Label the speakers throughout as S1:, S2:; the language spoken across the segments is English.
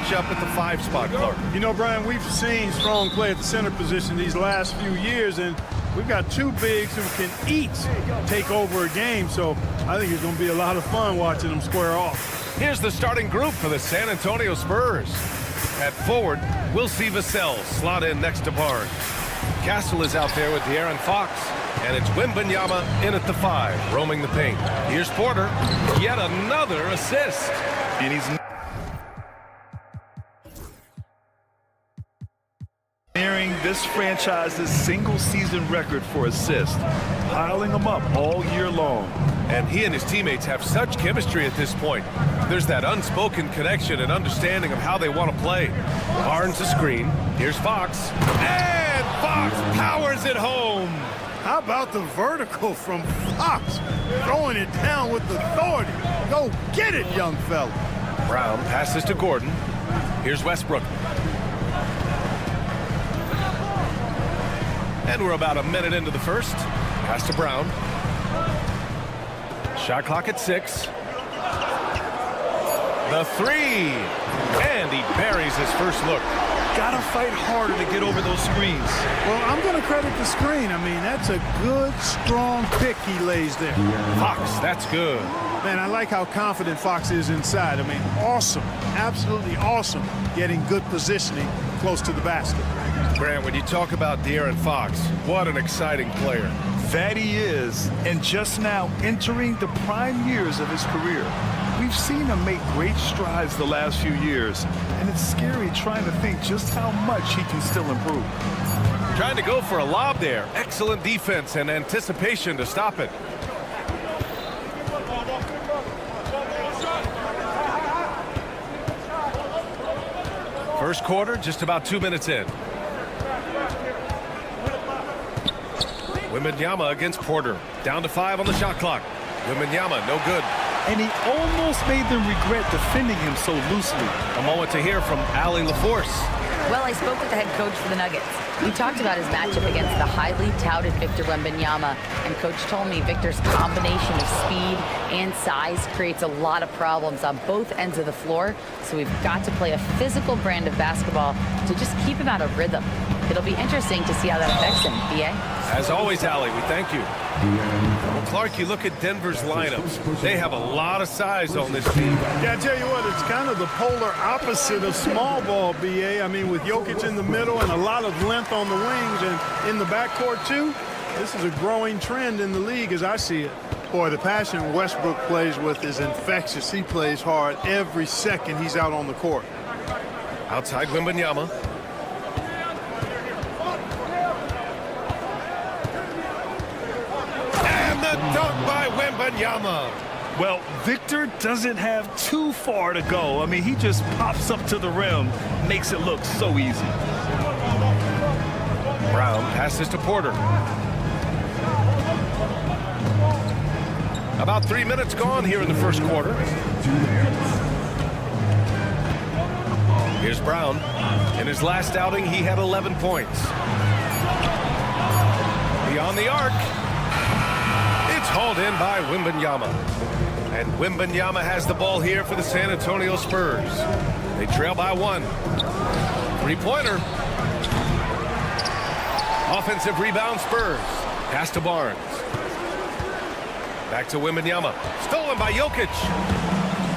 S1: match up at the 5 spot, Clark?
S2: You know, Brian, we've seen strong play at the center position these last few years, and we've got 2 bigs who can each take over a game, so I think it's going to be a lot of fun watching them square off.
S1: Here's the starting group for the San Antonio Spurs. At forward, we'll see Vassell slot in next to Barnes. Castle is out there with De'Aaron Fox, and it's Wembanyama in at the 5, roaming the paint. Here's Porter, yet another assist.
S3: And he's nearing this franchise's single-season record for assists, piling them up all year long.
S1: And he and his teammates have such chemistry at this point. There's that unspoken connection and understanding of how they want to play. Barnes a screen. Here's Fox. And Fox powers it home.
S2: How about the vertical from Fox? Throwing it down with authority. Go get it, young fella.
S1: Brown passes to Gordon. Here's Westbrook. And we're about a minute into the first. Pass to Brown. Shot clock at 6. The 3. And he buries his first look.
S3: Gotta fight harder to get over those screens.
S2: Well, I'm going to credit the screen. I mean, that's a good, strong pick he lays there.
S1: Fox, that's good.
S2: Man, I like how confident Fox is inside. I mean, awesome, absolutely awesome, getting good positioning close to the basket.
S1: Grant, when you talk about De'Aaron Fox, what an exciting player.
S3: That he is, and just now entering the prime years of his career. We've seen him make great strides the last few years, and it's scary trying to think just how much he can still improve.
S1: Trying to go for a lob there. Excellent defense and anticipation to stop it. First quarter, just about 2 minutes in. Wembanyama against Porter. Down to 5 on the shot clock. Wembanyama, no good.
S3: And he almost made them regret defending him so loosely.
S1: A moment to hear from Allie LaForce.
S4: Well, I spoke with the head coach for the Nuggets. We talked about his matchup against the highly touted Victor Wembanyama, and coach told me Victor's combination of speed and size creates a lot of problems on both ends of the floor, so we've got to play a physical brand of basketball to just keep him out of rhythm. It'll be interesting to see how that affects him, B.A.
S1: As always, Allie, we thank you. Well, Clark, you look at Denver's lineups. They have a lot of size on this team.
S2: Yeah, I tell you what, it's kind of the polar opposite of small ball, B.A. I mean, with Jokic in the middle and a lot of length on the wings and in the backcourt, too, this is a growing trend in the league as I see it. Boy, the passion Westbrook plays with is infectious. He plays hard every second he's out on the court.
S1: Outside Wembanyama. The dunk by Wembanyama.
S3: Well, Victor doesn't have too far to go. I mean, he just pops up to the rim, makes it look so easy.
S1: Brown passes to Porter. About 3 minutes gone here in the first quarter. Here's Brown. In his last outing, he had 11 points. Beyond the arc. It's hauled in by Wembanyama. And Wembanyama has the ball here for the San Antonio Spurs. They trail by 1. Three-pointer. Offensive rebound Spurs. Pass to Barnes. Back to Wembanyama. Stolen by Jokic.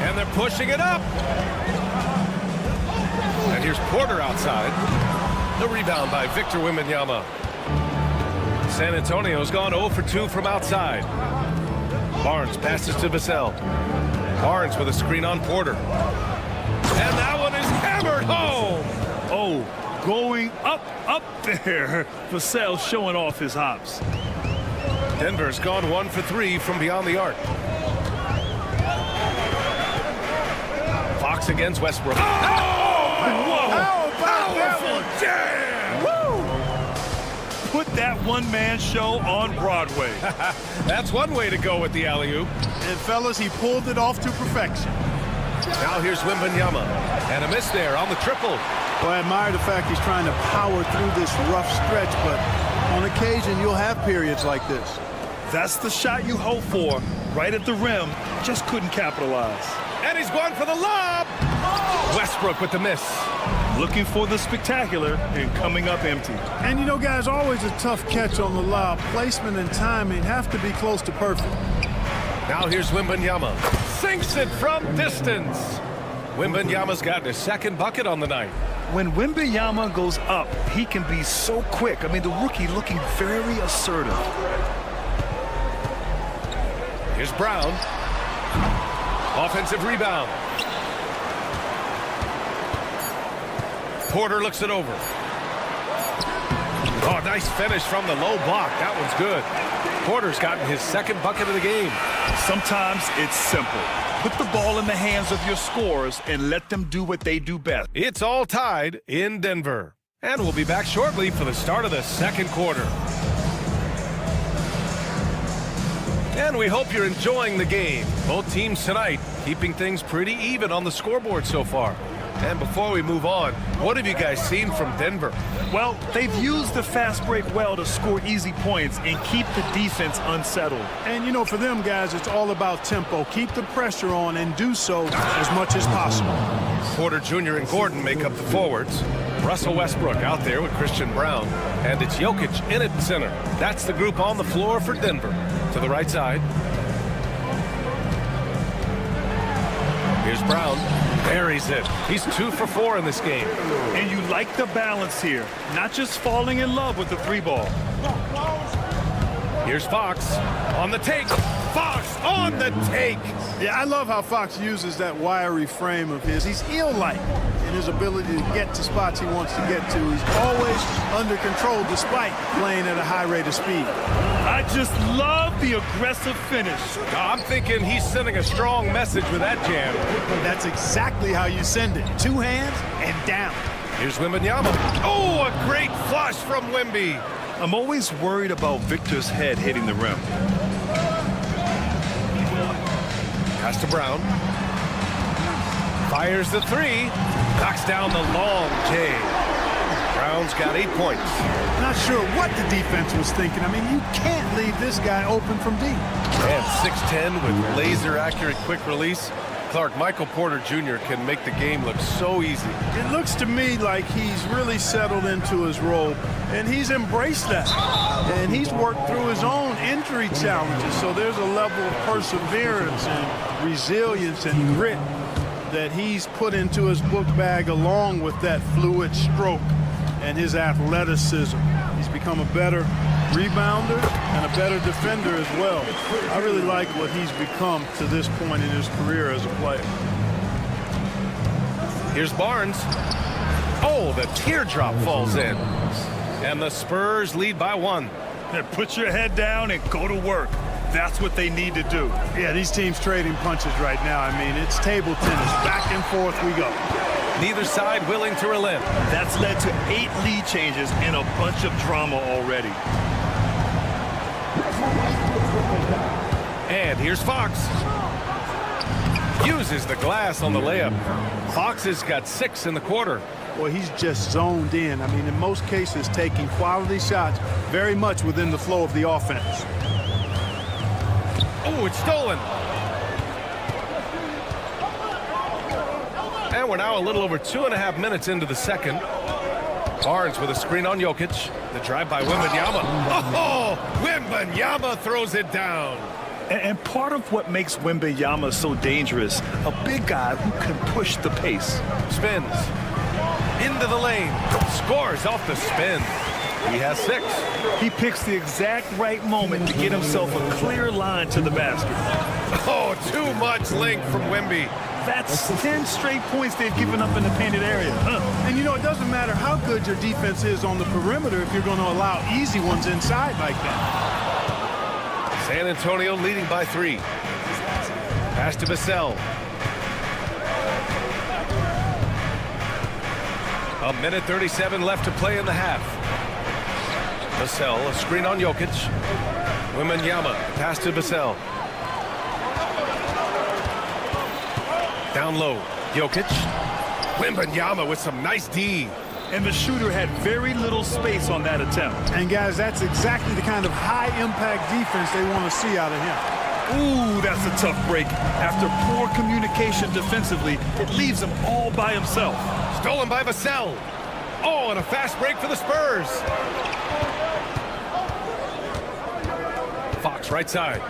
S1: And they're pushing it up. And here's Porter outside. The rebound by Victor Wembanyama. San Antonio's gone 0 for 2 from outside. Barnes passes to Vassell. Barnes with a screen on Porter. And that one is hammered home.
S3: Oh, going up there. Vassell showing off his hops.
S1: Denver's gone 1 for 3 from beyond the arc. Fox against Westbrook.
S3: Oh! Whoa!
S2: How about that one?
S3: Damn! Woo! Put that one-man show on Broadway.
S1: That's one way to go with the alley-oop.
S2: And, fellas, he pulled it off to perfection.
S1: Now here's Wembanyama. And a miss there on the triple.
S2: Well, I admire the fact he's trying to power through this rough stretch, but on occasion, you'll have periods like this.
S3: That's the shot you hope for, right at the rim, just couldn't capitalize.
S1: And he's going for the lob. Westbrook with the miss.
S3: Looking for the spectacular and coming up empty.
S2: And you know, guys, always a tough catch on the lob. Placement and timing have to be close to perfect.
S1: Now here's Wembanyama. Sinks it from distance. Wembanyama's gotten his second bucket on the night.
S3: When Wembanyama goes up, he can be so quick. I mean, the rookie looking very assertive.
S1: Here's Brown. Offensive rebound. Porter looks it over. Oh, nice finish from the low block. That one's good. Porter's gotten his second bucket of the game.
S3: Sometimes it's simple. Put the ball in the hands of your scorers and let them do what they do best.
S1: It's all tied in Denver. And we'll be back shortly for the start of the second quarter. And we hope you're enjoying the game. Both teams tonight keeping things pretty even on the scoreboard so far. And before we move on, what have you guys seen from Denver?
S3: Well, they've used the fast break well to score easy points and keep the defense unsettled.
S2: And, you know, for them, guys, it's all about tempo. Keep the pressure on and do so as much as possible.
S1: Porter Jr. and Gordon make up the forwards. Russell Westbrook out there with Christian Brown. And it's Jokic in at center. That's the group on the floor for Denver. To the right side. Here's Brown. Buries it. He's 2 for 4 in this game.
S3: And you like the balance here. Not just falling in love with the three ball.
S1: Here's Fox on the take. Fox on the take.
S2: Yeah, I love how Fox uses that wiry frame of his. He's eel-like in his ability to get to spots he wants to get to. He's always under control despite playing at a high rate of speed.
S3: I just love the aggressive finish.
S1: I'm thinking he's sending a strong message with that jam.
S2: That's exactly how you send it. 2 hands and down.
S1: Here's Wembanyama. Oh, a great flush from Wemby.
S3: I'm always worried about Victor's head hitting the rim.
S1: Pass to Brown. Fires the 3. Knocks down the long J. Brown's got 8 points.
S2: Not sure what the defense was thinking. I mean, you can't leave this guy open from deep.
S1: And 6'10" with laser-accurate quick release. Clark, Michael Porter Jr. can make the game look so easy.
S2: It looks to me like he's really settled into his role, and he's embraced that. And he's worked through his own injury challenges, so there's a level of perseverance and resilience and grit that he's put into his book bag along with that fluid stroke and his athleticism. He's become a better rebounder and a better defender as well. I really like what he's become to this point in his career as a player.
S1: Here's Barnes. Oh, the teardrop falls in. And the Spurs lead by 1.
S3: Then put your head down and go to work. That's what they need to do.
S2: Yeah, these teams trading punches right now. I mean, it's table tennis. Back and forth we go.
S1: Neither side willing to relent.
S3: That's led to 8 lead changes and a bunch of drama already.
S1: And here's Fox. Uses the glass on the layup. Fox has got 6 in the quarter.
S2: Boy, he's just zoned in. I mean, in most cases, taking quality shots very much within the flow of the offense.
S1: Oh, it's stolen. And we're now a little over 2.5 minutes into the second. Barnes with a screen on Jokic. The drive by Wembanyama. Oh, Wembanyama throws it down.
S3: And part of what makes Wembanyama so dangerous, a big guy who can push the pace.
S1: Spins. Into the lane. Scores off the spin. He has 6.
S3: He picks the exact right moment to get himself a clear line to the basket.
S1: Oh, too much length from Wemby.
S3: That's 10 straight points they've given up in the painted area.
S2: And, you know, it doesn't matter how good your defense is on the perimeter if you're going to allow easy ones inside like that.
S1: San Antonio leading by 3. Pass to Vassell. A minute 37 left to play in the half. Vassell, a screen on Jokic. Wembanyama, pass to Vassell. Down low, Jokic. Wembanyama with some nice D.
S3: And the shooter had very little space on that attempt.
S2: And, guys, that's exactly the kind of high-impact defense they want to see out of him.
S3: Ooh, that's a tough break. After poor communication defensively, it leaves him all by himself.
S1: Stolen by Vassell. Oh, and a fast break for the Spurs. Fox right side.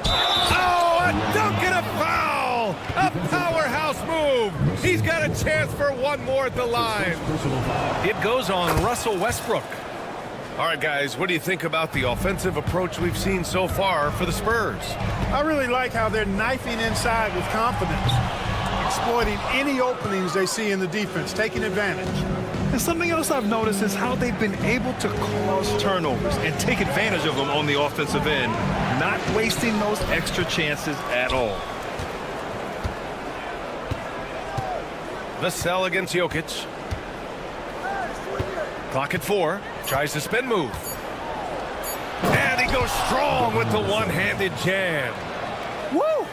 S1: Oh, a dunk and a foul! A powerhouse move! He's got a chance for one more at the line. It goes on Russell Westbrook. All right, guys, what do you think about the offensive approach we've seen so far for the Spurs?
S2: I really like how they're knifing inside with confidence, exploiting any openings they see in the defense, taking advantage.
S3: And something else I've noticed is how they've been able to cause turnovers and take advantage of them on the offensive end, not wasting those extra chances at all.
S1: Vassell against Jokic. Clock at 4. Tries the spin move. And he goes strong with the one-handed jam.
S3: Woo!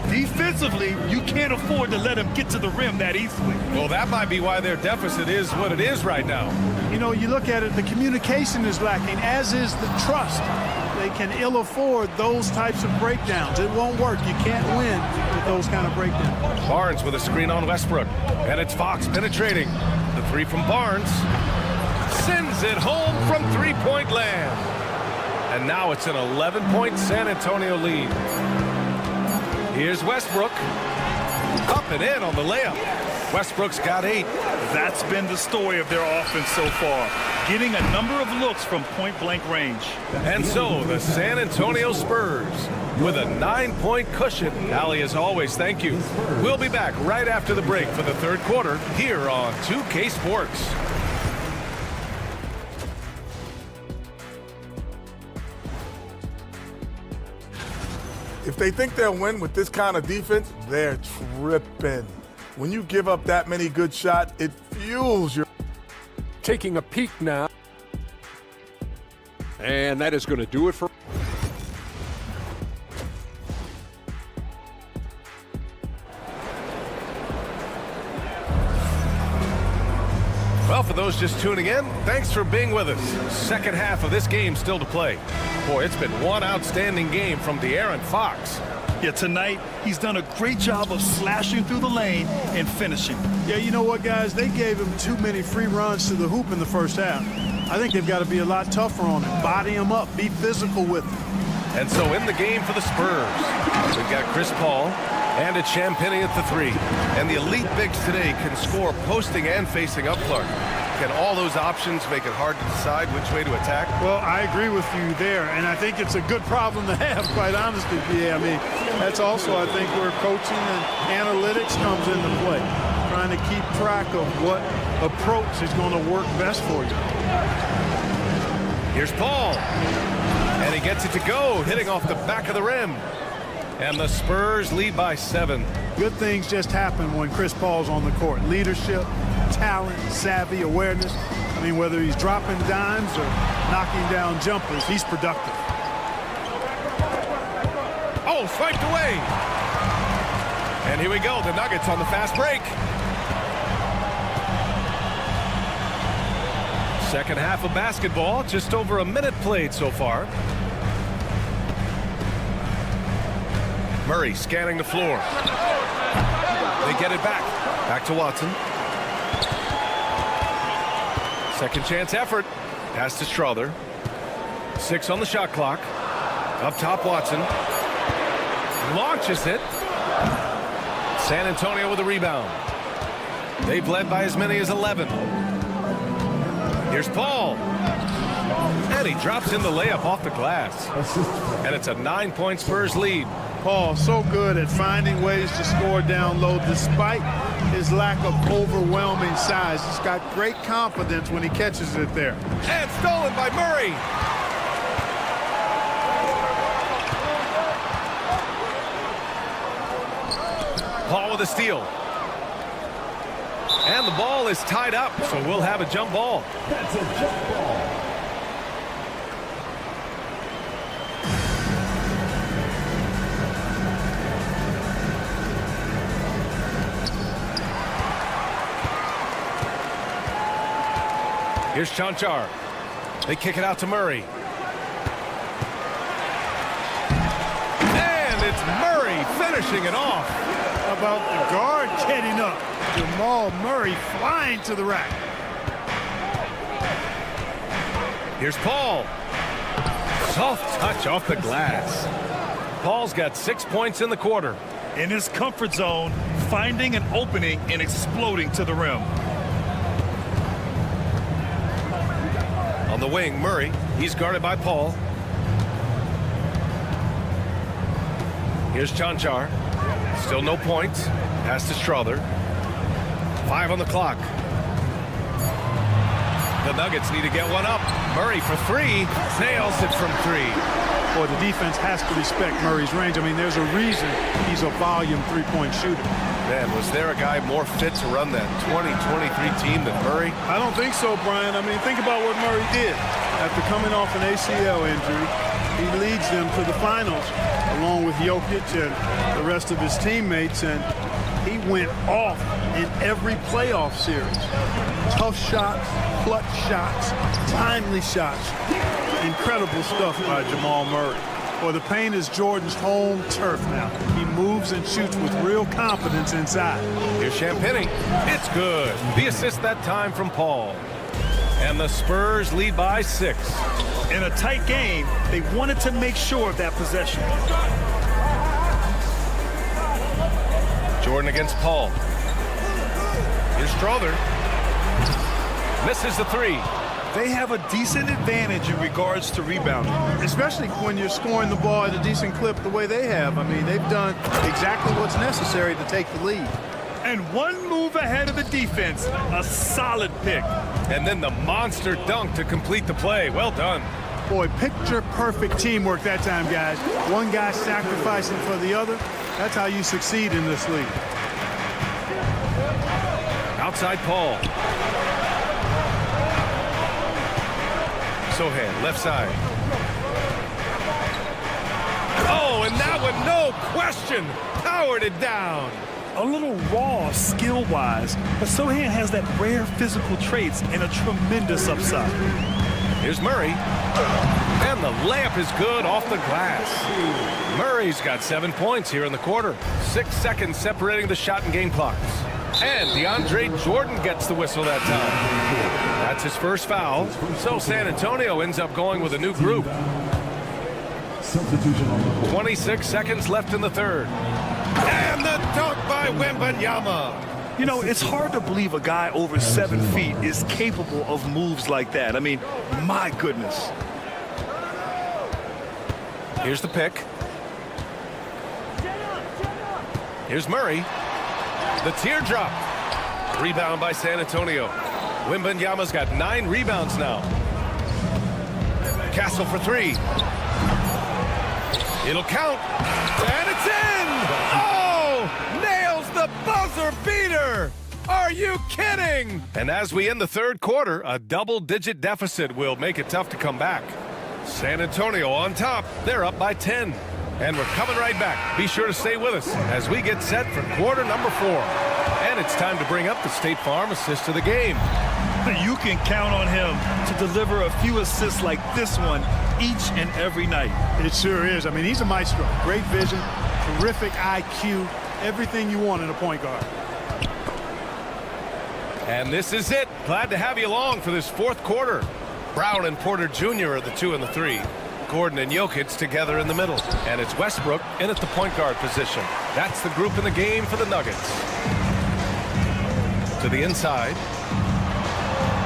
S3: Defensively, you can't afford to let him get to the rim that easily.
S1: Well, that might be why their deficit is what it is right now.
S2: You know, you look at it, the communication is lacking, as is the trust. They can ill afford those types of breakdowns. It won't work. You can't win with those kind of breakdowns.
S1: Barnes with a screen on Westbrook. And it's Fox penetrating. The three from Barnes. Sends it home from three-point land. And now it's an 11-point San Antonio lead. Here's Westbrook. Up and in on the layup. Westbrook's got 8.
S3: That's been the story of their offense so far, getting a number of looks from point-blank range.
S1: And so the San Antonio Spurs with a 9-point cushion. Allie, as always, thank you. We'll be back right after the break for the third quarter here on 2K Sports.
S5: If they think they'll win with this kind of defense, they're tripping. When you give up that many good shots, it fuels your...
S6: Taking a peek now. And that is going to do it for...
S1: Well, for those just tuning in, thanks for being with us. Second half of this game still to play. Boy, it's been one outstanding game from De'Aaron Fox.
S3: Yeah, tonight, he's done a great job of slashing through the lane and finishing.
S2: Yeah, you know what, guys? They gave him too many free runs to the hoop in the first half. I think they've got to be a lot tougher on him. Body him up. Be physical with him.
S1: And so in the game for the Spurs, we've got Chris Paul and a Champagny at the 3. And the elite bigs today can score posting and facing up Clark. Can all those options make it hard to decide which way to attack?
S2: Well, I agree with you there, and I think it's a good problem to have, quite honestly, PA. I mean, that's also, I think, where coaching and analytics comes into play, trying to keep track of what approach is going to work best for you.
S1: Here's Paul, and he gets it to go, hitting off the back of the rim. And the Spurs lead by 7.
S2: Good things just happen when Chris Paul's on the court. Leadership, talent, savvy, awareness. I mean, whether he's dropping dimes or knocking down jumpers, he's productive.
S1: Oh, swiped away. And here we go, the Nuggets on the fast break. Second half of basketball, just over a minute played so far. Murray scanning the floor. They get it back. Back to Watson. Second chance effort. Pass to Strother. 6 on the shot clock. Up top, Watson. Launches it. San Antonio with a rebound. They've led by as many as 11. Here's Paul. And he drops in the layup off the glass. And it's a 9-point Spurs lead.
S2: Paul, so good at finding ways to score down low despite his lack of overwhelming size. He's got great confidence when he catches it there.
S1: And stolen by Murray. Paul with a steal. And the ball is tied up, so we'll have a jump ball.
S6: That's a jump ball.
S1: Here's Chanchar. They kick it out to Murray. finishing it off.
S2: How about the guard getting up? Jamal Murray flying to the rack.
S1: Here's Paul. Soft touch off the glass. Paul's got 6 points in the quarter.
S3: In his comfort zone, finding an opening and exploding to the rim.
S1: On the wing, Murray. He's guarded by Paul. Here's Chanchar. Still no points. Pass to Strother. 5 on the clock. The Nuggets need to get one up. Murray for 3. Nails it from 3.
S2: Boy, the defense has to respect Murray's range. I mean, there's a reason he's a volume three-point shooter.
S1: Man, was there a guy more fit to run that 2023 team than Murray?
S2: I don't think so, Brian. I mean, think about what Murray did. After coming off an ACL injury, he leads them to the finals along with Jokic and the rest of his teammates, and he went off in every playoff series. Tough shots, clutch shots, timely shots. Incredible stuff by Jamal Murray. Well, the paint is Jordan's home turf now. He moves and shoots with real confidence inside.
S1: Here's Champagny. It's good. The assist that time from Paul. And the Spurs lead by 6.
S3: In a tight game, they wanted to make sure of that possession.
S1: Jordan against Paul. Here's Strother. Misses the 3.
S3: They have a decent advantage in regards to rebounding.
S2: Especially when you're scoring the ball at a decent clip the way they have. I mean, they've done exactly what's necessary to take the lead.
S3: And one move ahead of the defense, a solid pick.
S1: And then the monster dunk to complete the play. Well done.
S2: Boy, picture-perfect teamwork that time, guys. One guy sacrificing for the other. That's how you succeed in this league.
S1: Outside Paul. Sohan, left side. Oh, and that one, no question, powered it down.
S3: A little raw skill-wise, but Sohan has that rare physical traits and a tremendous upside.
S1: Here's Murray. And the layup is good off the glass. Murray's got 7 points here in the quarter. 6 seconds separating the shot and game clocks. And DeAndre Jordan gets the whistle that time. That's his first foul. So San Antonio ends up going with a new group. 26 seconds left in the third. And the dunk by Wembanyama.
S3: You know, it's hard to believe a guy over 7 feet is capable of moves like that. I mean, my goodness.
S1: Here's the pick. Here's Murray. The teardrop. Rebound by San Antonio. Wembanyama's got 9 rebounds now. Castle for 3. It'll count. And it's in! Oh! Nails the buzzer beater! Are you kidding? And as we end the third quarter, a double-digit deficit will make it tough to come back. San Antonio on top. They're up by 10. And we're coming right back. Be sure to stay with us as we get set for quarter number 4. And it's time to bring up the State Farm assist of the game.
S3: You can count on him to deliver a few assists like this one each and every night.
S2: It sure is. I mean, he's a maestro. Great vision, terrific IQ, everything you want in a point guard.
S1: And this is it. Glad to have you along for this fourth quarter. Brown and Porter Jr. are the 2 and the 3. Gordon and Jokic together in the middle. And it's Westbrook in at the point guard position. That's the group in the game for the Nuggets. To the inside.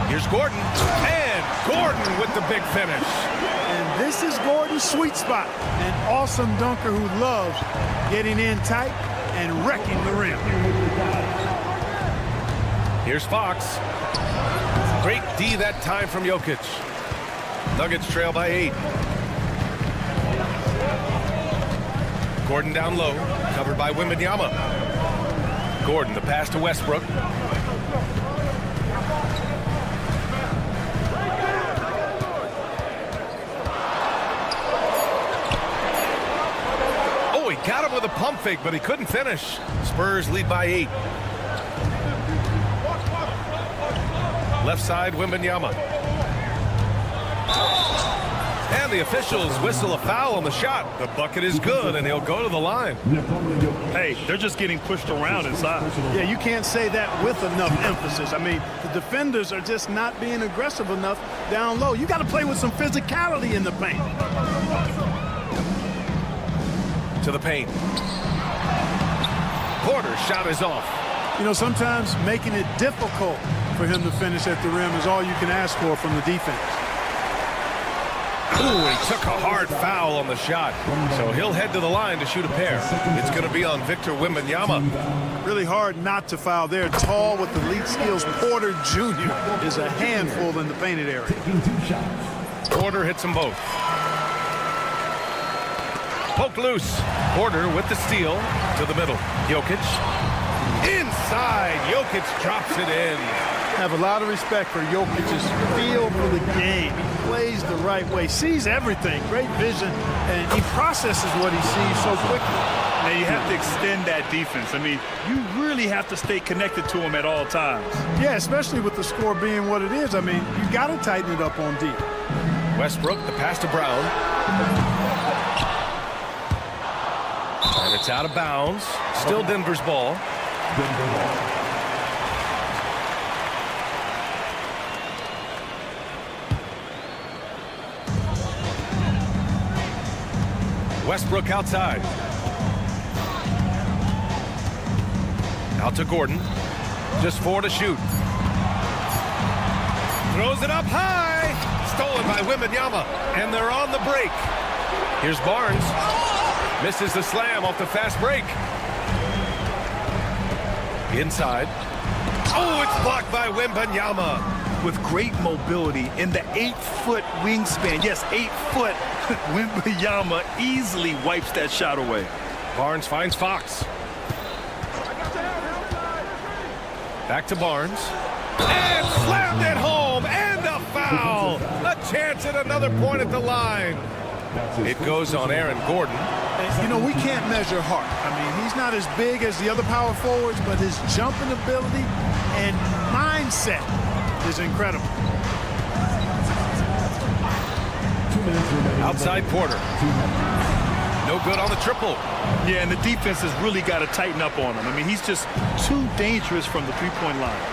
S1: Here's Gordon. And Gordon with the big finish.
S2: And this is Gordon's sweet spot. An awesome dunker who loves getting in tight and wrecking the rim.
S1: Here's Fox. Great D that time from Jokic. Nuggets trail by 8. Gordon down low, covered by Wembanyama. Gordon, the pass to Westbrook. Oh, he got him with a pump fake, but he couldn't finish. Spurs lead by 8. Left side, Wembanyama. And the officials whistle a foul on the shot. The bucket is good, and he'll go to the line.
S3: Hey, they're just getting pushed around inside.
S2: Yeah, you can't say that with enough emphasis. I mean, the defenders are just not being aggressive enough down low. You got to play with some physicality in the paint.
S1: To the paint. Porter's shot is off.
S2: You know, sometimes making it difficult for him to finish at the rim is all you can ask for from the defense.
S1: Ooh, he took a hard foul on the shot. So he'll head to the line to shoot a pair. It's going to be on Victor Wembanyama.
S2: Really hard not to foul there. Tall with elite skills. Porter Jr. is a handful in the painted area.
S1: Porter hits them both. Poke loose. Porter with the steal to the middle. Jokic. Inside. Jokic drops it in.
S2: Have a lot of respect for Jokic's feel for the game. He plays the right way, sees everything, great vision, and he processes what he sees so quickly.
S3: Now you have to extend that defense. I mean, you really have to stay connected to him at all times.
S2: Yeah, especially with the score being what it is. I mean, you got to tighten it up on D.
S1: Westbrook, the pass to Brown. And it's out of bounds. Still Denver's ball. Westbrook outside. Out to Gordon. Just 4 to shoot. Throws it up high. Stolen by Wembanyama. And they're on the break. Here's Barnes. Misses the slam off the fast break. Inside. Oh, it's blocked by Wembanyama.
S3: With great mobility in the 8-foot wingspan. Yes, 8 foot. Wembanyama easily wipes that shot away.
S1: Barnes finds Fox. Back to Barnes. And slammed it home. And a foul. A chance at another point at the line. It goes on Aaron Gordon.
S2: You know, we can't measure Hart. I mean, he's not as big as the other power forwards, but his jumping ability and mindset is incredible.
S1: Outside Porter. No good on the triple.
S3: Yeah, and the defense has really got to tighten up on him. I mean, he's just too dangerous from the three-point line.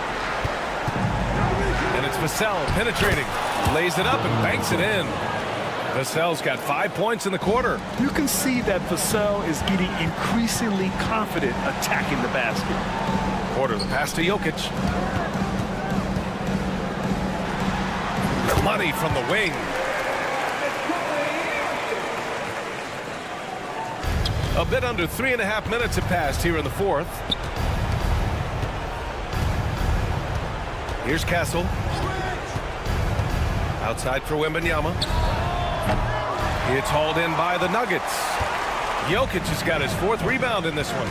S1: And it's Vassell penetrating. Lays it up and banks it in. Vassell's got 5 points in the quarter.
S3: You can see that Vassell is getting increasingly confident attacking the basket.
S1: Porter, the pass to Jokic. Money from the wing. A bit under 3.5 minutes have passed here in the fourth. Here's Castle. Outside for Wembanyama. It's hauled in by the Nuggets. Jokic has got his 4th rebound in this one.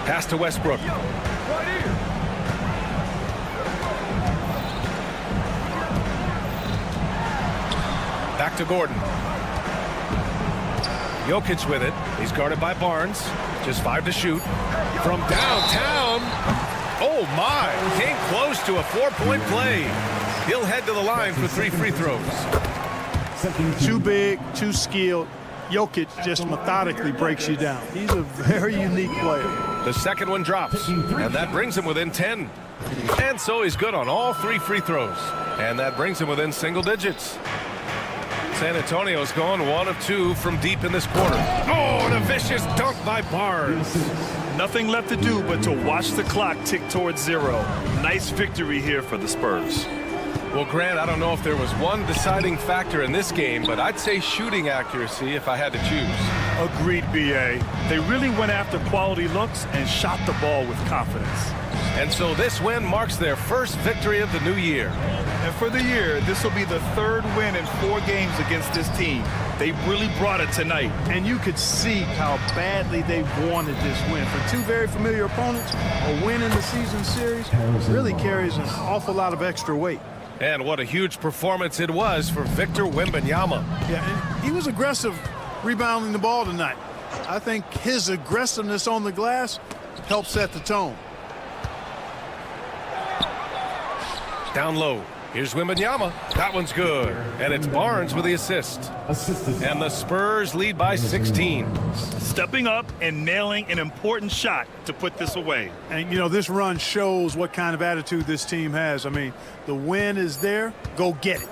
S1: Pass to Westbrook. Back to Gordon. Jokic with it. He's guarded by Barnes. Just 5 to shoot. From downtown. Oh, my. Came close to a 4-point play. He'll head to the line for 3 free throws.
S2: Too big, too skilled. Jokic just methodically breaks you down. He's a very unique player.
S1: The second one drops, and that brings him within 10. And so he's good on all 3 free throws. And that brings him within single digits. San Antonio's gone 1 of 2 from deep in this quarter. Oh, and a vicious dunk by Barnes.
S3: Nothing left to do but to watch the clock tick towards 0. Nice victory here for the Spurs.
S1: Well, Grant, I don't know if there was one deciding factor in this game, but I'd say shooting accuracy if I had to choose.
S3: Agreed, B.A. They really went after quality looks and shot the ball with confidence.
S1: And so this win marks their first victory of the new year.
S3: And for the year, this will be the 3rd win in 4 games against this team. They really brought it tonight.
S2: And you could see how badly they wanted this win. For 2 very familiar opponents, a win in the season series really carries an awful lot of extra weight.
S1: And what a huge performance it was for Victor Wembanyama.
S2: Yeah, and he was aggressive rebounding the ball tonight. I think his aggressiveness on the glass helped set the tone.
S1: Down low. Here's Wembanyama. That one's good. And it's Barnes with the assist. And the Spurs lead by 16.
S3: Stepping up and nailing an important shot to put this away.
S2: And, you know, this run shows what kind of attitude this team has. I mean, the win is there. Go get it.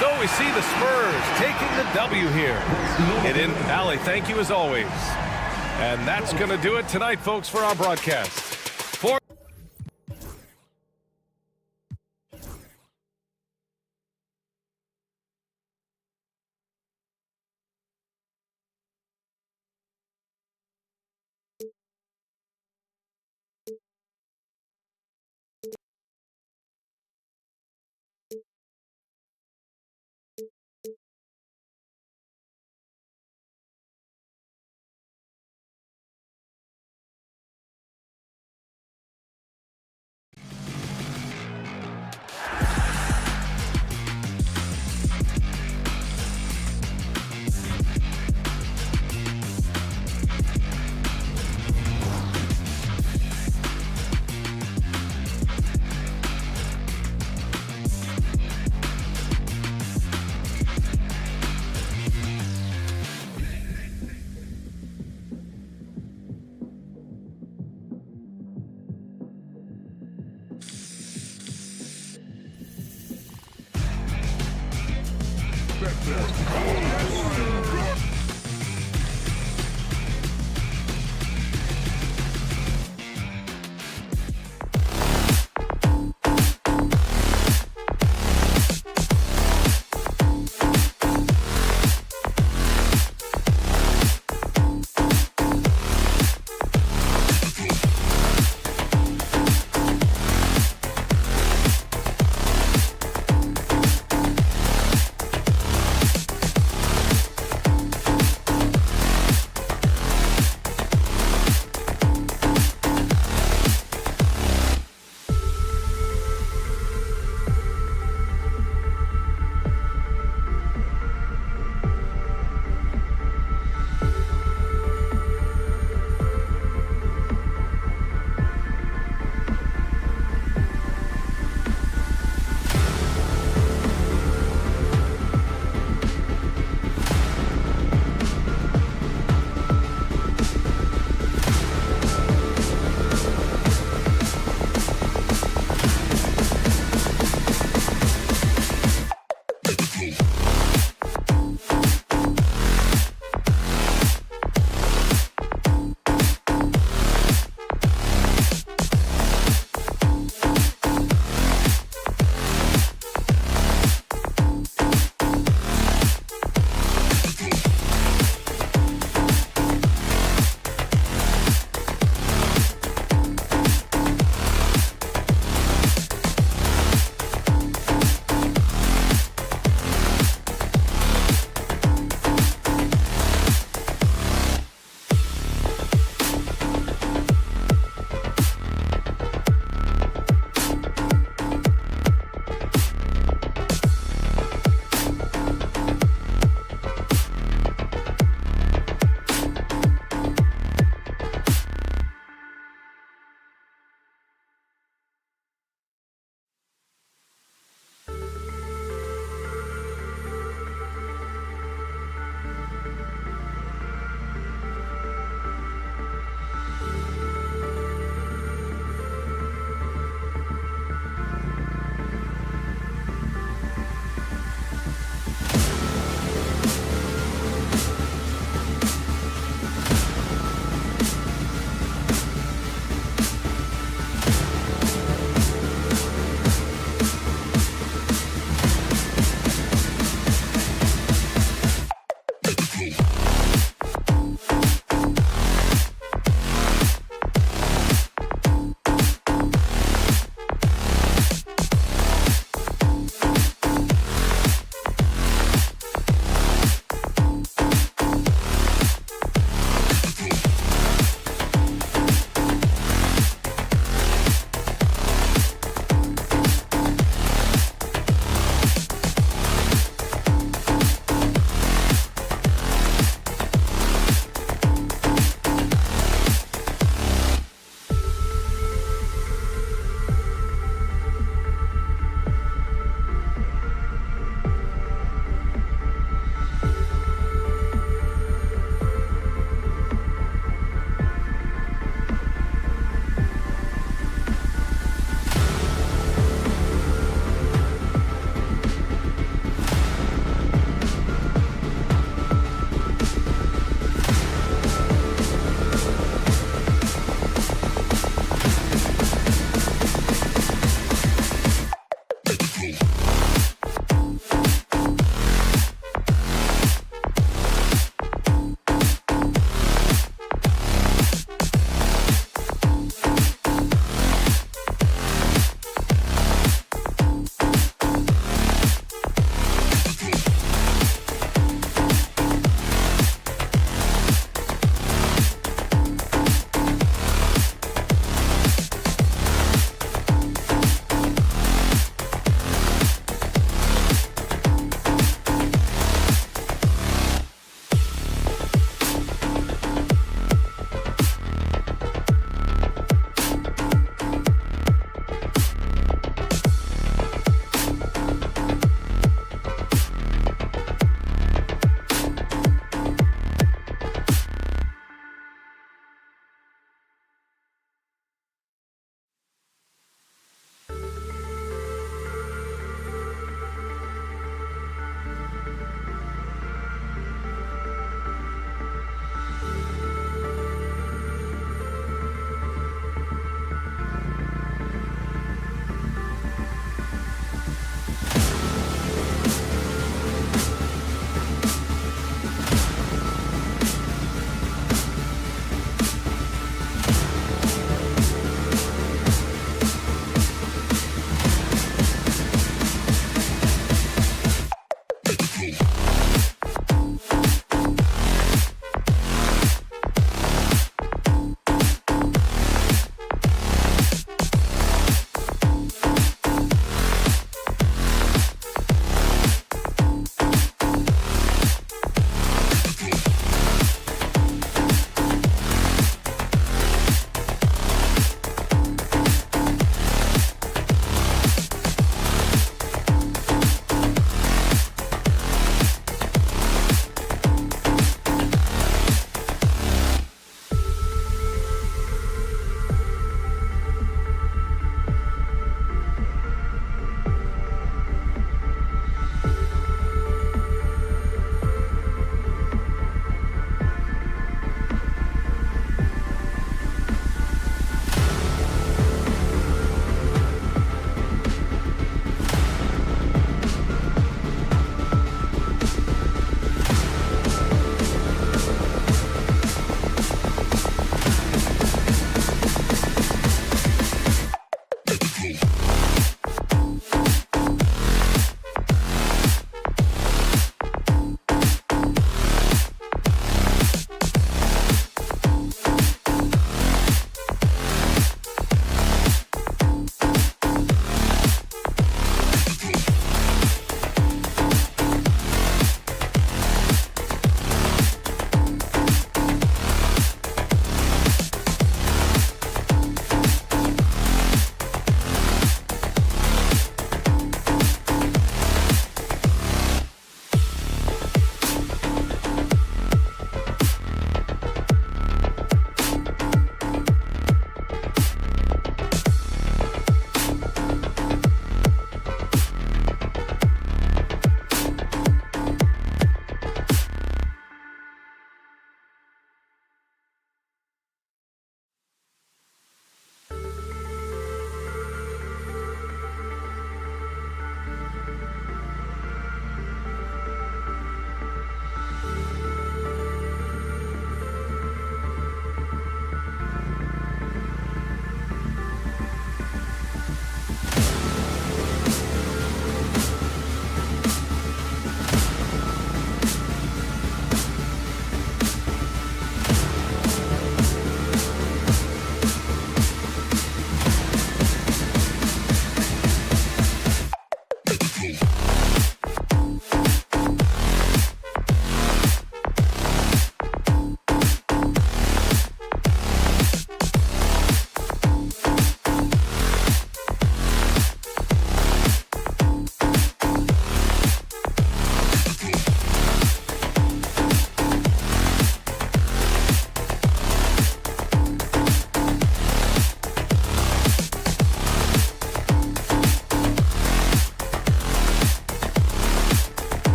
S1: So we see the Spurs taking the W here. Hidden Alley, thank you as always. And that's going to do it tonight, folks, for our broadcast. For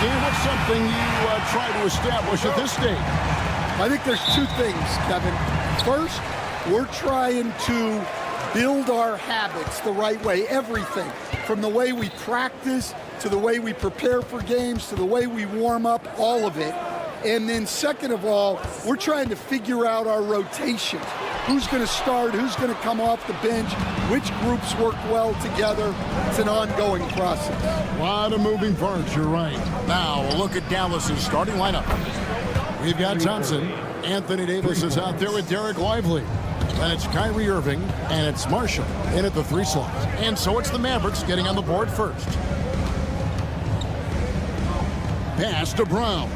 S7: Stan, what's something you try to establish at this stage?
S8: I think there's two things, Kevin. First, we're trying to build our habits the right way, everything. From the way we practice, to the way we prepare for games, to the way we warm up, all of it. And then second of all, we're trying to figure out our rotation. Who's going to start, who's going to come off the bench, which groups work well together. It's an ongoing process.
S7: A lot of moving parts, you're right. Now, a look at Dallas's starting lineup. We've got Thompson. Anthony Davis is out there with Derek Lively. And it's Kyrie Irving, and it's Marshall in at the 3 slot. And so it's the Mavericks getting on the board first. Pass to Brown.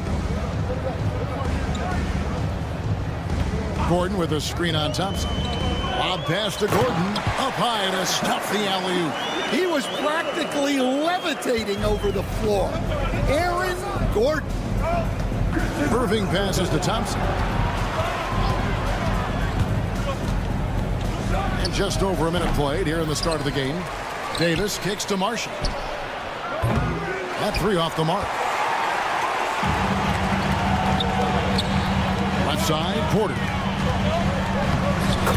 S7: Gordon with a screen on Thompson. Lob pass to Gordon. Up high to stuff the alley-oop.
S8: He was practically levitating over the floor. Aaron Gordon.
S7: Irving passes to Thompson. And just over a minute played here in the start of the game. Davis kicks to Marshall. That 3 off the mark. Left side, Porter.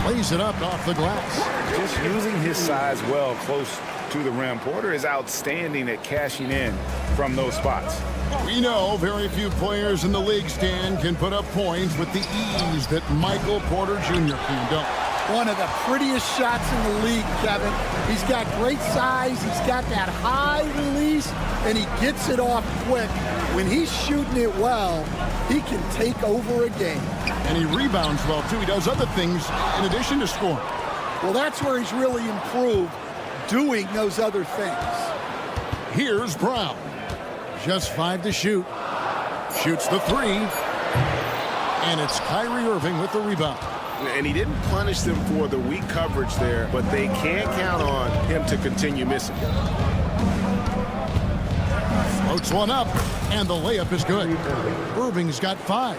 S7: Lays it up off the glass.
S9: Just using his size well close to the rim. Porter is outstanding at cashing in from those spots.
S7: We know very few players in the league, Stan, can put up points with the ease that Michael Porter Jr. can do.
S8: One of the prettiest shots in the league, Kevin. He's got great size. He's got that high release, and he gets it off quick. When he's shooting it well, he can take over a game.
S7: And he rebounds well, too. He does other things in addition to scoring.
S8: Well, that's where he's really improved, doing those other things.
S7: Here's Brown. Just 5 to shoot. Shoots the 3. And it's Kyrie Irving with the rebound.
S9: And he didn't punish them for the weak coverage there, but they can't count on him to continue missing.
S7: Floats one up, and the layup is good. Irving's got 5.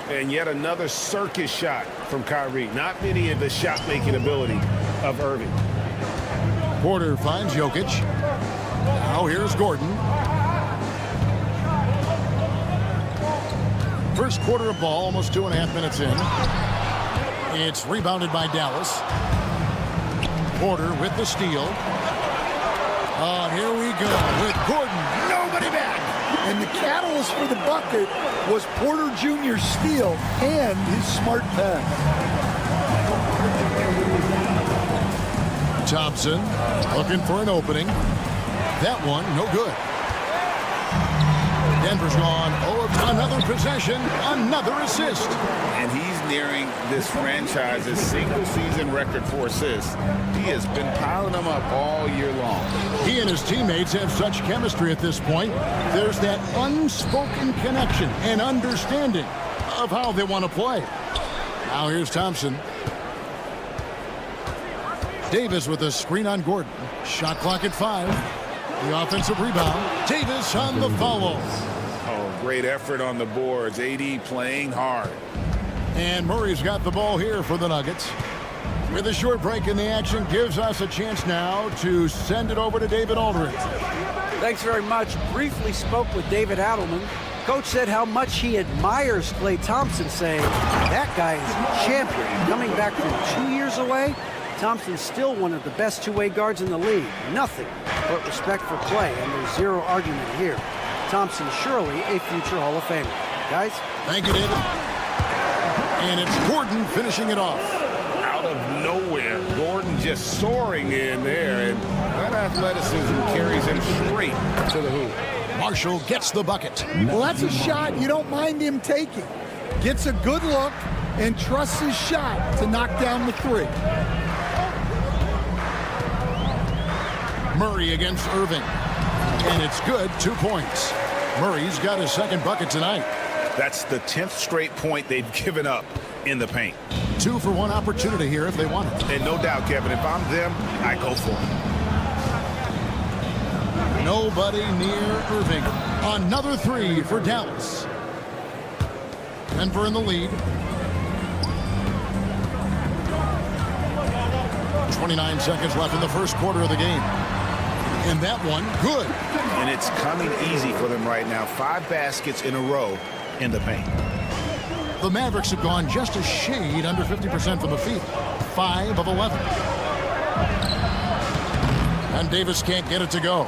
S9: And yet another circus shot from Kyrie. Not many of the shot-making ability of Irving.
S7: Porter finds Jokic. Now here's Gordon. First quarter of ball, almost 2.5 minutes in. It's rebounded by Dallas. Porter with the steal. Here we go with Gordon. Nobody back.
S8: And the catalyst for the bucket was Porter Jr.'s steal and his smart pass.
S7: Thompson looking for an opening. That one, no good. Denver's gone. Another possession, another assist.
S9: And he's nearing this franchise's single-season record for assists. He has been piling them up all year long.
S7: He and his teammates have such chemistry at this point. There's that unspoken connection and understanding of how they want to play. Now here's Thompson. Davis with a screen on Gordon. Shot clock at 5. The offensive rebound. Davis on the follow.
S9: Oh, great effort on the boards. AD playing hard.
S7: And Murray's got the ball here for the Nuggets. With a short break in the action, gives us a chance now to send it over to David Aldridge.
S10: Thanks very much. Briefly spoke with David Adelman. Coach said how much he admires Klay Thompson, saying that guy is a champion. Coming back from 2 years away, Thompson's still one of the best two-way guards in the league. Nothing but respect for Klay, and there's zero argument here. Thompson surely a future Hall of Famer. Guys?
S7: Thank you, David. And it's Gordon finishing it off.
S9: Out of nowhere, Gordon just soaring in there, and that athleticism carries him straight to the hoop.
S7: Marshall gets the bucket.
S8: Well, that's a shot you don't mind him taking. Gets a good look and trusts his shot to knock down the 3.
S7: Murray against Irving. And it's good, 2 points. Murray's got his second bucket tonight.
S9: That's the 10th straight point they've given up in the paint.
S7: 2 for 1 opportunity here if they want it.
S9: And no doubt, Kevin, if I'm them, I go for it.
S7: Nobody near Irving. Another 3 for Dallas. Denver in the lead. 29 seconds left in the first quarter of the game. And that one, good.
S9: And it's coming easy for them right now. 5 baskets in a row in the paint.
S7: The Mavericks have gone just a shade under 50% from the field. 5 of 11. And Davis can't get it to go.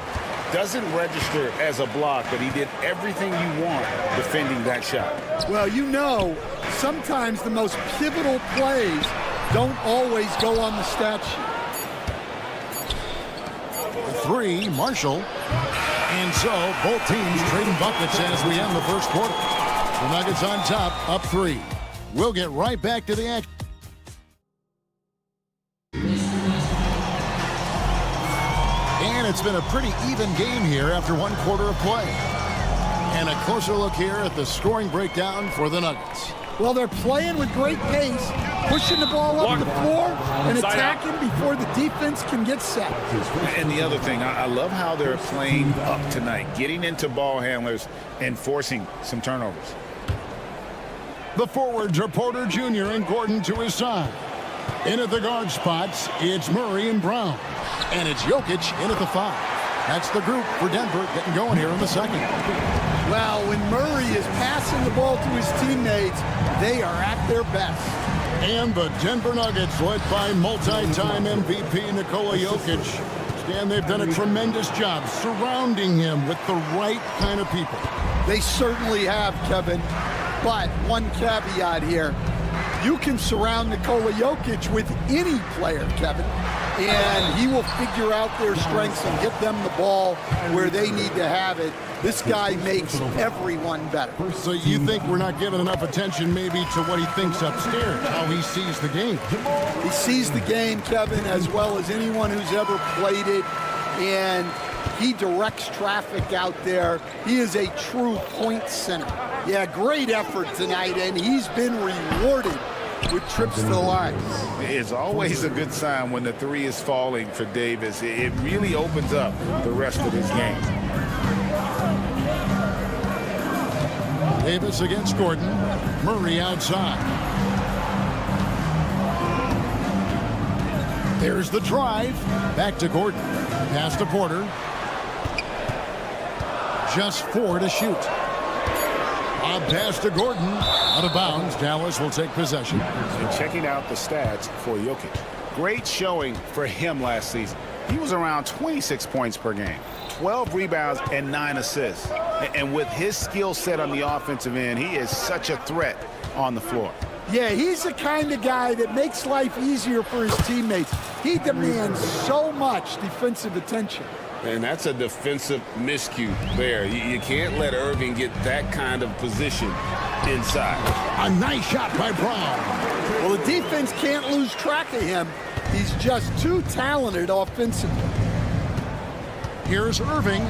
S9: Doesn't register as a block, but he did everything you want defending that shot.
S8: Well, you know, sometimes the most pivotal plays don't always go on the stat sheet.
S7: 3, Marshall. And so both teams trading buckets as we end the first quarter. The Nuggets on top, up 3. We'll get right back to the action. And it's been a pretty even game here after one quarter of play. And a closer look here at the scoring breakdown for the Nuggets.
S8: Well, they're playing with great pace, pushing the ball up the floor and attacking before the defense can get set.
S9: And the other thing, I love how they're playing up tonight, getting into ball handlers and forcing some turnovers.
S7: The forwards are Porter Jr. and Gordon to his side. In at the guard spots, it's Murray and Brown. And it's Jokic in at the 5. That's the group for Denver getting going here in the second.
S8: Well, when Murray is passing the ball to his teammates, they are at their best.
S7: And the Denver Nuggets, led by multi-time MVP Nikola Jokic. Stan, they've done a tremendous job surrounding him with the right kind of people.
S8: They certainly have, Kevin. But one caveat here. You can surround Nikola Jokic with any player, Kevin, and he will figure out their strengths and get them the ball where they need to have it. This guy makes everyone better.
S7: So you think we're not giving enough attention maybe to what he thinks upstairs, how he sees the game?
S8: He sees the game, Kevin, as well as anyone who's ever played it, and he directs traffic out there. He is a true point center. Yeah, great effort tonight, and he's been rewarded with trips to the line.
S9: It's always a good sign when the 3 is falling for Davis. It really opens up the rest of his game.
S7: Davis against Gordon. Murray outside. There's the drive. Back to Gordon. Pass to Porter. Just 4 to shoot. A pass to Gordon. Out of bounds. Dallas will take possession.
S9: And checking out the stats for Jokic. Great showing for him last season. He was around 26 points per game, 12 rebounds, and 9 assists. And with his skill set on the offensive end, he is such a threat on the floor.
S8: Yeah, he's the kind of guy that makes life easier for his teammates. He demands so much defensive attention.
S9: And that's a defensive miscue there. You can't let Irving get that kind of position inside.
S7: A nice shot by Brown.
S8: Well, the defense can't lose track of him. He's just too talented offensively.
S7: Here's Irving.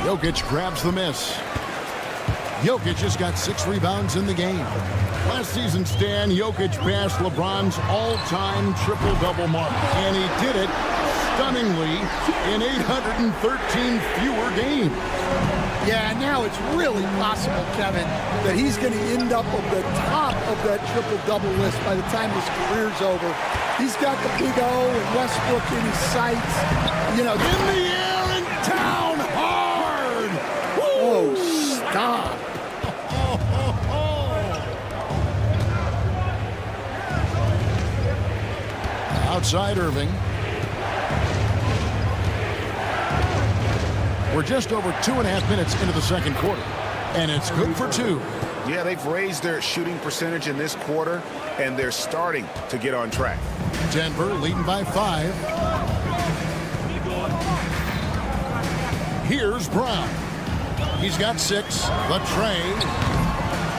S7: Jokic grabs the miss. Jokic has got 6 rebounds in the game. Last season, Stan, Jokic passed LeBron's all-time triple-double mark, and he did it stunningly in 813 fewer games.
S8: Yeah, now it's really possible, Kevin, that he's going to end up at the top of that triple-double list by the time his career's over. He's got the Big O and Westbrook in his sights. You know,
S7: in the air and down hard.
S8: Oh, stop.
S7: Outside Irving. We're just over 2.5 minutes into the second quarter, and it's good for 2.
S9: Yeah, they've raised their shooting percentage in this quarter, and they're starting to get on track.
S7: Denver leading by 5. Here's Brown. He's got 6. The tray.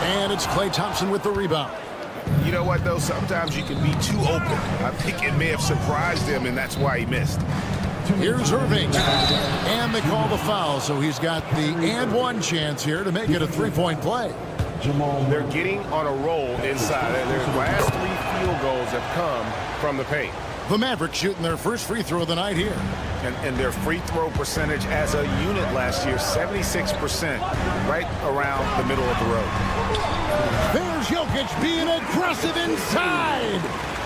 S7: And it's Klay Thompson with the rebound.
S9: You know what, though? Sometimes you can be too open. I think it may have surprised him, and that's why he missed.
S7: Here's Irving. And they call the foul, so he's got the and one chance here to make it a 3-point play.
S1: They're getting on a roll inside, and their last 3 field goals have come from the paint.
S7: The Mavericks shooting their first free throw of the night here.
S9: And their free throw percentage as a unit last year, 76%, right around the middle of the road.
S7: There's Jokic being aggressive inside.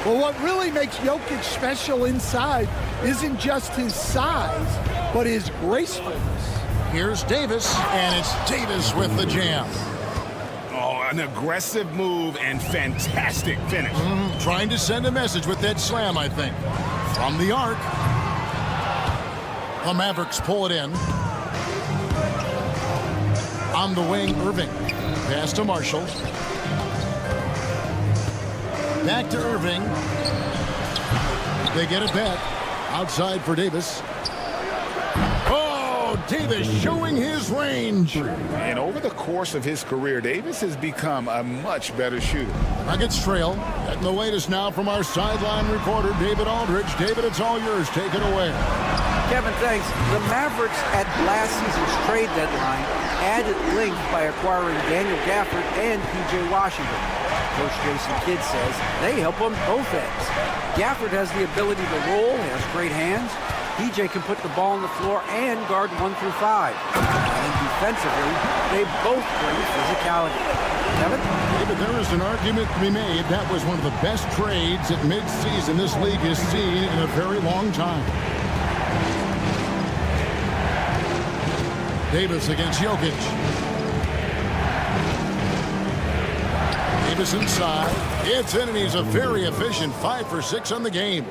S8: Well, what really makes Jokic special inside isn't just his size, but his gracefulness.
S7: Here's Davis, and it's Davis with the jam.
S9: Oh, an aggressive move and fantastic finish.
S7: Trying to send a message with that slam, I think. From the arc. The Mavericks pull it in. On the wing, Irving. Pass to Marshall. Back to Irving. They get it back. Outside for Davis. Oh, Davis showing his range.
S9: And over the course of his career, Davis has become a much better shooter.
S7: Nuggets trail. Getting the latest now from our sideline reporter, David Aldridge. David, it's all yours. Take it away.
S10: Kevin, thanks. The Mavericks at last season's trade deadline added length by acquiring Daniel Gafford and P.J. Washington. Coach Jason Kidd says they help on both ends. Gafford has the ability to roll, he has great hands. P.J. can put the ball on the floor and guard 1 through 5. And defensively, they both bring physicality. Kevin?
S7: David, there is an argument to be made that was one of the best trades at midseason this league has seen in a very long time. Davis against Jokic. Davis inside. It's in, and he's a very efficient 5 for 6 on the game.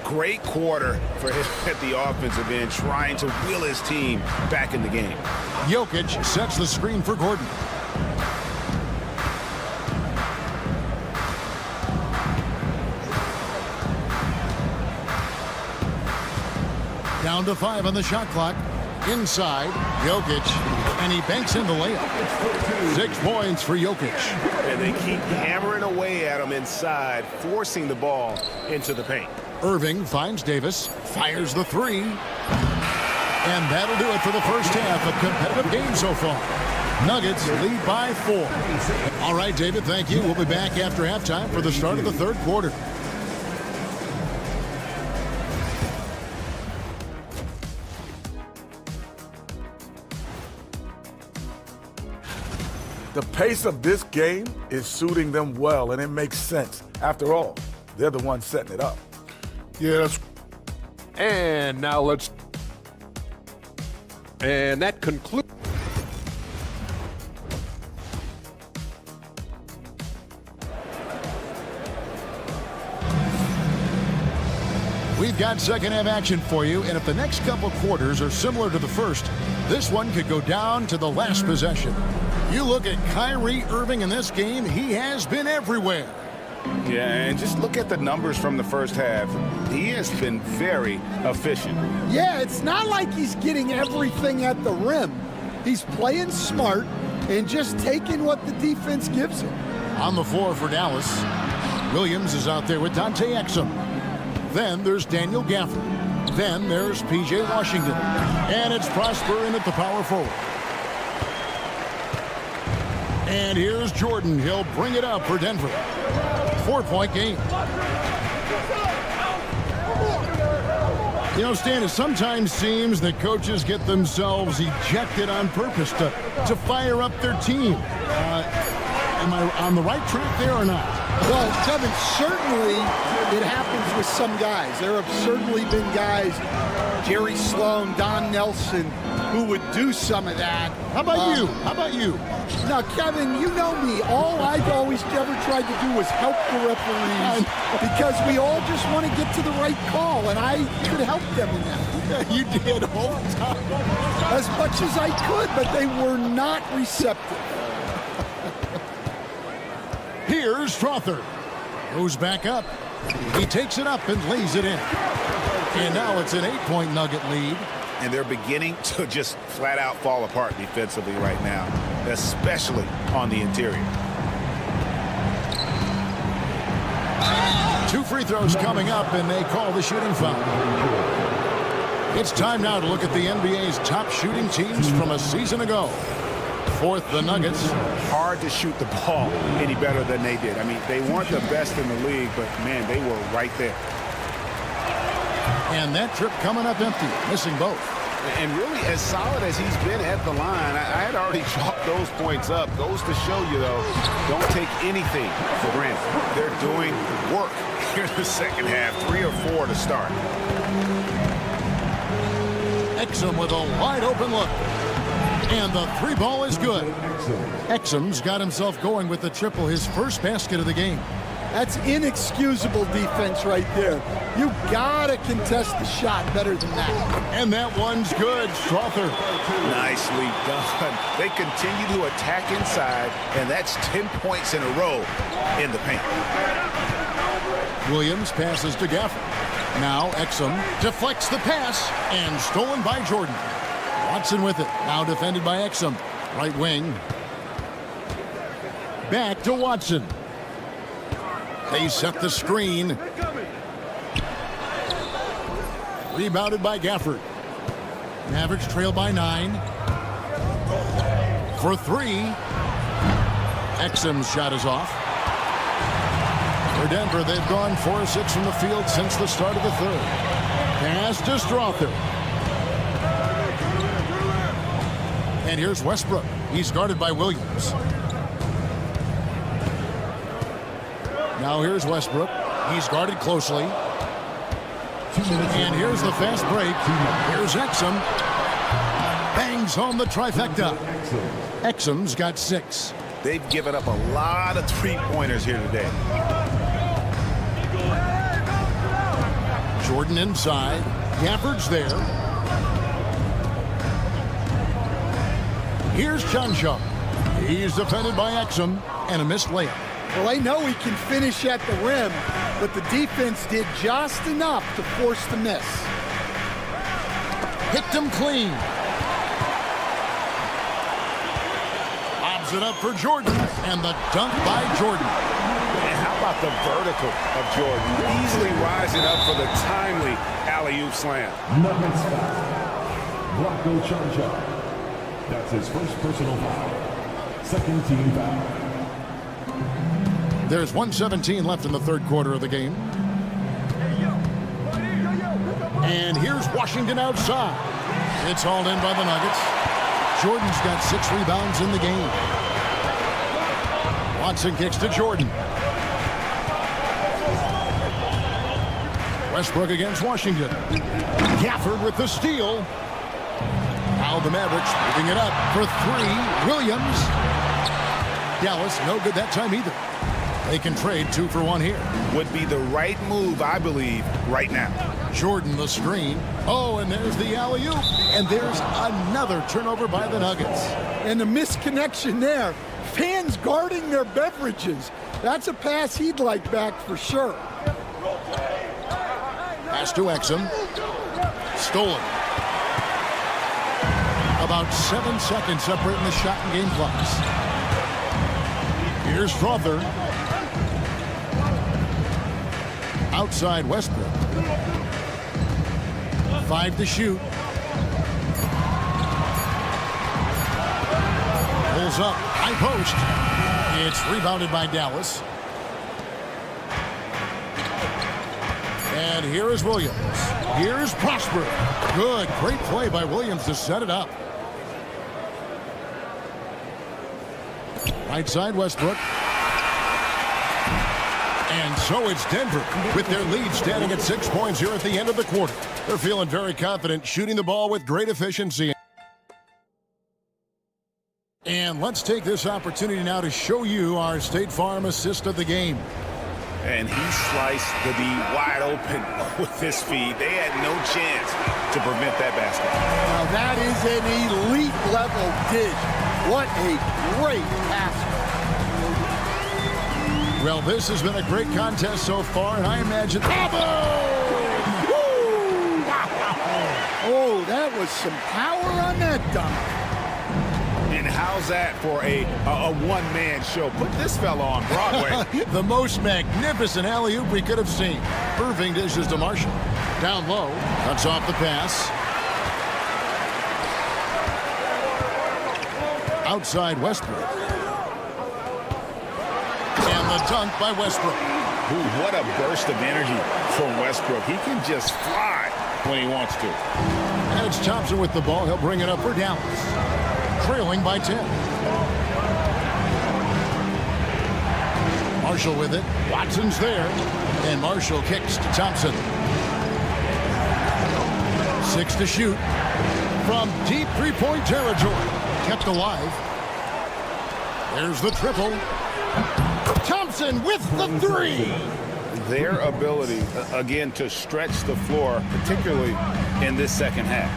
S9: Great quarter for him at the offensive end, trying to will his team back in the game.
S7: Jokic sets the screen for Gordon. Down to 5 on the shot clock. Inside, Jokic, and he banks in the layup. 6 points for Jokic.
S9: And they keep hammering away at him inside, forcing the ball into the paint.
S7: Irving finds Davis, fires the 3. And that'll do it for the first half. A competitive game so far. Nuggets lead by 4. All right, David, thank you. We'll be back after halftime for the start of the third quarter.
S5: The pace of this game is suiting them well, and it makes sense. After all, they're the ones setting it up.
S6: Yes. And now let's... And that concludes...
S7: We've got second half action for you, and if the next couple quarters are similar to the first, this one could go down to the last possession. You look at Kyrie Irving in this game, he has been everywhere.
S9: Yeah, and just look at the numbers from the first half. He has been very efficient.
S8: Yeah, it's not like he's getting everything at the rim. He's playing smart and just taking what the defense gives him.
S7: On the floor for Dallas, Williams is out there with Dante Exum. Then there's Daniel Gafford. Then there's P.J. Washington. And it's Prosper in at the power forward. And here's Jordan. He'll bring it up for Denver. 4-point game. You know, Stan, it sometimes seems that coaches get themselves ejected on purpose to fire up their team. Am I on the right track there or not?
S8: Well, Kevin, certainly it happens with some guys. There have certainly been guys, Jerry Sloan, Don Nelson, who would do some of that.
S7: How about you? How about you?
S8: Now, Kevin, you know me. All I've always ever tried to do was help the referees because we all just want to get to the right call, and I could help them in that.
S7: You did all the time.
S8: As much as I could, but they were not receptive.
S7: Here's Strother. Goes back up. He takes it up and lays it in. And now it's an 8-point Nugget lead.
S9: And they're beginning to just flat out fall apart defensively right now, especially on the interior.
S7: 2 free throws coming up, and they call the shooting foul. It's time now to look at the NBA's top shooting teams from a season ago. Fourth, the Nuggets.
S9: Hard to shoot the ball any better than they did. I mean, they weren't the best in the league, but, man, they were right there.
S7: And that trip coming up empty, missing both.
S9: And really, as solid as he's been at the line, I had already chalked those points up. Goes to show you, though, don't take anything for granted. They're doing work here in the second half, 3 or 4 to start.
S7: Exum with a wide open look. And the 3 ball is good. Exum's got himself going with the triple, his first basket of the game.
S8: That's inexcusable defense right there. You gotta contest the shot better than that.
S7: And that one's good. Strother.
S9: Nicely done. They continue to attack inside, and that's 10 points in a row in the paint.
S7: Williams passes to Gafford. Now Exum deflects the pass and stolen by Jordan. Watson with it. Now defended by Exum. Right wing. Back to Watson. They set the screen. Rebounded by Gafford. Mavericks trail by 9. For 3. Exum's shot is off. For Denver, they've gone 4 of 6 from the field since the start of the third. Pass to Strother. And here's Westbrook. He's guarded by Williams. Now here's Westbrook. He's guarded closely. And here's the fast break. Here's Exum. Bangs home the trifecta. Exum's got 6.
S9: They've given up a lot of 3-pointers here today.
S7: Jordan inside. Gafford's there. Here's Chanchan. He's defended by Exum. And a missed layup.
S8: Well, I know he can finish at the rim, but the defense did just enough to force the miss.
S7: Hit them clean. Lobs it up for Jordan, and the dunk by Jordan.
S9: And how about the vertical of Jordan? Easily rising up for the timely alley-oop slam.
S11: Nuggets foul. Rocco Chanchan. That's his first personal foul. Second team foul.
S7: There's 1:17 left in the third quarter of the game. And here's Washington outside. It's hauled in by the Nuggets. Jordan's got 6 rebounds in the game. Watson kicks to Jordan. Westbrook against Washington. Gafford with the steal. Now the Mavericks moving it up for 3. Williams. Dallas no good that time either. They can trade 2 for 1 here.
S9: Would be the right move, I believe, right now.
S7: Jordan the screen. Oh, and there's the alley-oop. And there's another turnover by the Nuggets.
S8: And a misconnection there. Fans guarding their beverages. That's a pass he'd like back for sure.
S7: Pass to Exum. Stolen. About 7 seconds separating the shot and game clocks. Here's Strother. Outside Westbrook. 5 to shoot. Pulls up. High post. It's rebounded by Dallas. And here is Williams. Here's Prosper. Good. Great play by Williams to set it up. Right side Westbrook. And so it's Denver with their lead standing at 6 points here at the end of the quarter. They're feeling very confident, shooting the ball with great efficiency. And let's take this opportunity now to show you our State Farm assist of the game.
S9: And he sliced the D wide open with his feed. They had no chance to prevent that basket.
S8: Now that is an elite level dish. What a great pass.
S7: Well, this has been a great contest so far, and I imagine...
S8: Oh, that was some power on that dunk.
S9: And how's that for a one-man show? Put this fella on Broadway.
S7: The most magnificent alley-oop we could have seen. Irving dishes to Marshall. Down low. Cuts off the pass. Outside Westbrook. And the dunk by Westbrook.
S9: Ooh, what a burst of energy from Westbrook. He can just fly when he wants to.
S7: And it's Thompson with the ball. He'll bring it up for Dallas. Trailing by 10. Marshall with it. Watson's there. And Marshall kicks to Thompson. 6 to shoot. From deep three-point territory. Kept alive. There's the triple. Thompson with the three.
S9: Their ability, again, to stretch the floor, particularly in this second half.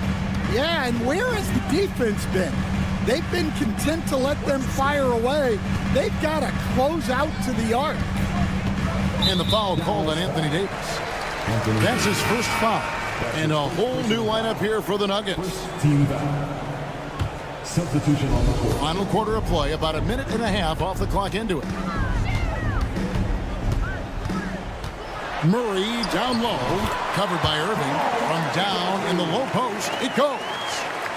S8: Yeah, and where has the defense been? They've been content to let them fire away. They've got to close out to the arc.
S7: And the foul called on Anthony Davis. That's his first foul. And a whole new lineup here for the Nuggets.
S11: Team foul. Substitution on the court.
S7: Final quarter of play, about a minute and a half off the clock into it. Murray down low, covered by Irving. From down in the low post, it goes.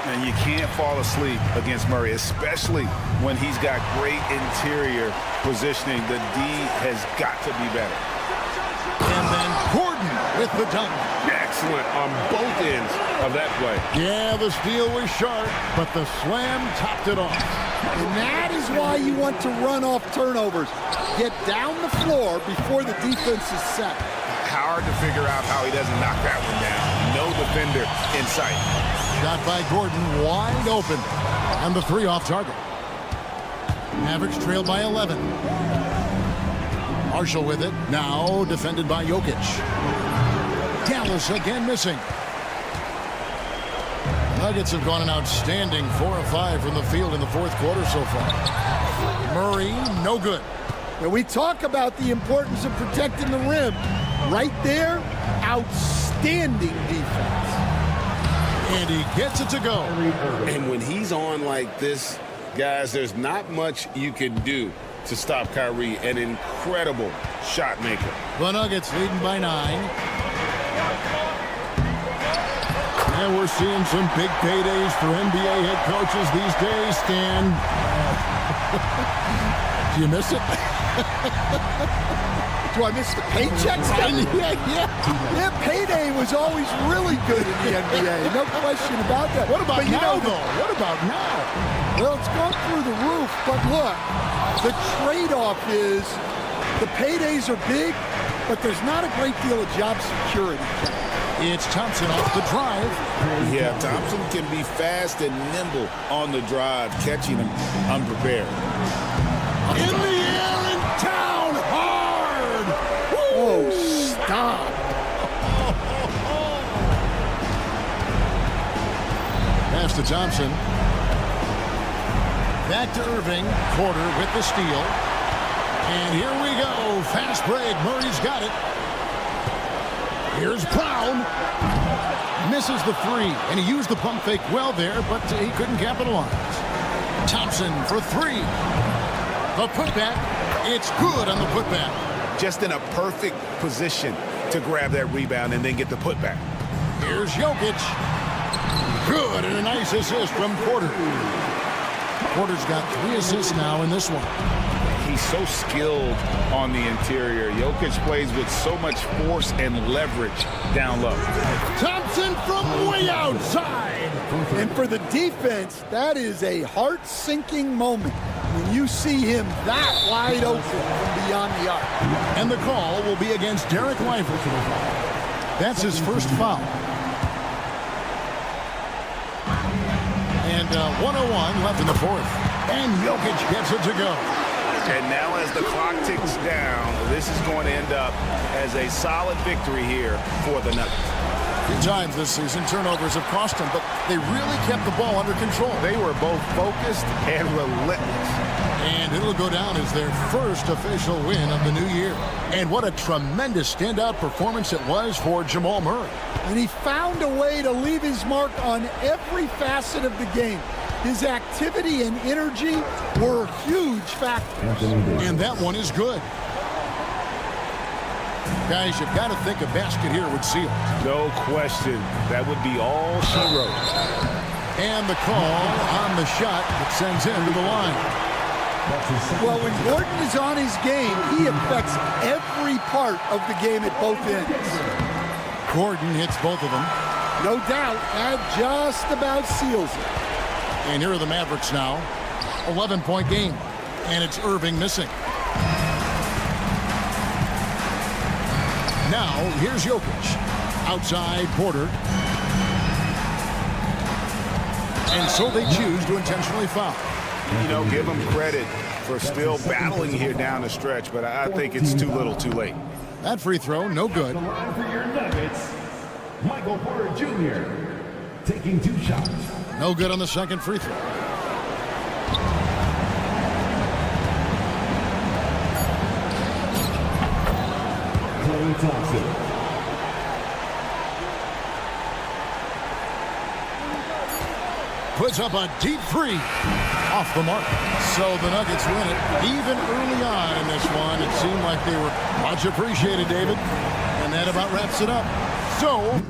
S9: And you can't fall asleep against Murray, especially when he's got great interior positioning. The D has got to be better.
S7: And then Gordon with the dunk.
S6: Excellent on both ends of that play.
S7: Yeah, the steal was sharp, but the slam topped it off.
S8: And that is why you want to run off turnovers. Get down the floor before the defense is set.
S9: Hard to figure out how he doesn't knock that one down. No defender in sight.
S7: Shot by Gordon, wide open. And the three off target. Mavericks trail by 11. Marshall with it. Now defended by Jokic. Dallas again missing. Nuggets have gone an outstanding 4 of 5 from the field in the fourth quarter so far. Murray, no good.
S8: And we talk about the importance of protecting the rim. Right there, outstanding defense.
S7: And he gets it to go.
S12: And when he's on like this, guys, there's not much you can do to stop Kyrie. An incredible shot maker.
S7: The Nuggets leading by 9. And we're seeing some big paydays for NBA head coaches these days, Stan. Do you miss it?
S8: Do I miss the paychecks? Yeah, payday was always really good in the NBA. No question about that.
S7: What about now, though? What about now?
S8: Well, it's gone through the roof, but look, the trade-off is the paydays are big, but there's not a great deal of job security.
S7: It's Thompson off the drive.
S12: Yeah, Thompson can be fast and nimble on the drive, catching him unprepared.
S7: In the air and down hard.
S8: Oh, stop.
S7: Pass to Thompson. Back to Irving. Porter with the steal. And here we go. Fast break. Murray's got it. Here's Brown. Misses the three. And he used the pump fake well there, but he couldn't capitalize. Thompson for three. The putback. It's good on the putback.
S9: Just in a perfect position to grab that rebound and then get the putback.
S7: Here's Jokic. Good, and a nice assist from Porter. Porter's got 3 assists now in this one.
S9: He's so skilled on the interior. Jokic plays with so much force and leverage down low.
S7: Thompson from way outside.
S8: And for the defense, that is a heart-sinking moment when you see him that wide open from beyond the arc.
S7: And the call will be against Derek Lively. That's his first foul. And 1:01 left in the fourth. And Jokic gets it to go.
S9: And now as the clock ticks down, this is going to end up as a solid victory here for the Nuggets.
S7: A few times this season, turnovers have cost them, but they really kept the ball under control.
S9: They were both focused and relentless.
S7: And it'll go down as their first official win of the new year. And what a tremendous standout performance it was for Jamal Murray.
S8: And he found a way to leave his mark on every facet of the game. His activity and energy were huge factors.
S7: And that one is good. Guys, you've got to think a basket here would seal.
S9: No question. That would be all she wrote.
S7: And the call on the shot that sends him to the line.
S8: Well, when Gordon is on his game, he affects every part of the game at both ends.
S7: Gordon hits both of them.
S8: No doubt, that just about seals it.
S7: And here are the Mavericks now. 11-point game. And it's Irving missing. Now, here's Jokic. Outside Porter. And so they choose to intentionally foul.
S9: You know, give him credit for still battling here down the stretch, but I think it's too little too late.
S7: That free throw, no good.
S11: The line for your Nuggets, Michael Porter Jr. taking 2 shots.
S7: No good on the second free throw.
S11: Klay Thompson.
S7: Puts up a deep three. Off the mark. So the Nuggets win it. Even early on in this one, it seemed like they were much appreciated, David. And that about wraps it up. So...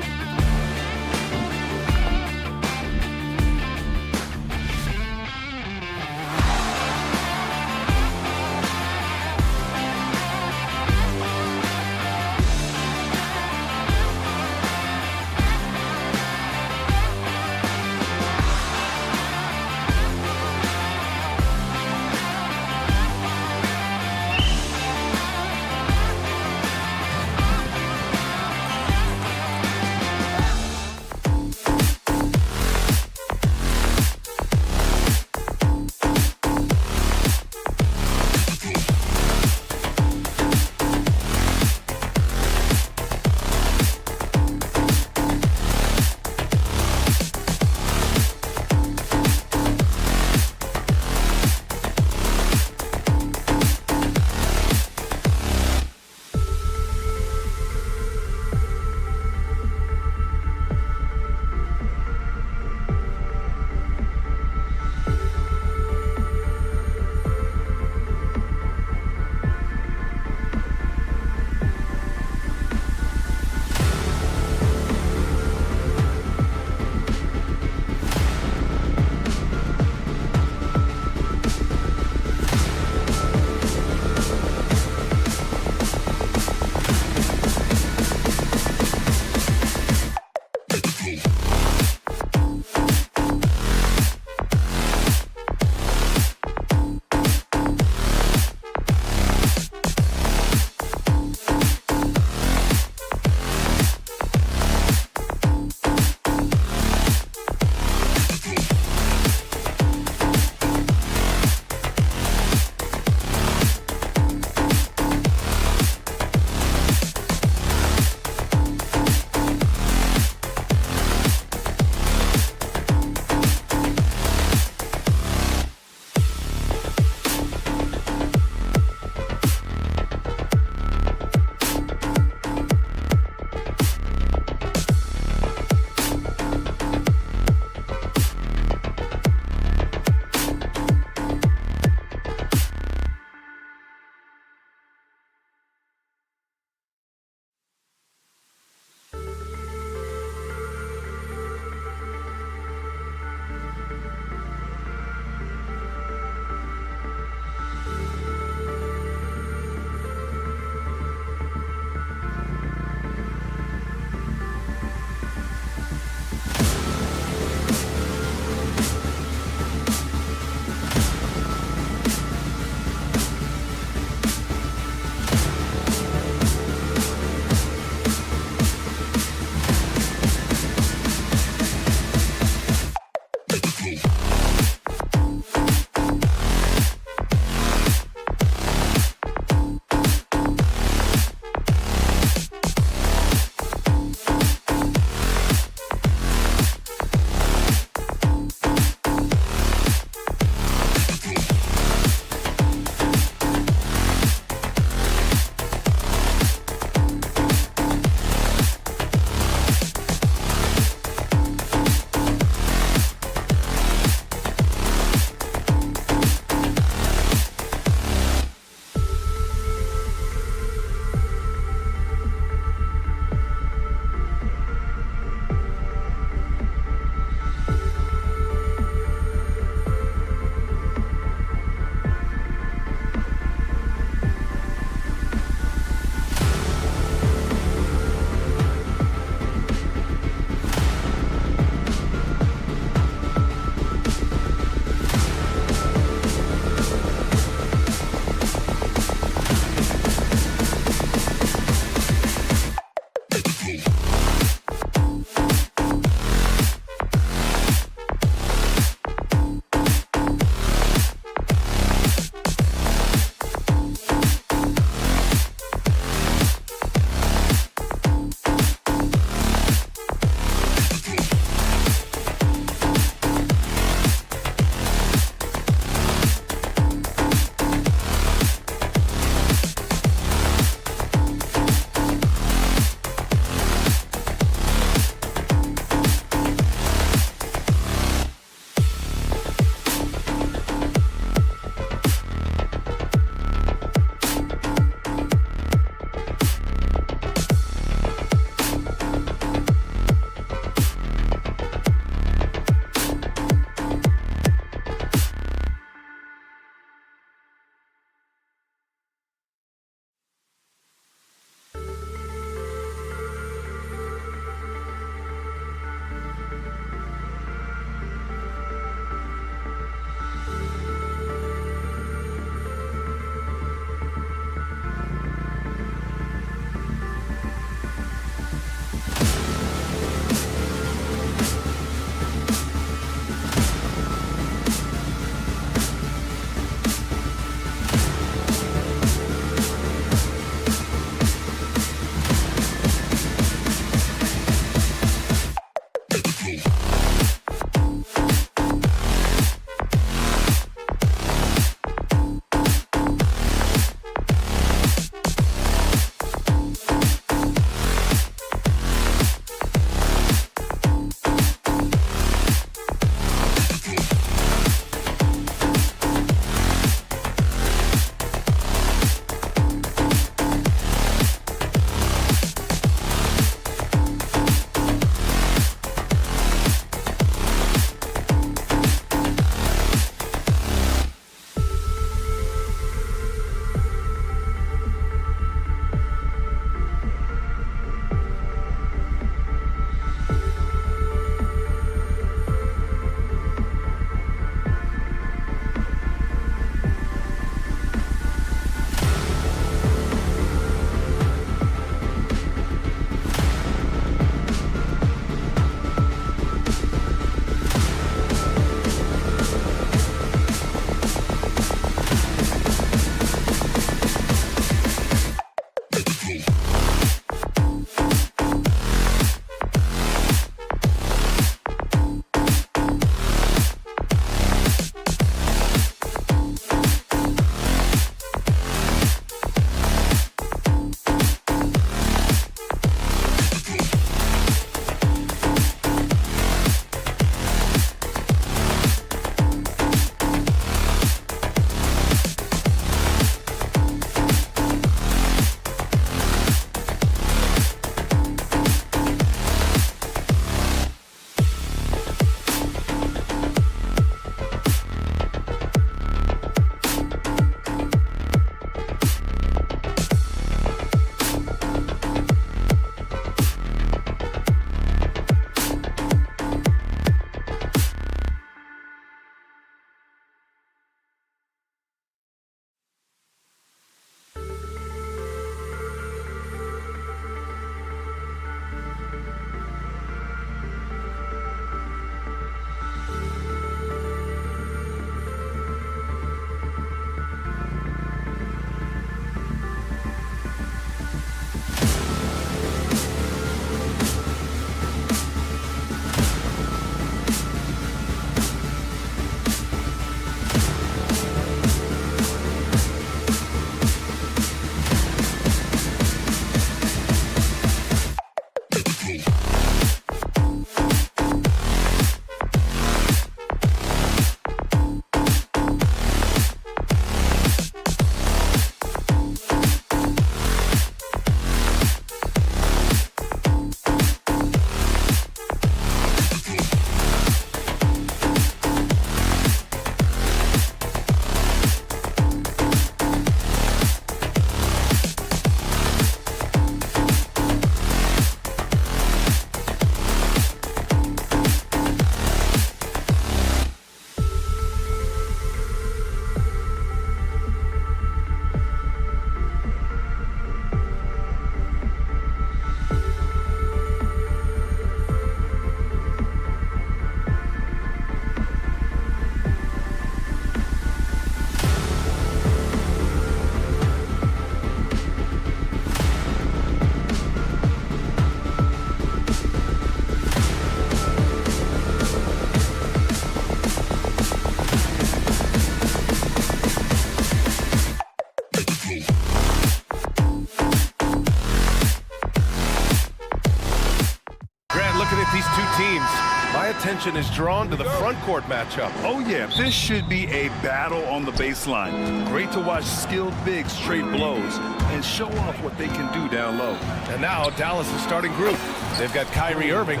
S1: these two teams, my attention is drawn to the front court matchup.
S3: Oh, yeah, this should be a battle on the baseline. Great to watch skilled bigs trade blows and show off what they can do down low.
S1: And now Dallas' starting group. They've got Kyrie Irving.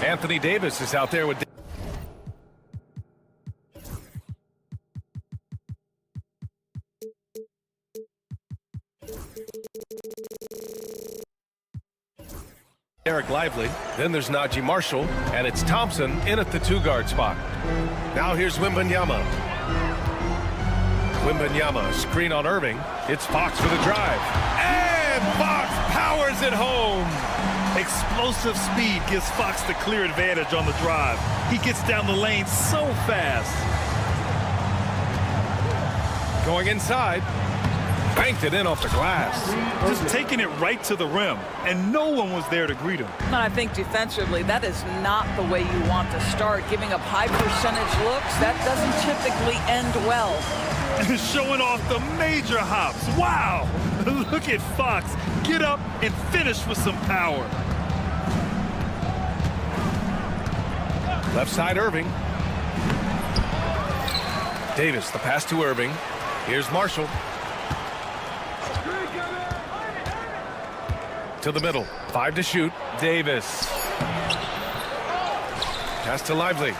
S1: Anthony Davis is out there with... Eric Lively. Then there's Najee Marshall, and it's Thompson in at the two-guard spot. Now here's Wembanyama. Wembanyama, screen on Irving. It's Fox for the drive. And Fox powers it home.
S3: Explosive speed gives Fox the clear advantage on the drive. He gets down the lane so fast.
S1: Going inside. banked it in off the glass.
S3: Just taking it right to the rim, and no one was there to greet him.
S13: And I think defensively, that is not the way you want to start. Giving up high percentage looks, that doesn't typically end well.
S3: And showing off the major hops. Wow! Look at Fox. Get up and finish with some power.
S1: Left side, Irving. Davis, the pass to Irving. Here's Marshall. To the middle. 5 to shoot. Davis. Pass to Lively.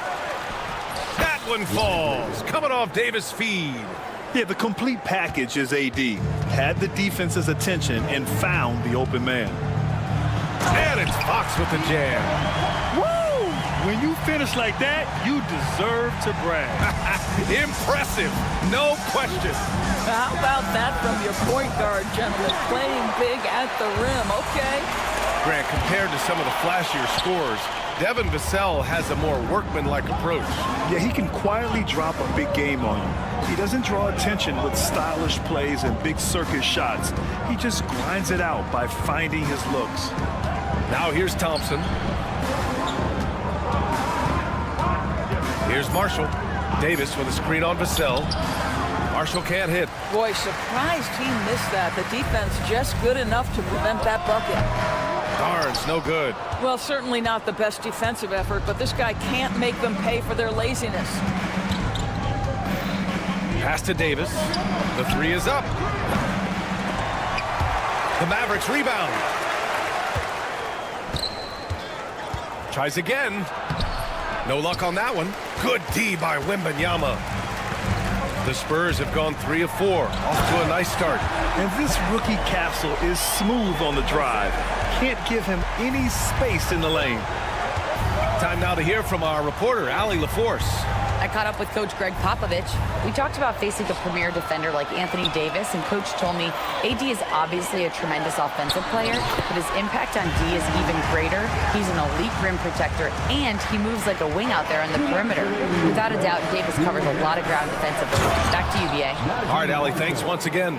S1: That one falls. Coming off Davis' feed.
S3: Yeah, the complete package is AD. Had the defense's attention and found the open man.
S1: And it's Fox with the jam.
S3: Woo! When you finish like that, you deserve to brag.
S1: Impressive. No question.
S13: How about that from your point guard, gentlemen? Playing big at the rim, okay?
S1: Grant, compared to some of the flashier scores, Devin Vassell has a more workmanlike approach.
S3: Yeah, he can quietly drop a big game on you. He doesn't draw attention with stylish plays and big circus shots. He just grinds it out by finding his looks.
S1: Now here's Thompson. Here's Marshall. Davis with a screen on Vassell. Marshall can't hit.
S13: Boy, surprised he missed that. The defense just good enough to prevent that bucket.
S1: Barnes, no good.
S13: Well, certainly not the best defensive effort, but this guy can't make them pay for their laziness.
S1: Pass to Davis. The 3 is up. The Mavericks rebound. Tries again. No luck on that one. Good D by Wembanyama. The Spurs have gone 3 of 4. Off to a nice start.
S3: And this rookie Castle is smooth on the drive. Can't give him any space in the lane.
S1: Time now to hear from our reporter, Allie LaForce.
S4: I caught up with Coach Greg Popovich. We talked about facing a premier defender like Anthony Davis, and Coach told me AD is obviously a tremendous offensive player, but his impact on D is even greater. He's an elite rim protector, and he moves like a wing out there on the perimeter. Without a doubt, Davis covers a lot of ground defensively. Back to you, BA.
S1: All right, Allie, thanks once again.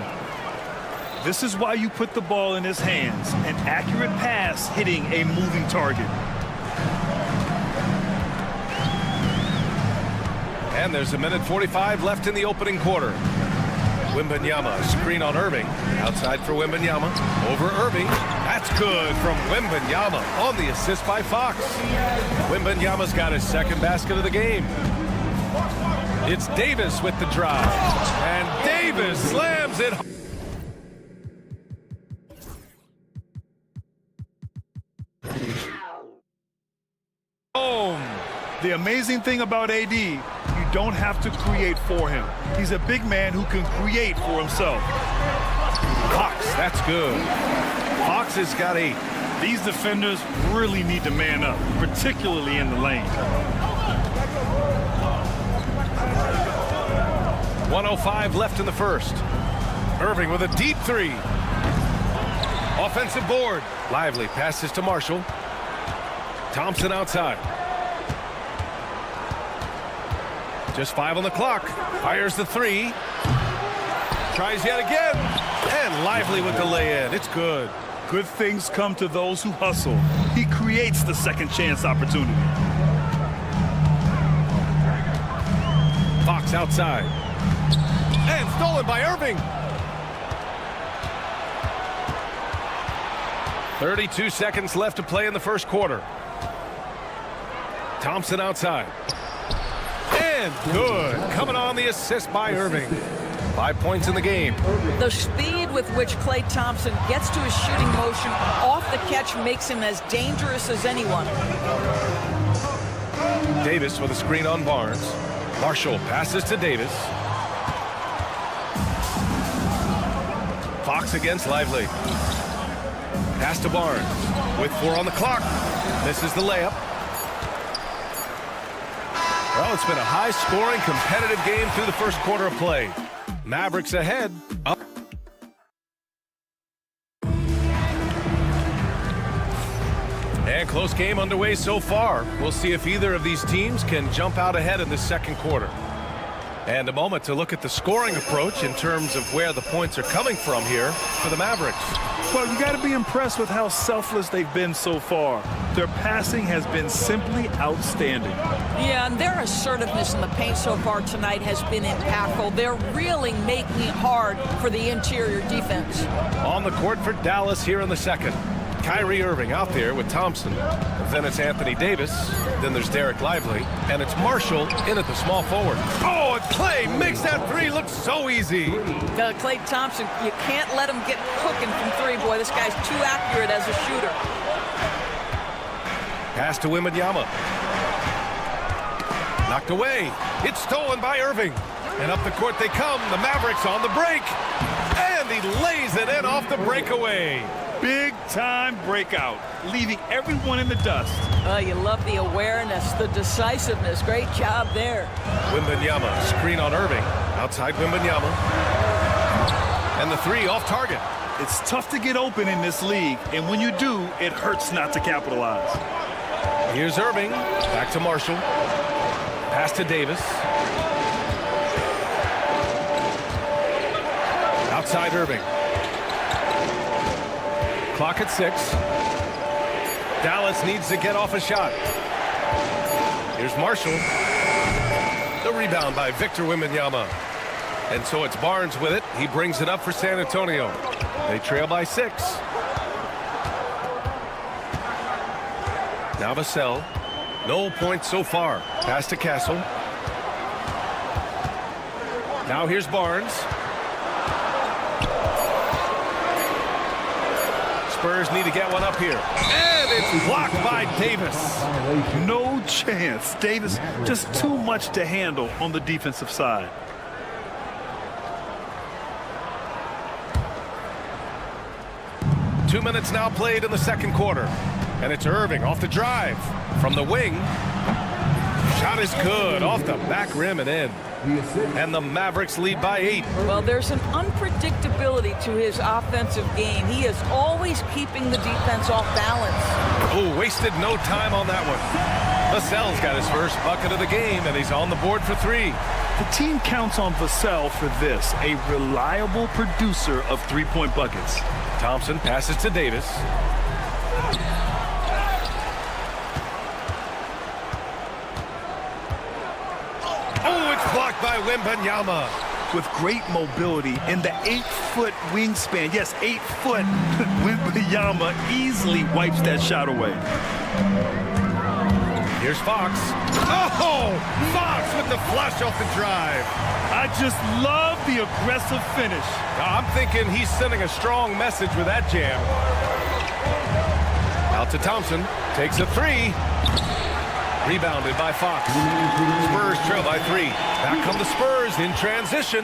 S3: This is why you put the ball in his hands. An accurate pass hitting a moving target.
S1: And there's 1:45 left in the opening quarter. Wembanyama, screen on Irving. Outside for Wembanyama. Over Irving. That's good from Wembanyama on the assist by Fox. Wembanyama's got his second basket of the game. It's Davis with the drive. And Davis slams it.
S3: Boom! The amazing thing about AD, you don't have to create for him. He's a big man who can create for himself.
S1: Fox, that's good. Fox has got 8.
S3: These defenders really need to man up, particularly in the lane.
S1: 1:05 left in the first. Irving with a deep 3. Offensive board. Lively passes to Marshall. Thompson outside. Just 5 on the clock. Fires the 3. Tries yet again. And Lively with the lay-in. It's good.
S3: Good things come to those who hustle. He creates the second chance opportunity.
S1: Fox outside. And stolen by Irving. 32 seconds left to play in the first quarter. Thompson outside. And good. Coming on the assist by Irving. 5 points in the game.
S13: The speed with which Klay Thompson gets to his shooting motion off the catch makes him as dangerous as anyone.
S1: Davis with a screen on Barnes. Marshall passes to Davis. Fox against Lively. Pass to Barnes. With 4 on the clock. Misses the layup. Well, it's been a high-scoring, competitive game through the first quarter of play. Mavericks ahead. Up. And close game underway so far. We'll see if either of these teams can jump out ahead in the second quarter. And a moment to look at the scoring approach in terms of where the points are coming from here for the Mavericks.
S3: Well, you got to be impressed with how selfless they've been so far. Their passing has been simply outstanding.
S13: Yeah, and their assertiveness in the paint so far tonight has been impactful. They're really making it hard for the interior defense.
S1: On the court for Dallas here in the second. Kyrie Irving out there with Thompson. Then it's Anthony Davis. Then there's Derek Lively. And it's Marshall in at the small forward. Oh, and Klay makes that three look so easy.
S13: Klay Thompson, you can't let him get cooking from three. Boy, this guy's too accurate as a shooter.
S1: Pass to Wembanyama. Knocked away. It's stolen by Irving. And up the court they come. The Mavericks on the break. And he lays it in off the breakaway.
S3: Big time breakout, leaving everyone in the dust.
S13: You love the awareness, the decisiveness. Great job there.
S1: Wembanyama, screen on Irving. Outside Wembanyama. And the three off target.
S3: It's tough to get open in this league, and when you do, it hurts not to capitalize.
S1: Here's Irving. Back to Marshall. Pass to Davis. Outside Irving. Clock at 6. Dallas needs to get off a shot. Here's Marshall. The rebound by Victor Wembanyama. And so it's Barnes with it. He brings it up for San Antonio. They trail by 6. Now Vassell. No points so far. Pass to Castle. Now here's Barnes. Spurs need to get one up here. And it's blocked by Davis.
S3: No chance. Davis just too much to handle on the defensive side.
S1: Two minutes now played in the second quarter. And it's Irving off the drive. From the wing. Shot is good. Off the back rim and in. And the Mavericks lead by 8.
S13: Well, there's an unpredictability to his offensive game. He is always keeping the defense off balance.
S1: Oh, wasted no time on that one. Vassell's got his first bucket of the game, and he's on the board for 3.
S3: The team counts on Vassell for this, a reliable producer of three-point buckets.
S1: Thompson passes to Davis. Blocked by Wembanyama.
S3: With great mobility and the 8-foot wingspan. Yes, 8 foot. Wembanyama easily wipes that shot away.
S1: Here's Fox. Oh! Fox with the flush off the drive.
S3: I just love the aggressive finish.
S1: I'm thinking he's sending a strong message with that jam. Out to Thompson. Takes a 3. Rebounded by Fox. Spurs trail by 3. Back come the Spurs in transition.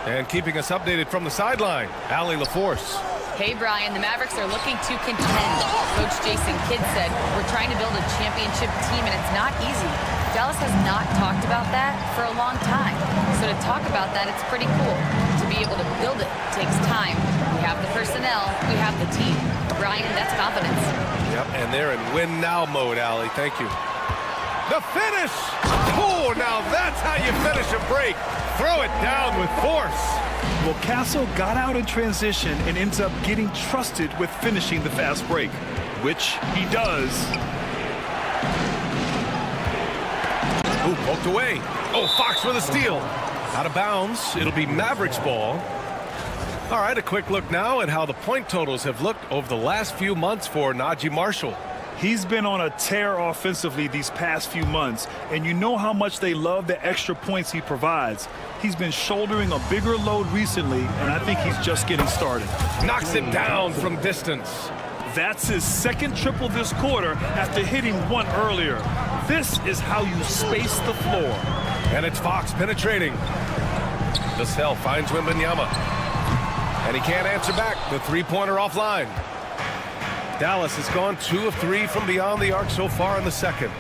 S1: And keeping us updated from the sideline, Allie LaForce.
S4: Hey, Brian, the Mavericks are looking to contend. Coach Jason Kidd said, we're trying to build a championship team, and it's not easy. Dallas has not talked about that for a long time. So to talk about that, it's pretty cool. To be able to build it takes time. We have the personnel. We have the team. Brian, that's confidence.
S1: Yep, and they're in win-now mode, Allie. Thank you. The finish! Oh, now that's how you finish a break. Throw it down with force.
S3: Well, Castle got out in transition and ends up getting trusted with finishing the fast break, which he does.
S1: Ooh, poked away. Oh, Fox with a steal. Out of bounds. It'll be Mavericks ball. All right, a quick look now at how the point totals have looked over the last few months for Najee Marshall.
S3: He's been on a tear offensively these past few months, and you know how much they love the extra points he provides. He's been shouldering a bigger load recently, and I think he's just getting started.
S1: Knocks it down from distance.
S3: That's his second triple this quarter after hitting one earlier. This is how you space the floor.
S1: And it's Fox penetrating. Vassell finds Wembanyama. And he can't answer back. The three-pointer offline. Dallas has gone 2 of 3 from beyond the arc so far in the second.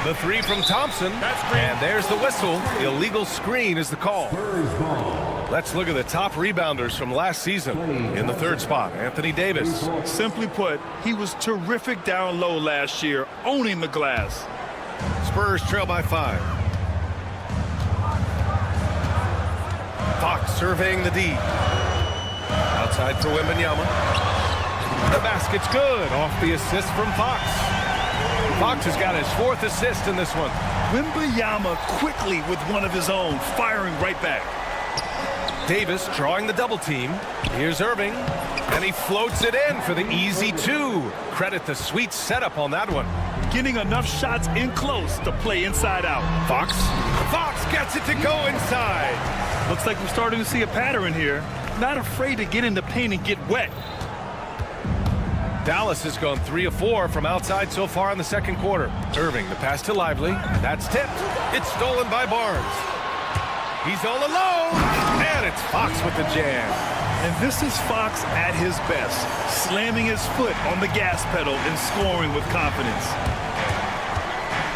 S1: The 3 from Thompson. And there's the whistle. Illegal screen is the call. Let's look at the top rebounders from last season. In the third spot, Anthony Davis.
S3: Simply put, he was terrific down low last year, owning the glass.
S1: Spurs trail by 5. Fox surveying the D. Outside for Wembanyama. The basket's good. Off the assist from Fox. Fox has got his 4th assist in this one.
S3: Wembanyama quickly with one of his own, firing right back.
S1: Davis drawing the double team. Here's Irving, and he floats it in for the easy 2. Credit the sweet setup on that one.
S3: Getting enough shots in close to play inside out.
S1: Fox gets it to go inside.
S3: Looks like we're starting to see a pattern here. Not afraid to get in the paint and get wet.
S1: Dallas has gone 3 of 4 from outside so far in the second quarter. Irving, the pass to Lively. That's tipped. It's stolen by Barnes. He's all alone, and it's Fox with the jam.
S3: And this is Fox at his best, slamming his foot on the gas pedal and scoring with confidence.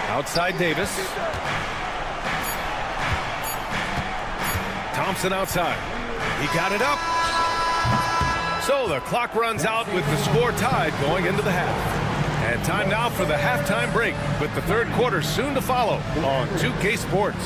S1: Outside Davis. Thompson outside. He got it up. So the clock runs out with the score tied going into the half. And time now for the halftime break, with the third quarter soon to follow on 2K Sports.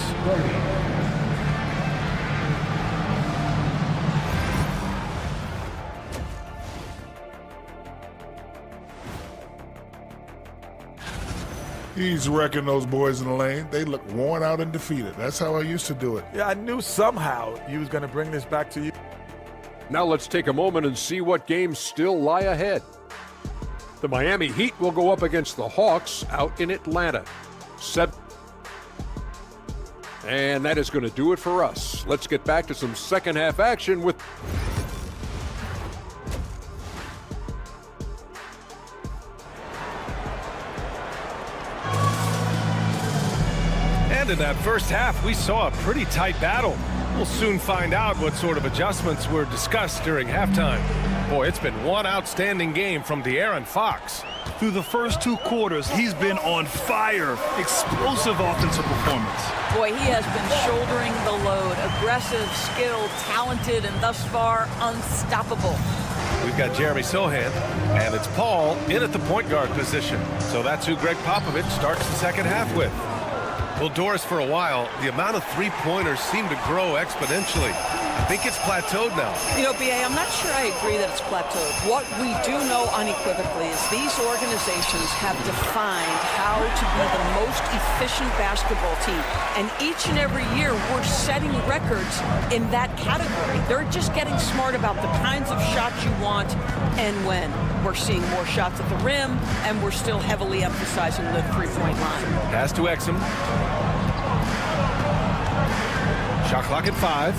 S5: He's wrecking those boys in the lane. They look worn out and defeated. That's how I used to do it.
S14: Yeah, I knew somehow you was going to bring this back to you.
S15: Now let's take a moment and see what games still lie ahead. The Miami Heat will go up against the Hawks out in Atlanta. And that is going to do it for us. Let's get back to some second half action with...
S1: And in that first half, we saw a pretty tight battle. We'll soon find out what sort of adjustments were discussed during halftime. Boy, it's been one outstanding game from De'Aaron Fox.
S3: Through the first 2 quarters, he's been on fire. Explosive offensive performance.
S13: Boy, he has been shouldering the load. Aggressive, skilled, talented, and thus far, unstoppable.
S1: We've got Jeremy Sohan, and it's Paul in at the point guard position. So that's who Greg Popovich starts the second half with. Well, Doris, for a while, the amount of three-pointers seemed to grow exponentially. I think it's plateaued now.
S13: You know, B.A., I'm not sure I agree that it's plateaued. What we do know unequivocally is these organizations have defined how to be the most efficient basketball team. And each and every year, we're setting records in that category. They're just getting smart about the kinds of shots you want and when. We're seeing more shots at the rim, and we're still heavily emphasizing the three-point line.
S1: Pass to Exum. Shot clock at 5.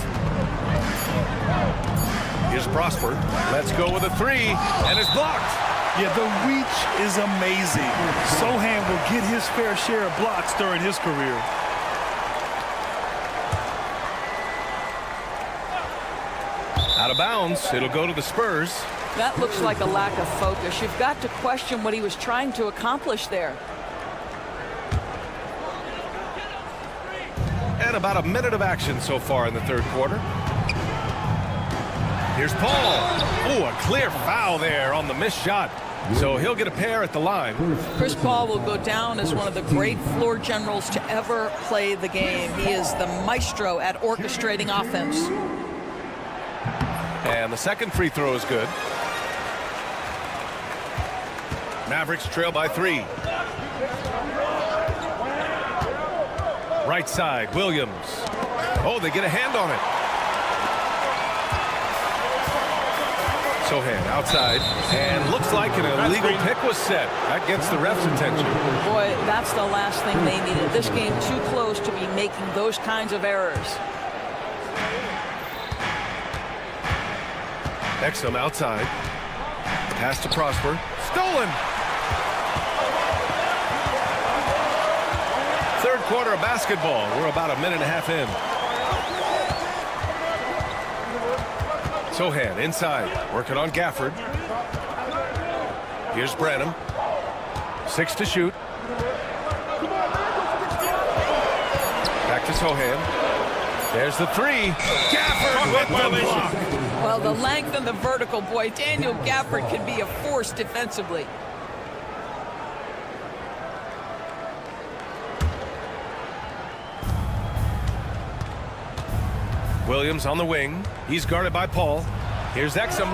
S1: Here's Prosper. Let's go with a 3, and it's blocked.
S3: Yeah, the reach is amazing. Sohan will get his fair share of blocks during his career.
S1: Out of bounds. It'll go to the Spurs.
S13: That looks like a lack of focus. You've got to question what he was trying to accomplish there.
S1: And about a minute of action so far in the third quarter. Here's Paul. Oh, a clear foul there on the missed shot. So he'll get a pair at the line.
S13: Chris Paul will go down as one of the great floor generals to ever play the game. He is the maestro at orchestrating offense.
S1: And the second free throw is good. Mavericks trail by 3. Right side, Williams. Oh, they get a hand on it. Sohan outside, and looks like an illegal pick was set. That gets the ref's attention.
S13: Boy, that's the last thing they needed. This game too close to be making those kinds of errors.
S1: Exum outside. Pass to Prosper. Stolen! Third quarter of basketball. We're about a minute and a half in. Sohan inside, working on Gafford. Here's Branham. 6 to shoot. Back to Sohan. There's the 3. Gafford with the block.
S13: Well, the length and the vertical, boy, Daniel Gafford can be a force defensively.
S1: Williams on the wing. He's guarded by Paul. Here's Exum.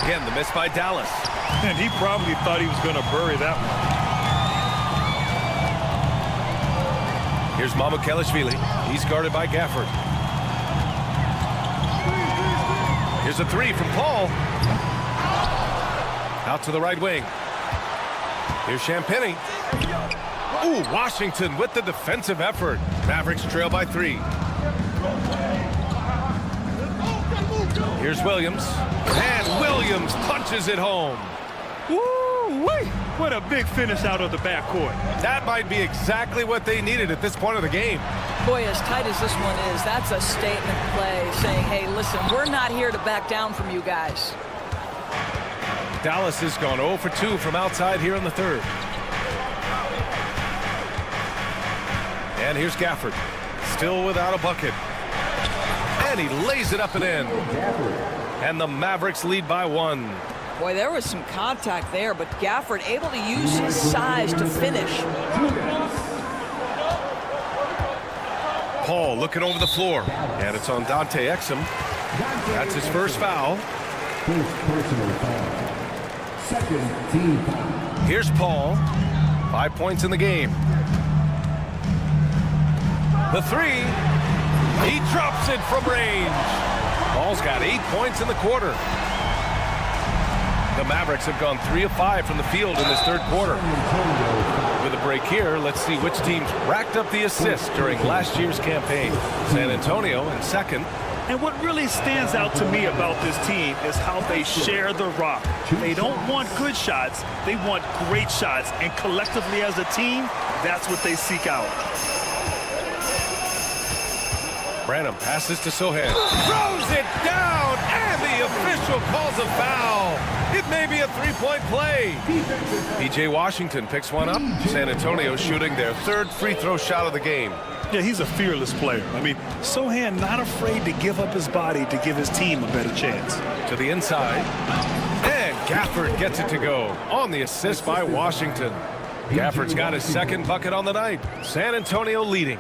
S1: Again, the miss by Dallas.
S16: And he probably thought he was going to bury that one.
S1: Here's Mamukelashvili. He's guarded by Gafford. Here's a three from Paul. Out to the right wing. Here's Champagny. Ooh, Washington with the defensive effort. Mavericks trail by 3. Here's Williams. And Williams punches it home.
S16: Woo-wee! What a big finish out of the backcourt.
S1: That might be exactly what they needed at this point of the game.
S13: Boy, as tight as this one is, that's a statement play saying, hey, listen, we're not here to back down from you guys.
S1: Dallas has gone 0 for 2 from outside here in the third. And here's Gafford, still without a bucket. And he lays it up and in. And the Mavericks lead by 1.
S13: Boy, there was some contact there, but Gafford able to use his size to finish.
S1: Paul looking over the floor. And it's on Dante Exum. That's his first foul.
S11: Second team foul.
S1: Here's Paul. 5 points in the game. The three. He drops it from range. Paul's got 8 points in the quarter. The Mavericks have gone 3 of 5 from the field in this third quarter. With a break here, let's see which teams racked up the assists during last year's campaign. San Antonio in second.
S16: And what really stands out to me about this team is how they share the rock. They don't want good shots, they want great shots. And collectively as a team, that's what they seek out.
S1: Branham passes to Sohan. Throws it down, and the official calls a foul. It may be a three-point play. P.J. Washington picks one up. San Antonio shooting their third free throw shot of the game.
S16: Yeah, he's a fearless player. I mean, Sohan not afraid to give up his body to give his team a better chance.
S1: To the inside. And Gafford gets it to go on the assist by Washington. Gafford's got his second bucket on the night. San Antonio leading.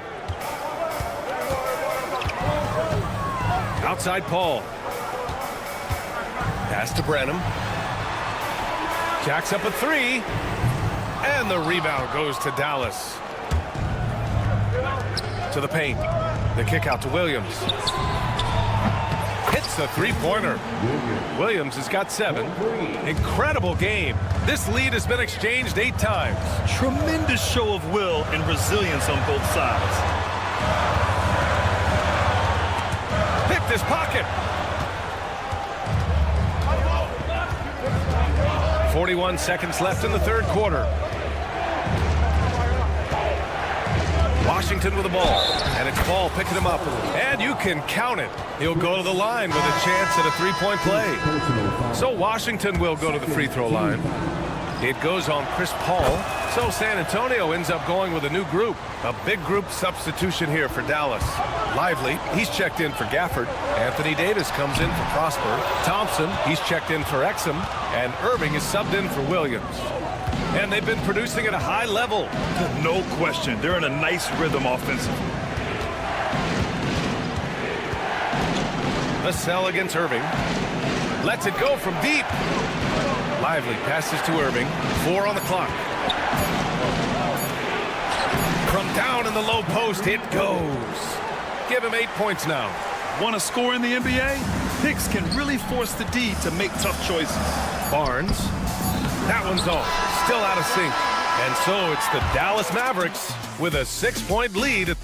S1: Outside Paul. Pass to Branham. Jacks up a three. And the rebound goes to Dallas. To the paint. The kick out to Williams. Hits the three-pointer. Williams has got 7. Incredible game. This lead has been exchanged 8 times.
S16: Tremendous show of will and resilience on both sides.
S1: Picked his pocket. 41 seconds left in the third quarter. Washington with the ball, and it's Paul picking him up, and you can count it. He'll go to the line with a chance at a three-point play. So Washington will go to the free throw line. It goes on Chris Paul, so San Antonio ends up going with a new group. A big group substitution here for Dallas. Lively, he's checked in for Gafford. Anthony Davis comes in for Prosper. Thompson, he's checked in for Exum, and Irving is subbed in for Williams. And they've been producing at a high level.
S16: No question. They're in a nice rhythm offensively.
S1: Vassell against Irving. Lets it go from deep. Lively passes to Irving. 4 on the clock. From down in the low post, it goes. Give him 8 points now.
S16: Want to score in the NBA? Hicks can really force the D to make tough choices.
S1: Barnes. That one's off. Still out of sync. And so it's the Dallas Mavericks with a 6-point lead.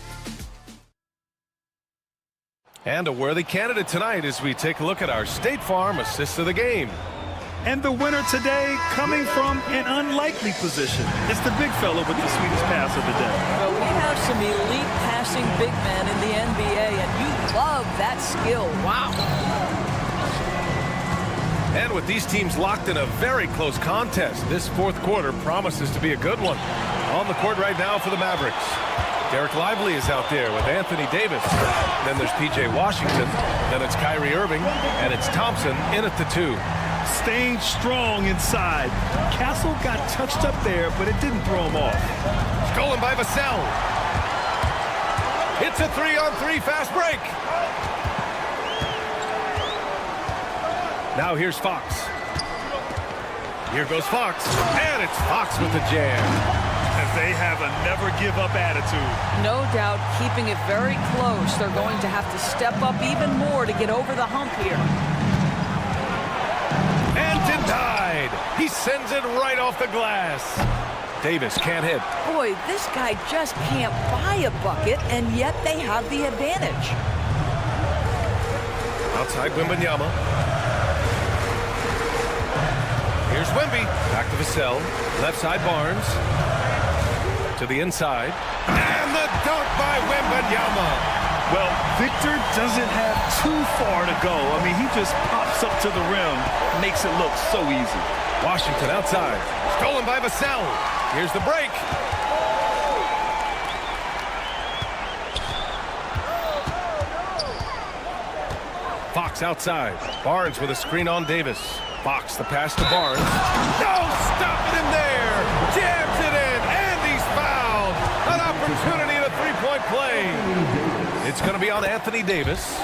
S1: And a worthy candidate tonight as we take a look at our State Farm assists of the game.
S16: And the winner today coming from an unlikely position. It's the big fella with the sweetest pass of the day.
S13: Well, we have some elite passing big men in the NBA, and you love that skill. Wow.
S1: And with these teams locked in a very close contest, this fourth quarter promises to be a good one. On the court right now for the Mavericks. Derek Lively is out there with Anthony Davis. Then there's P.J. Washington. Then it's Kyrie Irving. And it's Thompson in at the 2.
S16: Staying strong inside. Castle got touched up there, but it didn't throw him off.
S1: Stolen by Vassell. It's a 3-on-3 fast break. Now here's Fox. Here goes Fox, and it's Fox with the jam.
S16: And they have a never-give-up attitude.
S13: No doubt, keeping it very close. They're going to have to step up even more to get over the hump here.
S1: And denied. He sends it right off the glass. Davis can't hit.
S13: Boy, this guy just can't buy a bucket, and yet they have the advantage.
S1: Outside Wembanyama. Here's Wemby. Back to Vassell. Left side Barnes. To the inside. And the dunk by Wembanyama.
S16: Well, Victor doesn't have too far to go. I mean, he just pops up to the rim, makes it look so easy.
S1: Washington outside. Stolen by Vassell. Here's the break. Fox outside. Barnes with a screen on Davis. Fox the pass to Barnes. No, stopping him there. Jams it in, and he's fouled. An opportunity in a three-point play. It's going to be on Anthony Davis.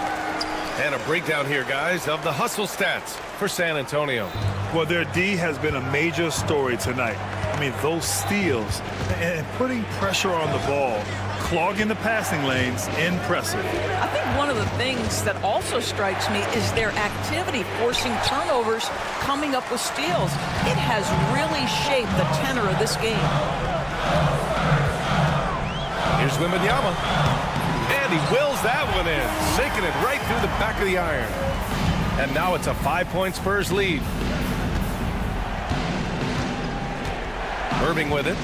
S1: And a breakdown here, guys, of the hustle stats for San Antonio.
S16: Well, their D has been a major story tonight. I mean, those steals and putting pressure on the ball, clogging the passing lanes, impressive.
S13: I think one of the things that also strikes me is their activity, forcing turnovers, coming up with steals. It has really shaped the tenor of this game.
S1: Here's Wembanyama. And he wills that one in, sinking it right through the back of the iron. And now it's a 5-point Spurs lead. Irving with it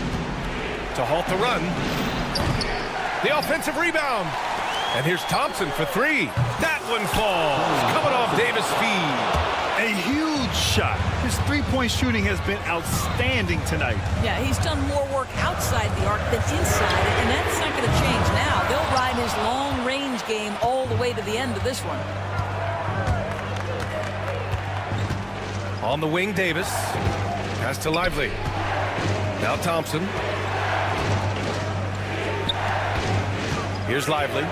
S1: to halt the run. The offensive rebound. And here's Thompson for three. That one falls. Coming off Davis' feed.
S16: A huge shot. His three-point shooting has been outstanding tonight.
S13: Yeah, he's done more work outside the arc than inside it, and that's not going to change now. They'll ride his long-range game all the way to the end of this one.
S1: On the wing, Davis. Pass to Lively. Now Thompson. Here's Lively.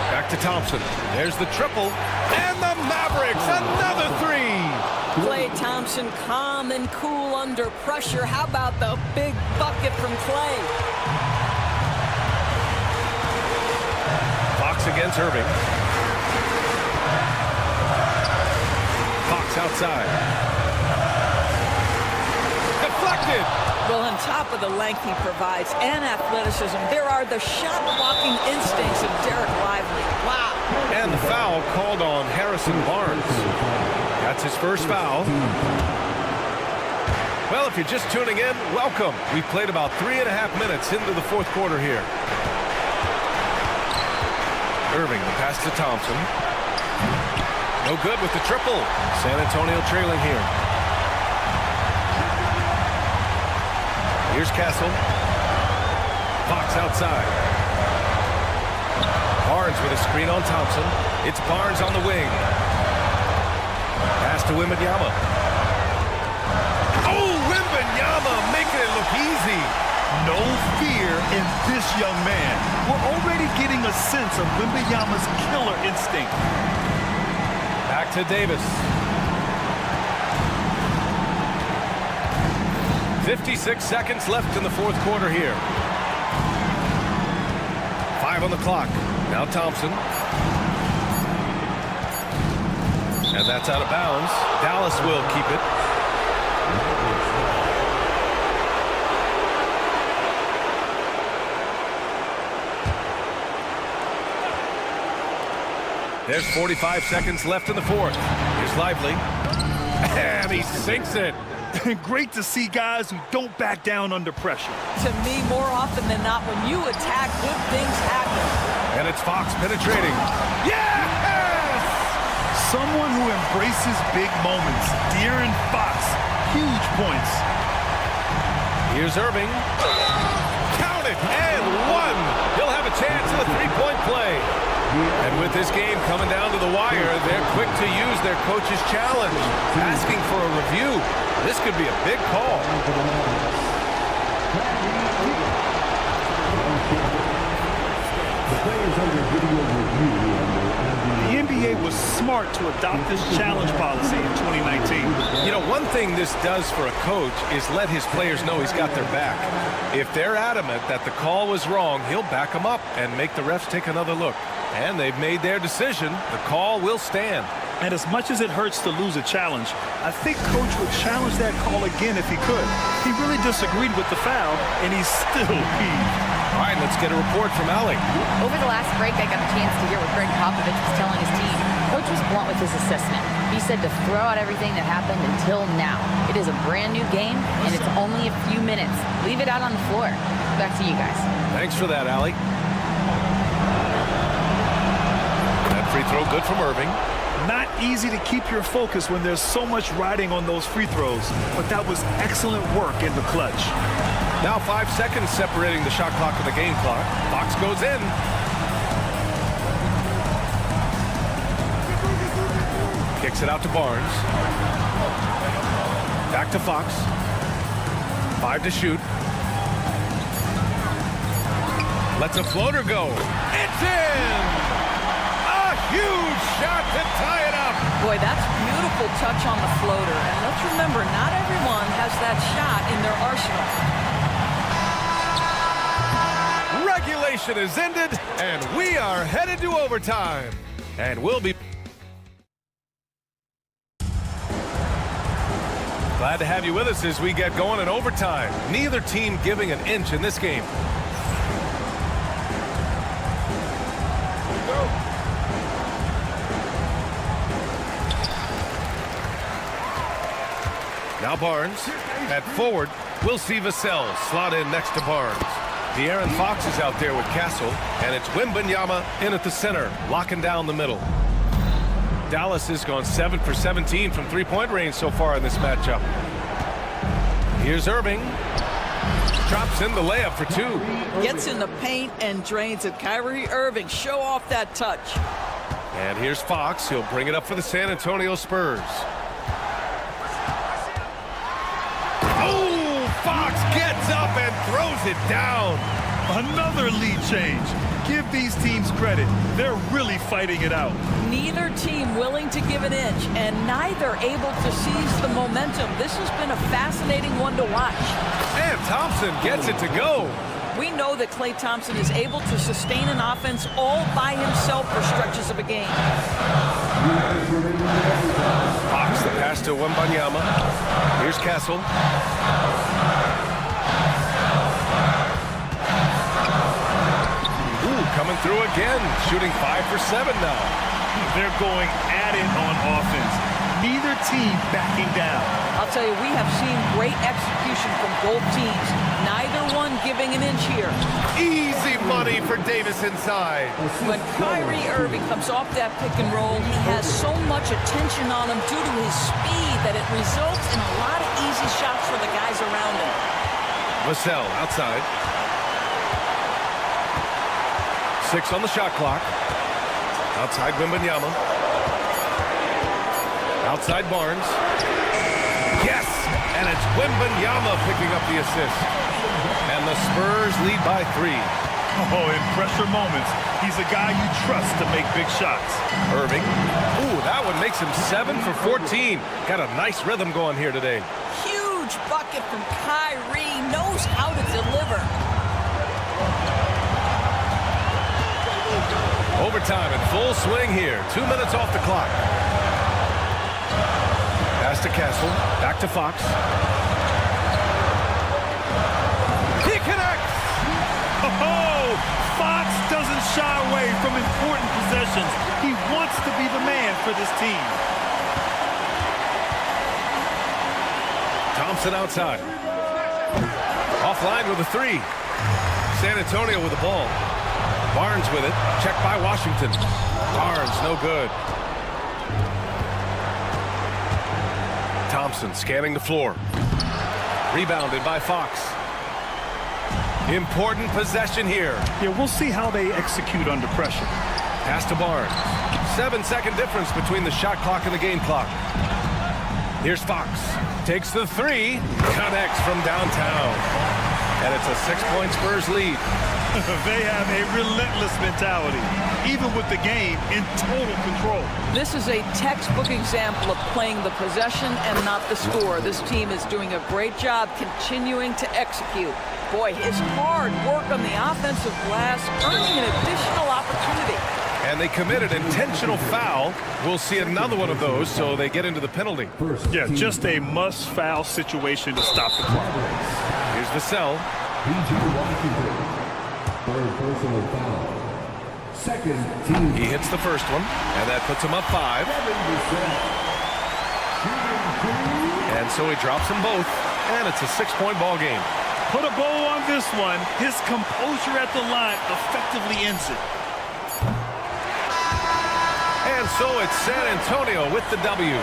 S1: Back to Thompson. There's the triple. And the Mavericks, another three.
S13: Klay Thompson, calm and cool under pressure. How about the big bucket from Klay?
S1: Fox against Irving. Fox outside. Deflected.
S13: Well, on top of the length he provides and athleticism, there are the shot-blocking instincts of Derek Lively. Wow.
S1: And the foul called on Harrison Barnes. That's his first foul. Well, if you're just tuning in, welcome. We've played about 3.5 minutes into the fourth quarter here. Irving, the pass to Thompson. No good with the triple. San Antonio trailing here. Here's Castle. Fox outside. Barnes with a screen on Thompson. It's Barnes on the wing. Pass to Wembanyama. Oh, Wembanyama making it look easy.
S16: No fear in this young man. We're already getting a sense of Wembanyama's killer instinct.
S1: Back to Davis. 56 seconds left in the fourth quarter here. 5 on the clock. Now Thompson. And that's out of bounds. Dallas will keep it. There's 45 seconds left in the fourth. Here's Lively. And he sinks it.
S16: Great to see guys who don't back down under pressure.
S13: To me, more often than not, when you attack, good things happen.
S1: And it's Fox penetrating. Yes!
S16: Someone who embraces big moments. De'Aaron Fox, huge points.
S1: Here's Irving. Count it, and one. He'll have a chance at a three-point play. And with this game coming down to the wire, they're quick to use their coach's challenge, asking for a review. This could be a big call.
S11: Players under video review
S16: The NBA was smart to adopt this challenge policy in 2019.
S1: You know, one thing this does for a coach is let his players know he's got their back. If they're adamant that the call was wrong, he'll back them up and make the refs take another look. And they've made their decision. The call will stand.
S16: And as much as it hurts to lose a challenge, I think Coach would challenge that call again if he could. He really disagreed with the foul, and he's still peeved.
S1: All right, let's get a report from Allie.
S4: Over the last break, I got a chance to hear what Greg Popovich was telling his team. Coach was blunt with his assessment. He said to throw out everything that happened until now. It is a brand new game, and it's only a few minutes. Leave it out on the floor. Back to you guys.
S1: Thanks for that, Allie. That free throw good from Irving.
S16: Not easy to keep your focus when there's so much riding on those free throws, but that was excellent work in the clutch.
S1: Now 5 seconds separating the shot clock and the game clock. Fox goes in. Kicks it out to Barnes. Back to Fox. 5 to shoot. Lets a floater go. It's in! A huge shot to tie it up.
S13: Boy, that's beautiful touch on the floater. And let's remember, not everyone has that shot in their arsenal.
S1: Regulation is ended, and we are headed to overtime. And we'll be glad to have you with us as we get going in overtime. Neither team giving an inch in this game. Now Barnes at forward. We'll see Vassell slot in next to Barnes. De'Aaron Fox is out there with Castle, and it's Wembanyama in at the center, locking down the middle. Dallas has gone 7 for 17 from three-point range so far in this matchup. Here's Irving. Drops in the layup for 2.
S13: Gets in the paint and drains it. Kyrie Irving, show off that touch.
S1: And here's Fox. He'll bring it up for the San Antonio Spurs. Fox gets up and throws it down.
S16: Another lead change. Give these teams credit. They're really fighting it out.
S13: Neither team willing to give an inch, and neither able to seize the momentum. This has been a fascinating one to watch.
S1: And Thompson gets it to go.
S13: We know that Klay Thompson is able to sustain an offense all by himself for stretches of a game.
S1: Fox, the pass to Wembanyama. Here's Castle. Coming through again, shooting 5 for 7 now.
S16: They're going at it on offense. Neither team backing down.
S13: I'll tell you, we have seen great execution from both teams. Neither one giving an inch here.
S1: Easy money for Davis inside.
S13: When Kyrie Irving comes off that pick and roll, he has so much attention on him due to his speed that it results in a lot of easy shots for the guys around him.
S1: Vassell outside. 6 on the shot clock. Outside Wembanyama. Outside Barnes. Yes! And it's Wembanyama picking up the assist. And the Spurs lead by 3.
S16: Oh, in pressure moments, he's a guy you trust to make big shots.
S1: Irving. Ooh, that one makes him 7 for 14. Got a nice rhythm going here today.
S13: Huge bucket from Kyrie. Knows how to deliver.
S1: Overtime in full swing here. 2 minutes off the clock. Pass to Castle. Back to Fox. He connects!
S16: Oh, Fox doesn't shy away from important possessions. He wants to be the man for this team.
S1: Thompson outside. Offline with a 3. San Antonio with the ball. Barnes with it. Checked by Washington. Barnes, no good. Thompson scanning the floor. Rebounded by Fox. Important possession here.
S16: Yeah, we'll see how they execute under pressure.
S1: Pass to Barnes. 7-second difference between the shot clock and the game clock. Here's Fox. Takes the 3. Connects from downtown. And it's a 6-point Spurs lead.
S16: They have a relentless mentality, even with the game in total control.
S13: This is a textbook example of playing the possession and not the score. This team is doing a great job continuing to execute. Boy, his hard work on the offensive glass earning an additional opportunity.
S1: And they committed intentional foul. We'll see another one of those, so they get into the penalty.
S16: Yeah, just a must-foul situation to stop the clock.
S1: Here's Vassell.
S11: Third personal foul. Second team.
S1: He hits the first one, and that puts him up 5. And so he drops them both, and it's a 6-point ball game.
S16: Put a bow on this one. His composure at the line effectively ends it.
S1: And so it's San Antonio with the W.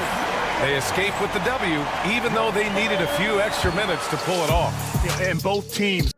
S1: They escape with the W, even though they needed a few extra minutes to pull it off.
S16: And both teams.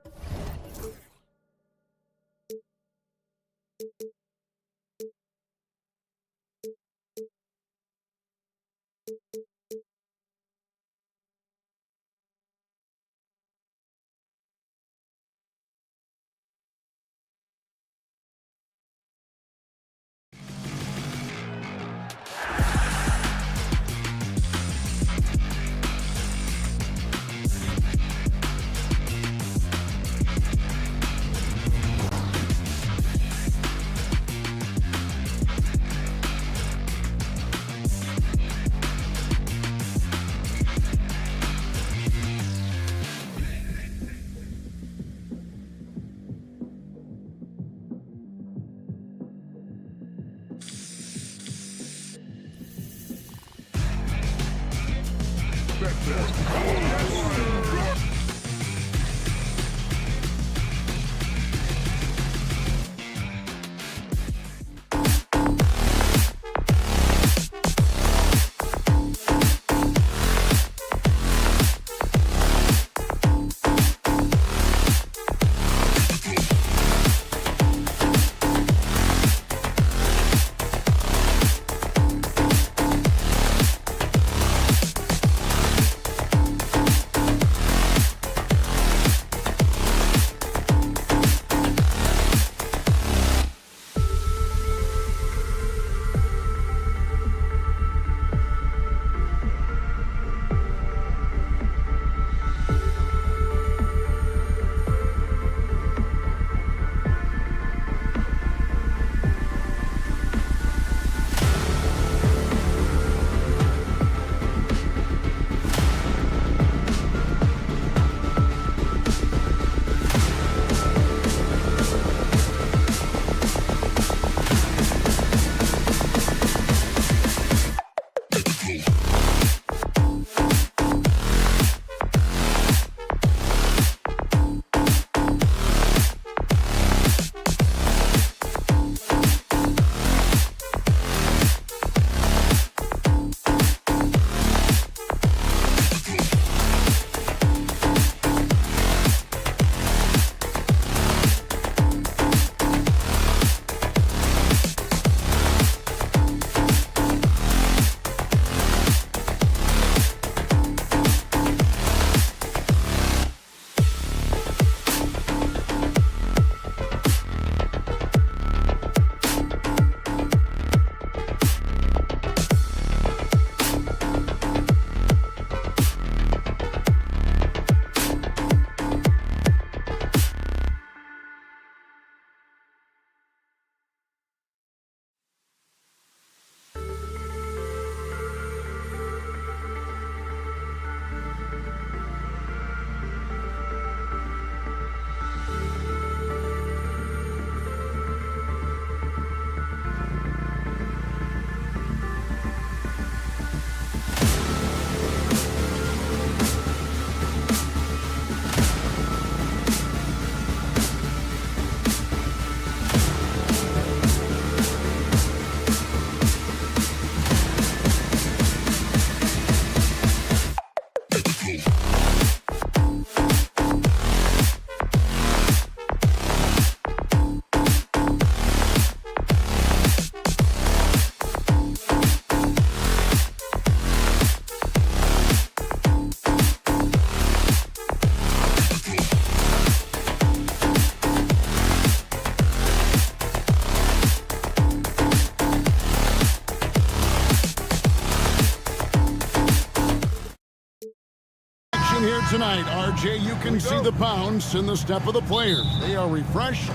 S7: tonight, RJ, you can see the bounce in the step of the players. They are refreshed,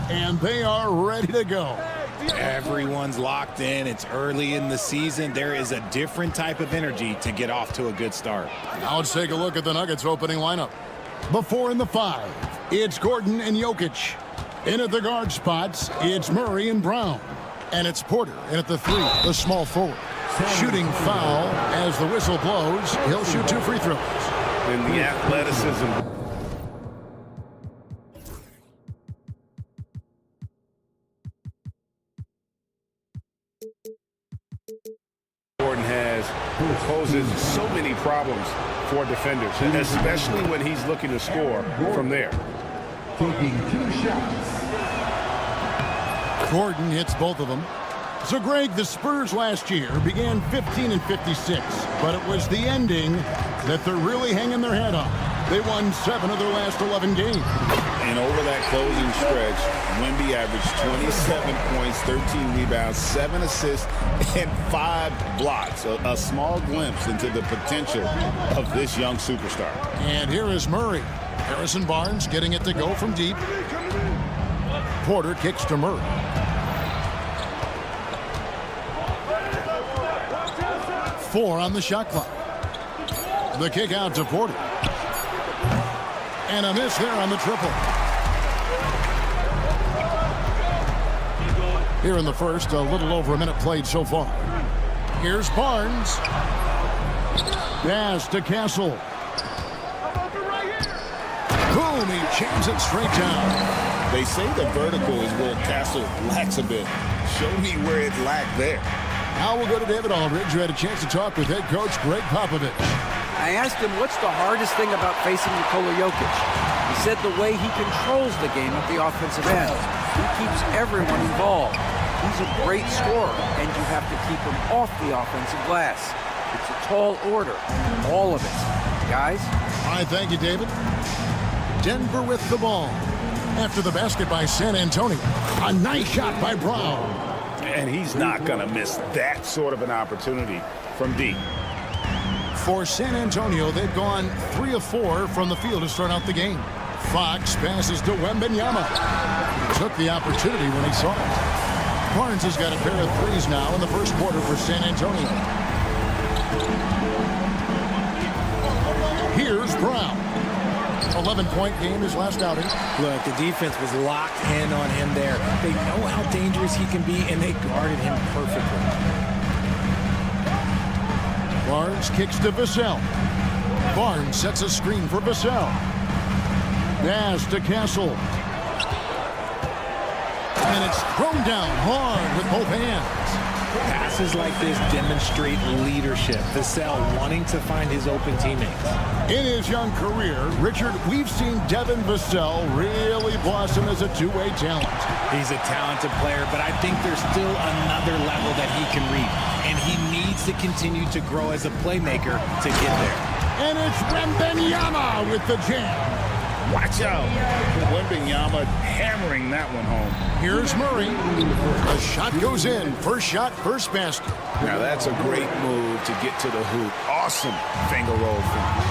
S7: and they are ready to go.
S17: Everyone's locked in. It's early in the season. There is a different type of energy to get off to a good start.
S7: Now let's take a look at the Nuggets opening lineup. Before in the 5, it's Gordon and Jokic. In at the guard spots, it's Murray and Brown. And it's Porter in at the 3, the small forward. Shooting foul as the whistle blows. He'll shoot 2 free throws.
S6: And the athleticism. Gordon poses so many problems for defenders, especially when he's looking to score from there.
S11: Taking 2 shots.
S7: Gordon hits both of them. So, Greg, the Spurs last year began 15-56, but it was the ending that they're really hanging their head on. They won 7 of their last 11 games.
S9: And over that closing stretch, Wemby averaged 27 points, 13 rebounds, 7 assists, and 5 blocks. A small glimpse into the potential of this young superstar.
S7: And here is Murray. Harrison Barnes getting it to go from deep. Porter kicks to Murray. Four on the shot clock. The kick out to Porter. And a miss there on the triple. Here in the first, a little over a minute played so far. Here's Barnes. Pass to Castle. Boom, he jams it straight down.
S9: They say the vertical is where Castle lacks a bit. Show me where it lacked there.
S7: Now we'll go to David Aldridge, who had a chance to talk with head coach Greg Popovich.
S10: I asked him what's the hardest thing about facing Nikola Jokic. He said the way he controls the game at the offensive end. He keeps everyone involved. He's a great scorer, and you have to keep him off the offensive glass. It's a tall order, all of it. Guys?
S7: All right, thank you, David. Denver with the ball. After the basket by San Antonio. A nice shot by Brown.
S9: And he's not going to miss that sort of an opportunity from deep.
S7: For San Antonio, they've gone 3 of 4 from the field to start out the game. Fox passes to Wembanyama. He took the opportunity when he saw it. Barnes has got a pair of threes now in the first quarter for San Antonio. Here's Brown. 11-point game his last outing.
S17: Look, the defense was locked in on him there. They know how dangerous he can be, and they guarded him perfectly.
S7: Barnes kicks to Vassell. Barnes sets a screen for Vassell. Pass to Castle. And it's thrown down hard with both hands.
S17: Passes like this demonstrate leadership. Vassell wanting to find his open teammates.
S7: In his young career, Richard, we've seen Devin Vassell really blossom as a two-way talent.
S17: He's a talented player, but I think there's still another level that he can reach. And he needs to continue to grow as a playmaker to get there.
S7: And it's Wembanyama with the jam.
S9: Watch out. Wembanyama hammering that one home.
S7: Here's Murray. The shot goes in. First shot, first basket.
S9: Now that's a great move to get to the hoop. Awesome finger roll finish.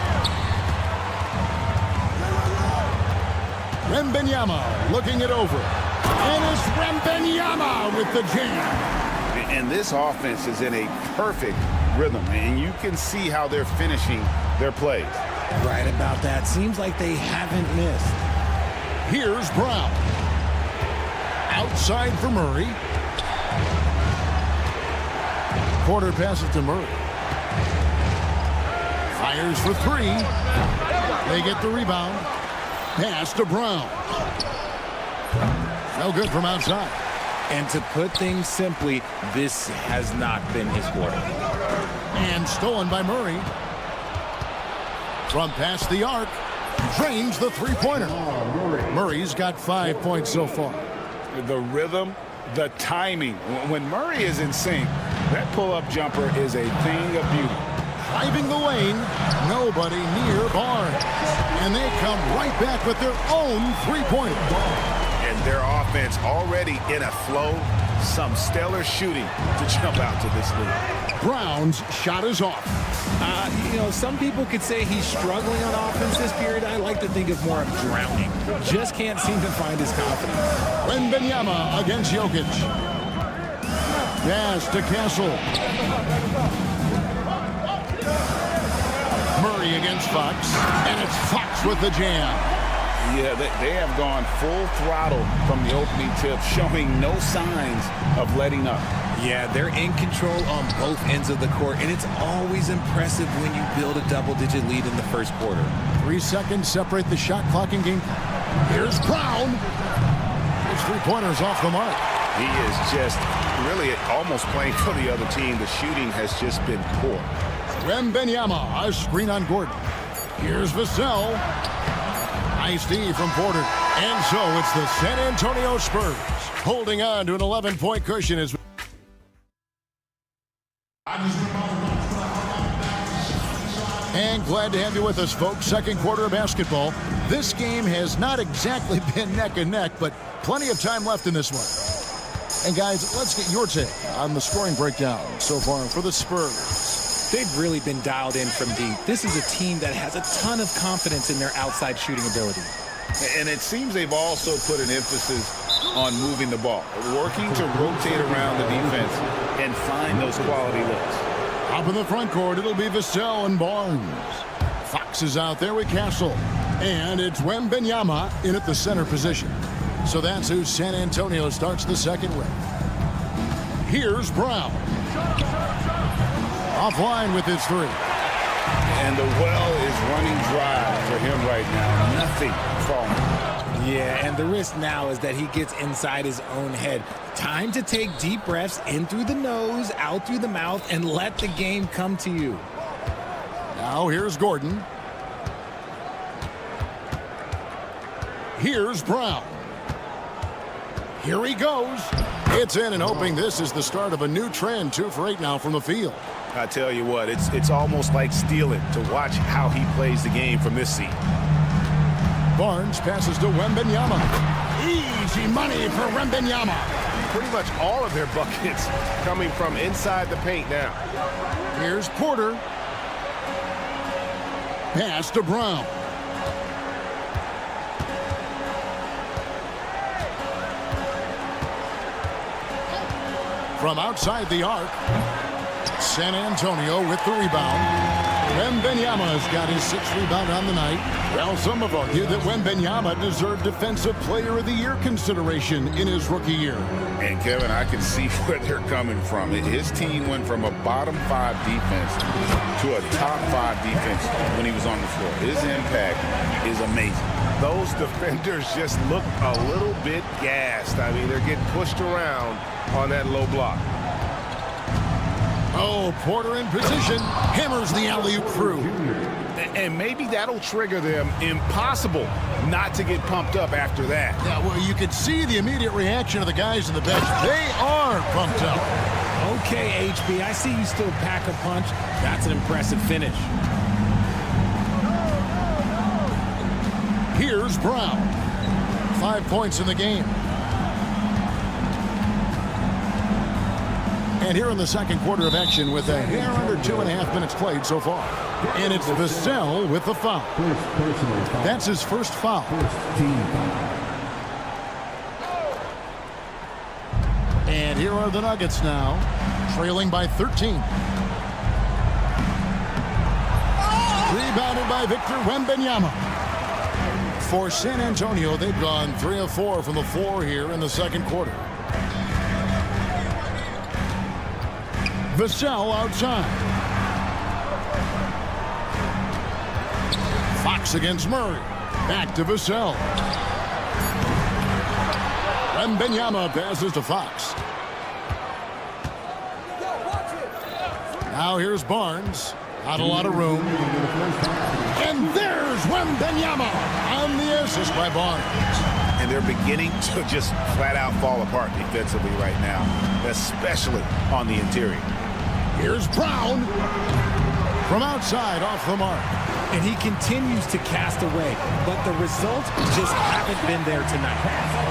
S7: Wembanyama looking it over. And it's Wembanyama with the jam.
S9: And this offense is in a perfect rhythm. And you can see how they're finishing their plays.
S17: Right about that. Seems like they haven't missed.
S7: Here's Brown. Outside for Murray. Porter passes to Murray. Fires for 3. They get the rebound. Pass to Brown. No good from outside.
S17: And to put things simply, this has not been his quarter.
S7: And stolen by Murray. From past the arc, drains the three-pointer. Murray's got 5 points so far.
S9: The rhythm, the timing. When Murray is in sync, that pull-up jumper is a thing of beauty.
S7: Driving the lane, nobody near Barnes. And they come right back with their own three-pointer.
S9: And their offense already in a flow, some stellar shooting to jump out to this lead.
S7: Brown's shot is off.
S17: Some people could say he's struggling on offense this period. I like to think of more of drowning. Just can't seem to find his confidence.
S7: Wembanyama against Jokic. Pass to Castle. Murray against Fox. And it's Fox with the jam.
S9: Yeah, they have gone full throttle from the opening tip, showing no signs of letting up.
S17: Yeah, they're in control on both ends of the court, and it's always impressive when you build a double-digit lead in the first quarter.
S7: 3 seconds separate the shot clock and game. Here's Brown. His 3-pointers off the mark.
S9: He is just really almost playing for the other team. The shooting has just been poor.
S7: Wembanyama, a screen on Gordon. Here's Vassell. Nice D from Porter. And so it's the San Antonio Spurs holding on to an 11-point cushion as and glad to have you with us, folks. Second quarter of basketball. This game has not exactly been neck and neck, but plenty of time left in this one. And guys, let's get your take on the scoring breakdown so far for the Spurs.
S17: They've really been dialed in from deep. This is a team that has a ton of confidence in their outside shooting ability.
S9: And it seems they've also put an emphasis on moving the ball, working to rotate around the defense and find those quality looks.
S7: Up in the front court, it'll be Vassell and Barnes. Fox is out there with Castle. And it's Wembanyama in at the center position. So that's who San Antonio starts the second with. Here's Brown. Offline with his 3.
S9: And the well is running dry for him right now. Nothing falling.
S17: Yeah, and the risk now is that he gets inside his own head. Time to take deep breaths in through the nose, out through the mouth, and let the game come to you.
S7: Now here's Gordon. Here's Brown. Here he goes. It's in and hoping this is the start of a new trend. 2 for 8 now from the field.
S9: I tell you what, it's almost like stealing to watch how he plays the game from this seat.
S7: Barnes passes to Wembanyama. Easy money for Wembanyama.
S6: Pretty much all of their buckets coming from inside the paint now.
S7: Here's Porter. Pass to Brown. From outside the arc, San Antonio with the rebound. Wembanyama's got his 6th rebound on the night. Well, some have argued that Wembanyama deserved Defensive Player of the Year consideration in his rookie year.
S9: And, Kevin, I can see where they're coming from. His team went from a bottom 5 defense to a top 5 defense when he was on the floor. His impact is amazing.
S6: Those defenders just look a little bit gassed. I mean, they're getting pushed around on that low block.
S7: Oh, Porter in position. Hammers the alley-oop through.
S9: And maybe that'll trigger them. Impossible not to get pumped up after that.
S7: Yeah, well, you could see the immediate reaction of the guys on the bench. They are pumped up.
S17: Okay, HB, I see you still pack a punch. That's an impressive finish.
S7: Here's Brown. 5 points in the game. And here in the second quarter of action with a hair under 2.5 minutes played so far. And it's Vassell with the foul. That's his first foul. And here are the Nuggets now, trailing by 13. Rebounded by Victor Wembanyama. For San Antonio, they've gone 3 of 4 from the floor here in the second quarter. Vassell outside. Fox against Murray. Back to Vassell. Wembanyama passes to Fox. Now here's Barnes. Not a lot of room. And there's Wembanyama on the assist by Barnes.
S9: And they're beginning to just flat out fall apart defensively right now, especially on the interior.
S7: Here's Brown from outside off the mark.
S17: and he continues to cast away, but the results just haven't been there tonight.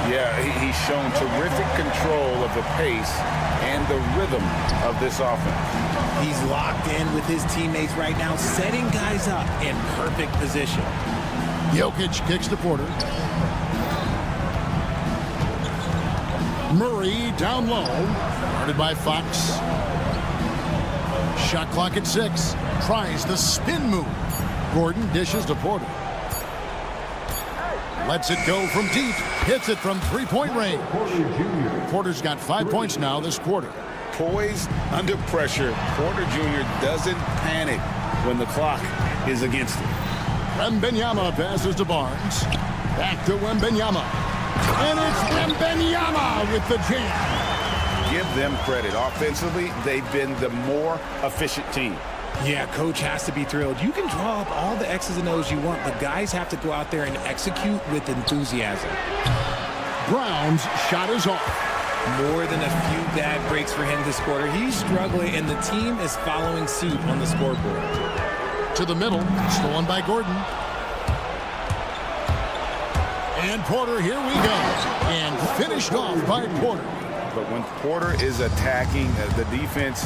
S9: Yeah, he's shown terrific control of the pace and the rhythm of this offense.
S17: He's locked in with his teammates right now, setting guys up in perfect position.
S7: Jokic kicks to Porter. Murray down low, guarded by Fox. Shot clock at 6. Tries the spin move. Gordon dishes to Porter. Lets it go from deep. Hits it from three-point range. Porter's got 5 points now this quarter.
S9: Poised under pressure, Porter Jr. doesn't panic when the clock is against him.
S7: Wembanyama passes to Barnes. Back to Wembanyama. And it's Wembanyama with the jam.
S9: Give them credit. Offensively, they've been the more efficient team.
S17: Yeah, coach has to be thrilled. You can draw up all the X's and O's you want, but guys have to go out there and execute with enthusiasm.
S7: Brown's shot is off.
S17: More than a few bad breaks for him this quarter. He's struggling, and the team is following suit on the scoreboard.
S7: To the middle, stolen by Gordon. And Porter, here we go. And finished off by Porter.
S9: But when Porter is attacking, the defense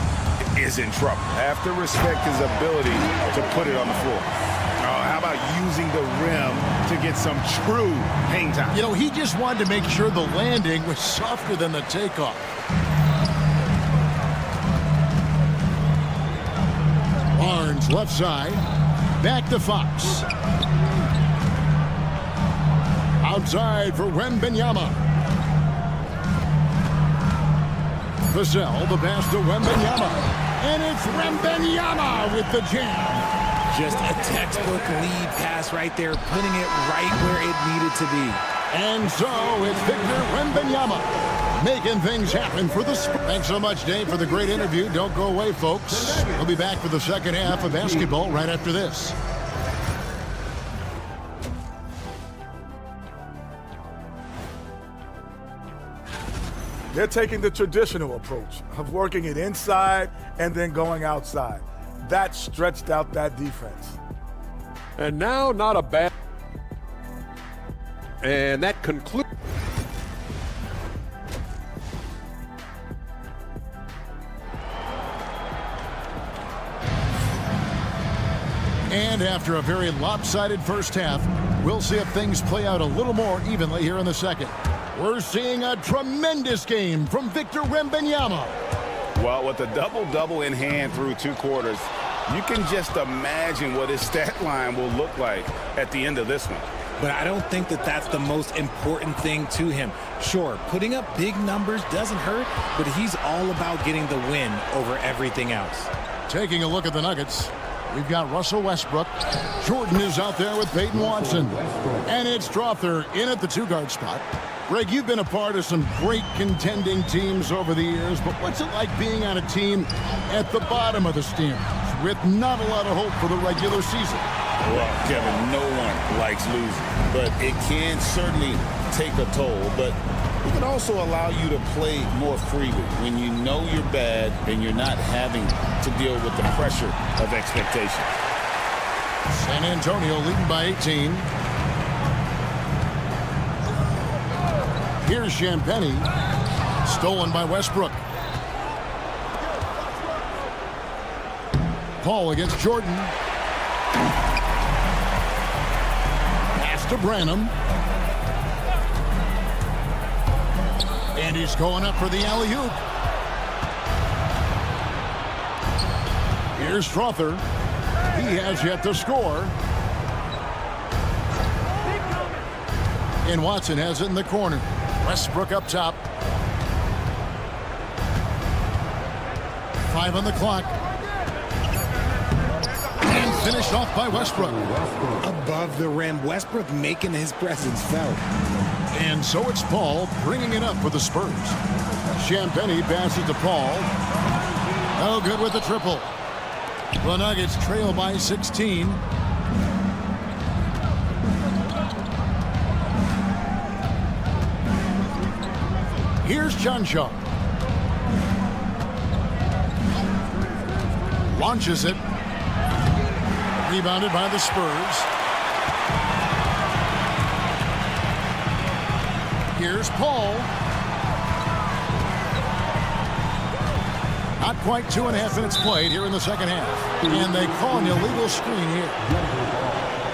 S9: is in trouble. Have to respect his ability to put it on the floor. How about using the rim to get some true hang time?
S7: You know, he just wanted to make sure the landing was softer than the takeoff. Barnes left side. Back to Fox. Outside for Wembanyama. Vassell, the pass to Wembanyama. And it's Wembanyama with the jam.
S17: Just a textbook lead pass right there, putting it right where it needed to be.
S7: And so it's Victor Wembanyama making things happen for the Spurs. Thanks so much, Dave, for the great interview. Don't go away, folks. We'll be back for the second half of basketball right after this.
S5: They're taking the traditional approach of working it inside and then going outside. That stretched out that defense.
S15: And now, not a bad... And that concludes...
S7: And after a very lopsided first half, we'll see if things play out a little more evenly here in the second. We're seeing a tremendous game from Victor Wembanyama.
S9: Well, with a double-double in hand through 2 quarters, you can just imagine what his stat line will look like at the end of this one.
S17: But I don't think that that's the most important thing to him. Sure, putting up big numbers doesn't hurt, but he's all about getting the win over everything else.
S7: Taking a look at the Nuggets, we've got Russell Westbrook. Jordan is out there with Peyton Watson. And it's Strawther in at the 2-guard spot. Greg, you've been a part of some great contending teams over the years, but what's it like being on a team at the bottom of the standings with not a lot of hope for the regular season?
S9: Well, Kevin, no one likes losing, but it can certainly take a toll. But it can also allow you to play more freely when you know you're bad and you're not having to deal with the pressure of expectation.
S7: San Antonio leading by 18. Here's Champagnie, stolen by Westbrook. Paul against Jordan. Pass to Branham. And he's going up for the alley-oop. Here's Strawther. He has yet to score. And Watson has it in the corner. Westbrook up top. 5 on the clock. And finished off by Westbrook.
S17: Above the rim, Westbrook making his presence felt.
S7: And so it's Paul bringing it up for the Spurs. Champagnie passes to Paul. No good with the triple. The Nuggets trail by 16. Here's Chanshaw. Launches it. Rebounded by the Spurs. Here's Paul. Not quite 2.5 minutes played here in the second half. And they call an illegal screen here.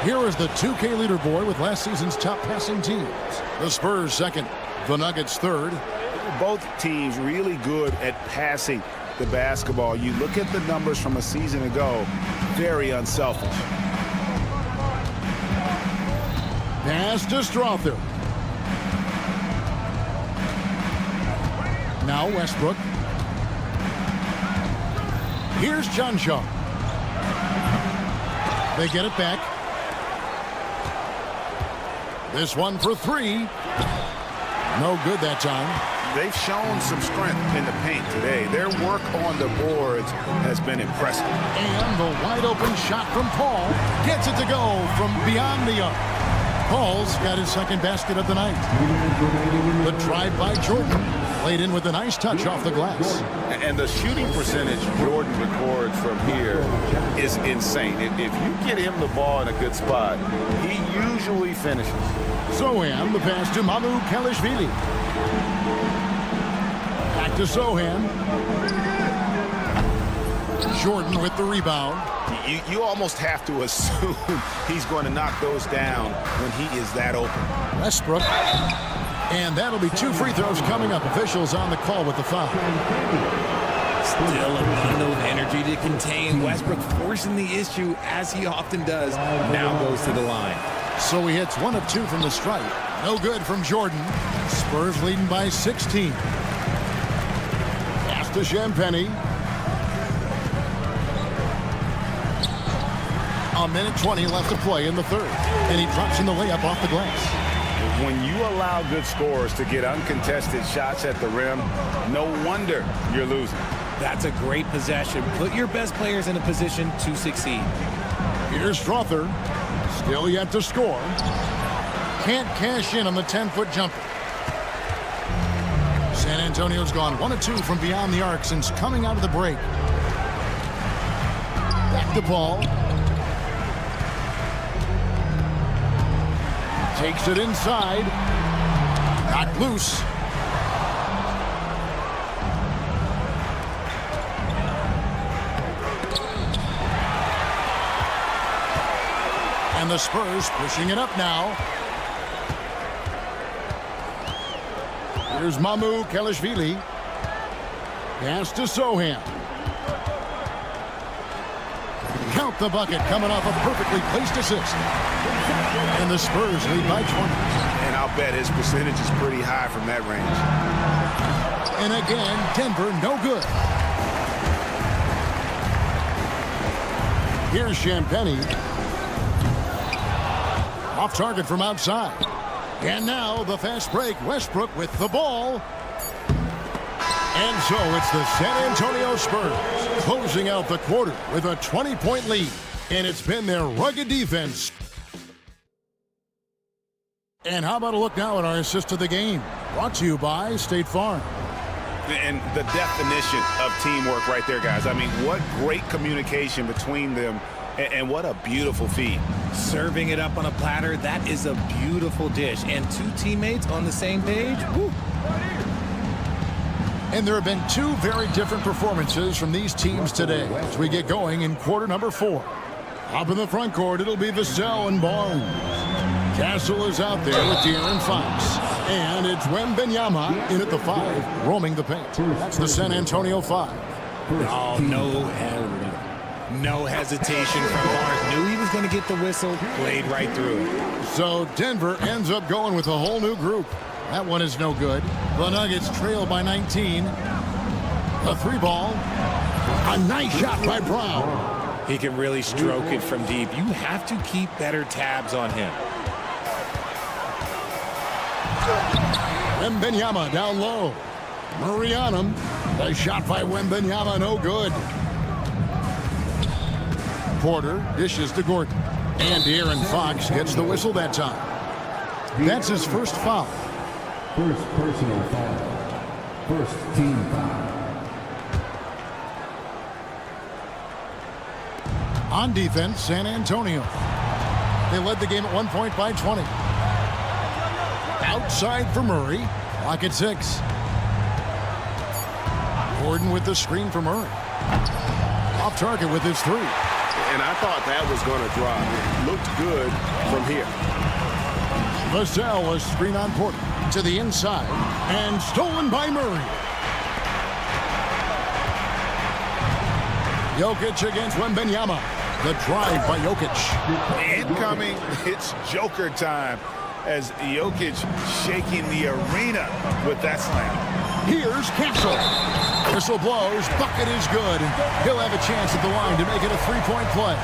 S7: Here is the 2K leaderboard with last season's top passing teams. The Spurs second, the Nuggets third.
S9: Both teams really good at passing the basketball. You look at the numbers from a season ago, very unselfish.
S7: Pass to Strother. Now Westbrook. Here's Johnshaw. They get it back. This one for three. No good that time.
S9: They've shown some strength in the paint today. Their work on the boards has been impressive.
S7: And the wide open shot from Paul gets it to go from beyond the arc. Paul's got his second basket of the night. The drive by Jordan laid in with a nice touch off the glass.
S9: And the shooting percentage Jordan records from here is insane. If you get him the ball in a good spot, he usually finishes.
S7: Sohan, the pass to Mamu Kalishvili. Back to Sohan. Jordan with the rebound.
S9: You almost have to assume he's going to knock those down when he is that open.
S7: Westbrook. And that'll be 2 free throws coming up. Officials on the call with the foul.
S17: Still a bundle of energy to contain. Westbrook forcing the issue, as he often does. Now goes to the line.
S7: So he hits 1 of 2 from the stripe. No good from Jordan. Spurs leading by 16. Pass to Champagny. A minute 20 left to play in the third. And he drops in the layup off the glass.
S9: When you allow good scorers to get uncontested shots at the rim, no wonder you're losing.
S17: That's a great possession. Put your best players in a position to succeed.
S7: Here's Strother. Still yet to score. Can't cash in on the 10-foot jumper. San Antonio's gone 1 of 2 from beyond the arc since coming out of the break. Back to Paul. Takes it inside. Knocked loose. And the Spurs pushing it up now. Here's Mamu Kalishvili. Pass to Sohan. Count the bucket coming off a perfectly placed assist. And the Spurs lead by 20.
S9: And I'll bet his percentage is pretty high from that range.
S7: And again, Denver no good. Here's Champagny. Off target from outside. And now the fast break. Westbrook with the ball. And so it's the San Antonio Spurs closing out the quarter with a 20-point lead. And it's been their rugged defense. And how about a look now at our assist to the game? Brought to you by State Farm.
S9: And the definition of teamwork right there, guys. I mean, what great communication between them, and what a beautiful feed.
S17: Serving it up on a platter, that is a beautiful dish. And 2 teammates on the same page, woo.
S7: And there have been 2 very different performances from these teams today as we get going in quarter number 4. Up in the front court, it'll be Vassell and Barnes. Castle is out there with De'Aaron Fox. And it's Wembanyama in at the 5, roaming the paint. That's the San Antonio 5.
S17: Oh, no hesitation from Barnes. Knew he was going to get the whistle, played right through it.
S7: So Denver ends up going with a whole new group. That one is no good. The Nuggets trail by 19. A 3-ball. A nice shot by Brown.
S17: He can really stroke it from deep. You have to keep better tabs on him.
S7: Wembanyama down low. Murray on him. The shot by Wembanyama, no good. Porter dishes to Gordon. And De'Aaron Fox gets the whistle that time. That's his first foul.
S11: First personal foul. First team foul.
S7: On defense, San Antonio. They led the game at 1 point by 20. Outside for Murray. Clock at 6. Gordon with the screen for Murray. Off target with his 3.
S12: And I thought that was going to drop. Looked good from here.
S7: Vassell was screen on Porter to the inside and stolen by Murray. Jokic against Wembanyama. The drive by Jokic.
S9: Incoming, it's Joker time as Jokic shaking the arena with that slam.
S7: Here's Castle. Whistle blows. Bucket is good. He'll have a chance at the line to make it a 3-point play.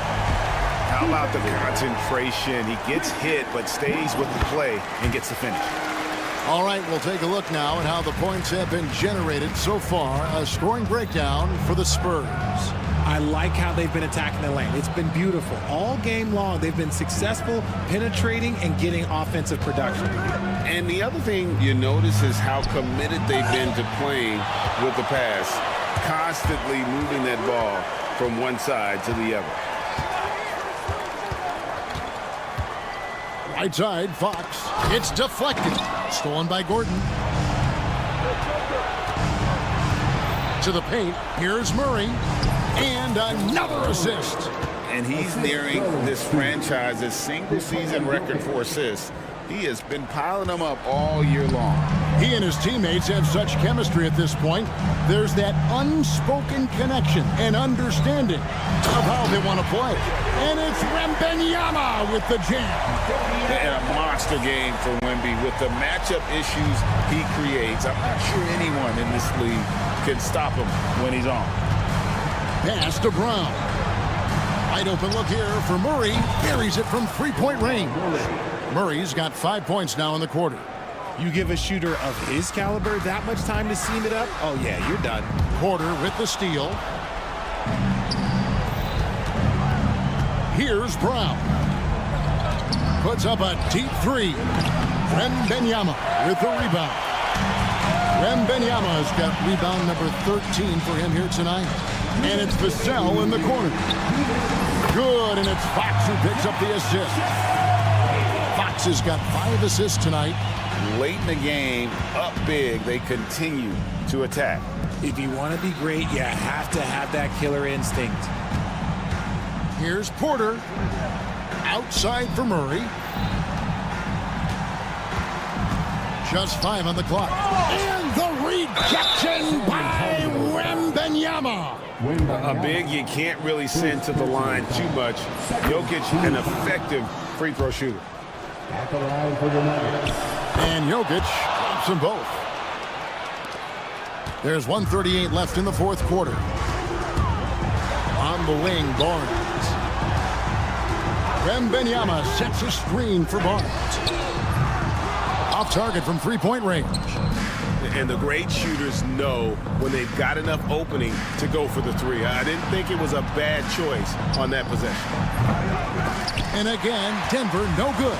S9: How about the concentration? He gets hit but stays with the play and gets the finish.
S7: All right, we'll take a look now at how the points have been generated so far. A scoring breakdown for the Spurs.
S17: I like how they've been attacking the lane. It's been beautiful. All game long, they've been successful penetrating and getting offensive production.
S12: And the other thing you notice is how committed they've been to playing with the pass, constantly moving that ball from one side to the other.
S7: Right side, Fox. It's deflected. Stolen by Gordon. To the paint. Here's Murray. And another assist.
S12: And he's nearing this franchise's single-season record for assists. He has been piling them up all year long.
S7: He and his teammates have such chemistry at this point. There's that unspoken connection and understanding of how they want to play. And it's Wembanyama with the jam.
S12: And a monster game for Wemby with the matchup issues he creates. I'm not sure anyone in this league can stop him when he's on.
S7: Pass to Brown. Wide open look here for Murray. Buries it from 3-point range. Murray's got 5 points now in the quarter.
S17: You give a shooter of his caliber that much time to seam it up? Oh, yeah, you're done.
S7: Porter with the steal. Here's Brown. Puts up a deep 3. Wembanyama with the rebound. Wembanyama's got rebound number 13 for him here tonight. And it's Vassell in the corner. Good, and it's Fox who picks up the assist. Fox has got 5 assists tonight.
S12: Late in the game, up big, they continue to attack.
S17: If you want to be great, you have to have that killer instinct.
S7: Here's Porter. Outside for Murray. Just 5 on the clock. And the rejection by Wembanyama.
S12: A big you can't really send to the line too much. Jokic, an effective free throw shooter.
S11: At the line for the Mavericks.
S7: And Jokic drops them both. There's 1:38 left in the fourth quarter. On the wing, Barnes. Wembanyama sets a screen for Barnes. Off target from 3-point range.
S12: And the great shooters know when they've got enough opening to go for the 3. I didn't think it was a bad choice on that possession.
S7: And again, Denver no good.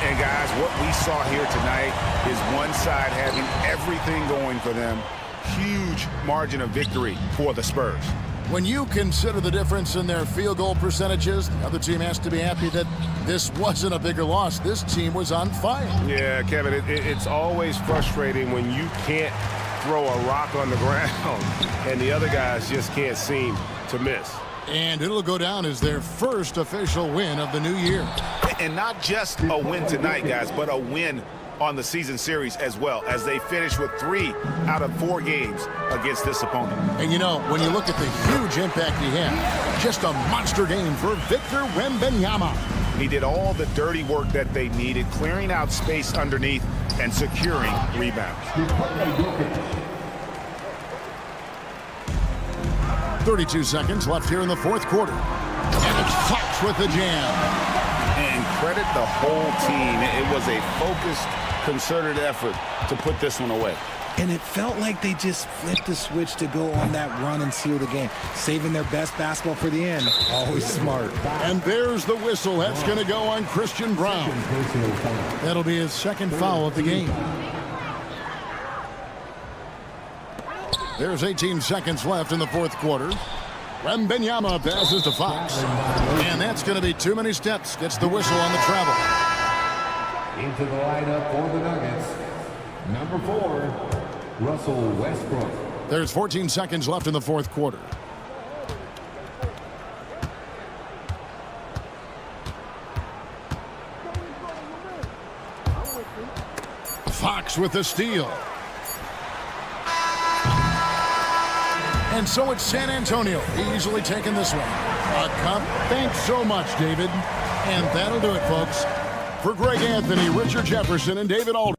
S9: And guys, what we saw here tonight is one side having everything going for them. Huge margin of victory for the Spurs.
S7: When you consider the difference in their field goal percentages, the other team has to be happy that this wasn't a bigger loss. This team was on fire.
S12: Yeah, Kevin, it's always frustrating when you can't throw a rock on the ground and the other guys just can't seem to miss.
S7: And it'll go down as their first official win of the new year.
S9: And not just a win tonight, guys, but a win on the season series as well, as they finish with 3 out of 4 games against this opponent.
S7: And you know, when you look at the huge impact he had, just a monster game for Victor Wembanyama.
S9: He did all the dirty work that they needed, clearing out space underneath and securing rebounds.
S7: 32 seconds left here in the fourth quarter. And it's Fox with the jam.
S9: And credit the whole team. It was a focused, concerted effort to put this one away.
S17: And it felt like they just flipped the switch to go on that run and seal the game. Saving their best basketball for the end. Always smart.
S7: And there's the whistle. That's going to go on Christian Brown. That'll be his second foul of the game. There's 18 seconds left in the fourth quarter. Wembanyama passes to Fox. And that's going to be too many steps. Gets the whistle on the travel.
S11: Into the lineup for the Nuggets, number 4, Russell Westbrook.
S7: There's 14 seconds left in the fourth quarter. Fox with the steal. And so it's San Antonio easily taking this one. A cup. Thanks so much, David. And that'll do it, folks. For Greg Anthony, Richard Jefferson, and David Aldridge.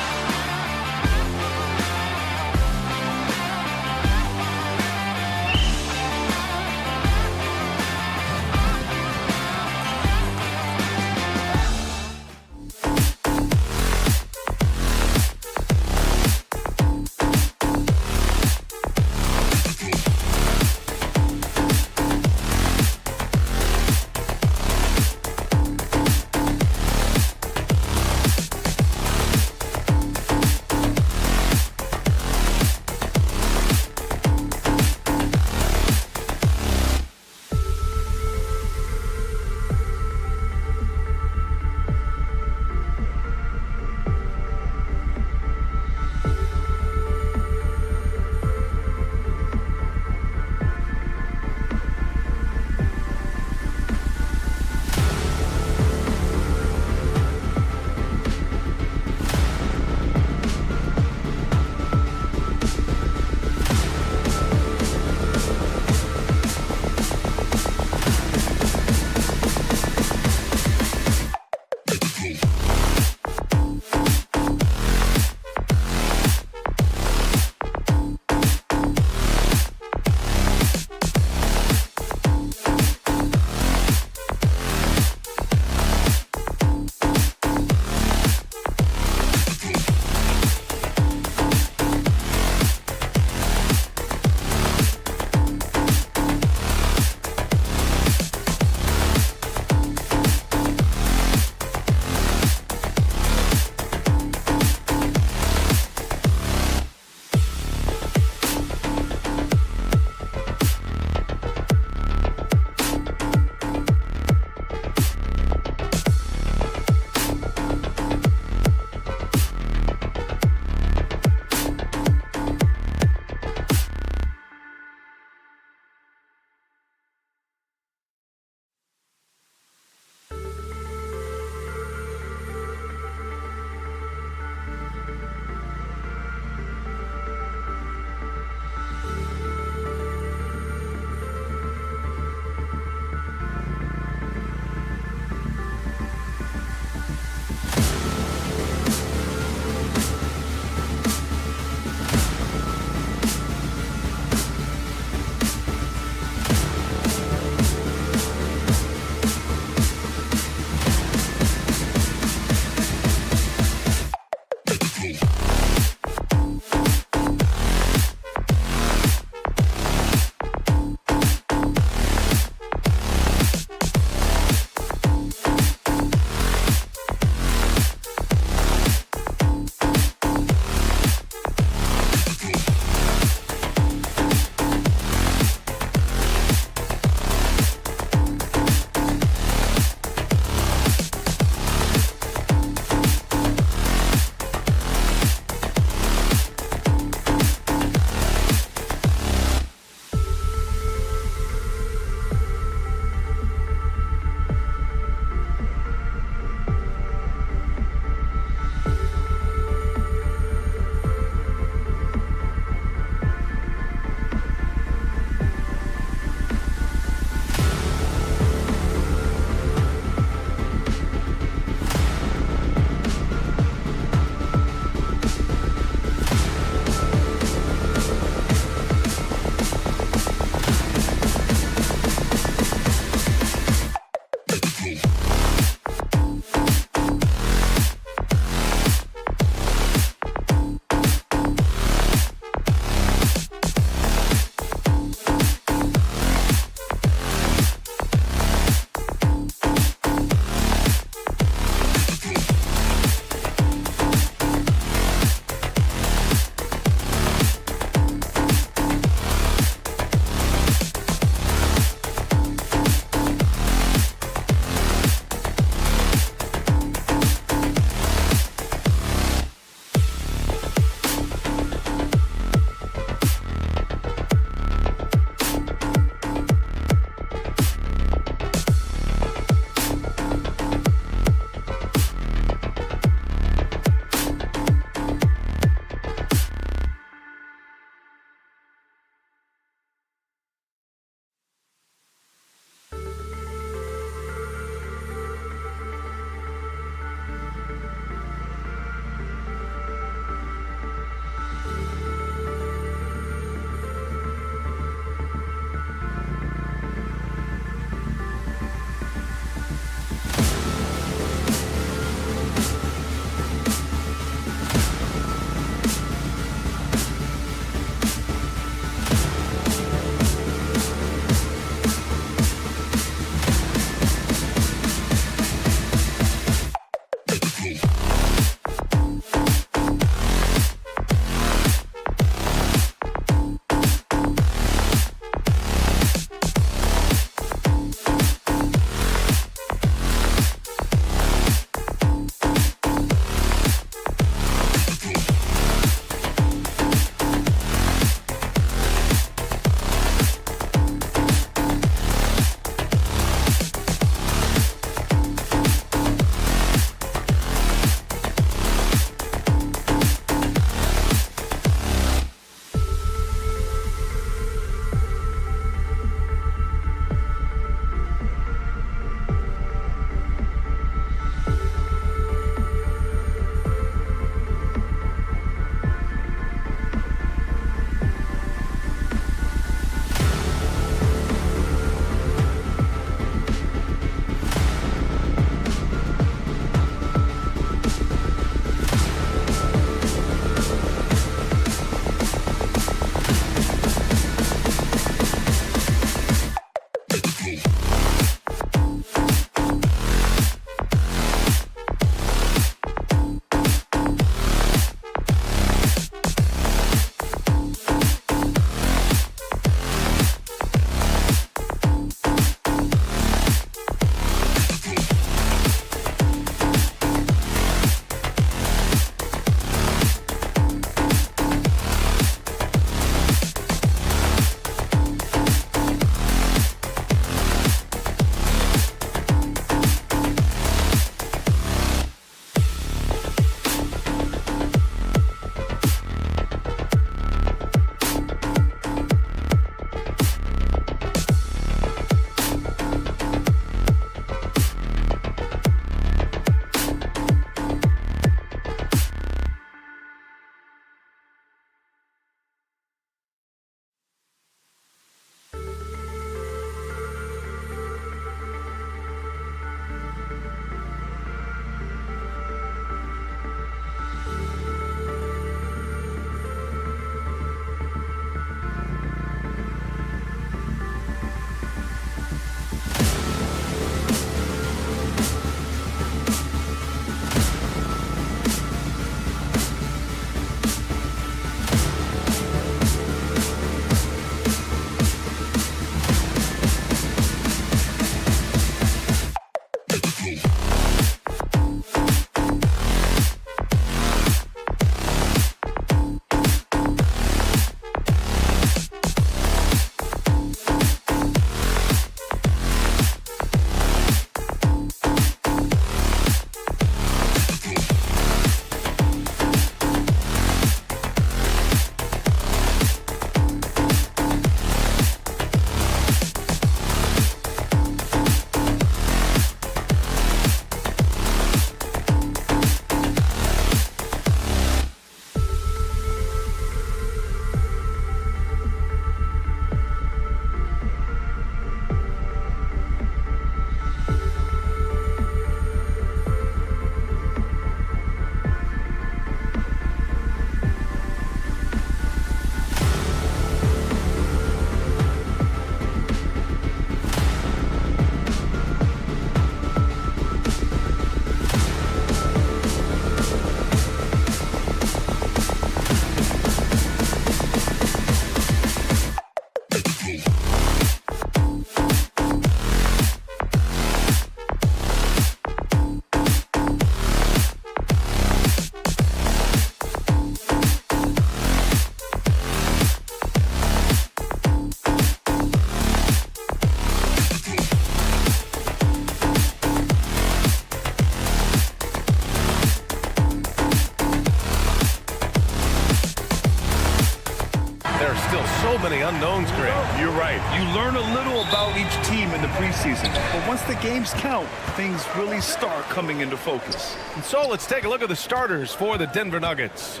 S1: many unknowns, Greg.
S16: You're right. You learn a little about each team in the preseason. But once the games count, things really start coming into focus.
S1: And so let's take a look at the starters for the Denver Nuggets.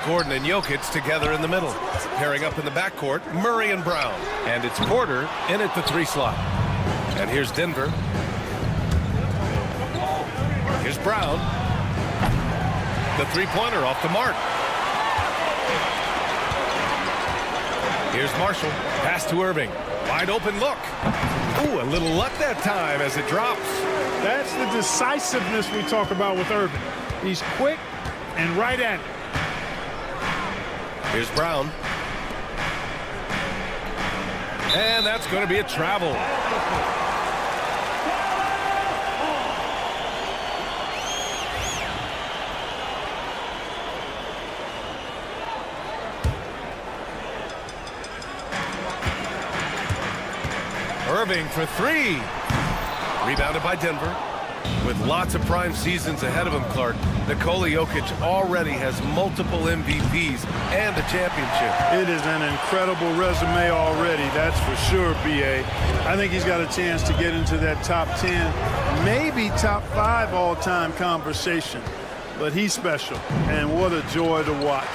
S1: Gordon and Jokic together in the middle. Pairing up in the backcourt, Murray and Brown. And it's Porter in at the 3 slot. And here's Denver. Here's Brown. The three-pointer off the mark. Here's Marshall. Pass to Irving. Wide open look. Ooh, a little luck that time as it drops.
S2: That's the decisiveness we talk about with Irving. He's quick and right at it.
S1: Here's Brown. And that's going to be a travel. Irving for 3. Rebounded by Denver. With lots of prime seasons ahead of him, Clark, Nikola Jokic already has multiple MVPs and a championship.
S2: It is an incredible resume already, that's for sure, B.A. I think he's got a chance to get into that top 10, maybe top 5 all-time conversation. But he's special, and what a joy to watch.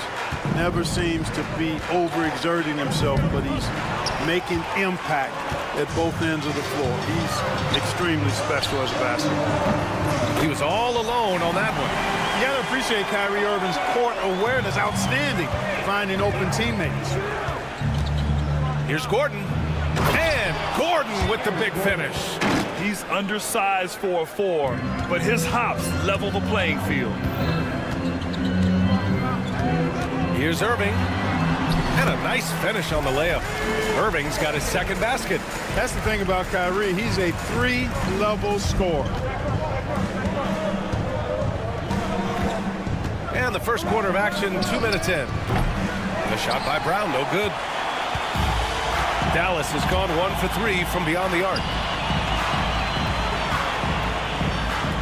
S2: Never seems to be overexerting himself, but he's making impact at both ends of the floor. He's extremely special as a basketball.
S1: He was all alone on that one.
S2: You got to appreciate Kyrie Irving's court awareness, outstanding, finding open teammates.
S1: Here's Gordon. And Gordon with the big finish.
S16: He's undersized for a 4, but his hops level the playing field.
S1: Here's Irving. And a nice finish on the layup. Irving's got his second basket.
S2: That's the thing about Kyrie. He's a 3-level scorer.
S1: And the first quarter of action, 2 minutes in. The shot by Brown, no good. Dallas has gone 1 for 3 from beyond the arc.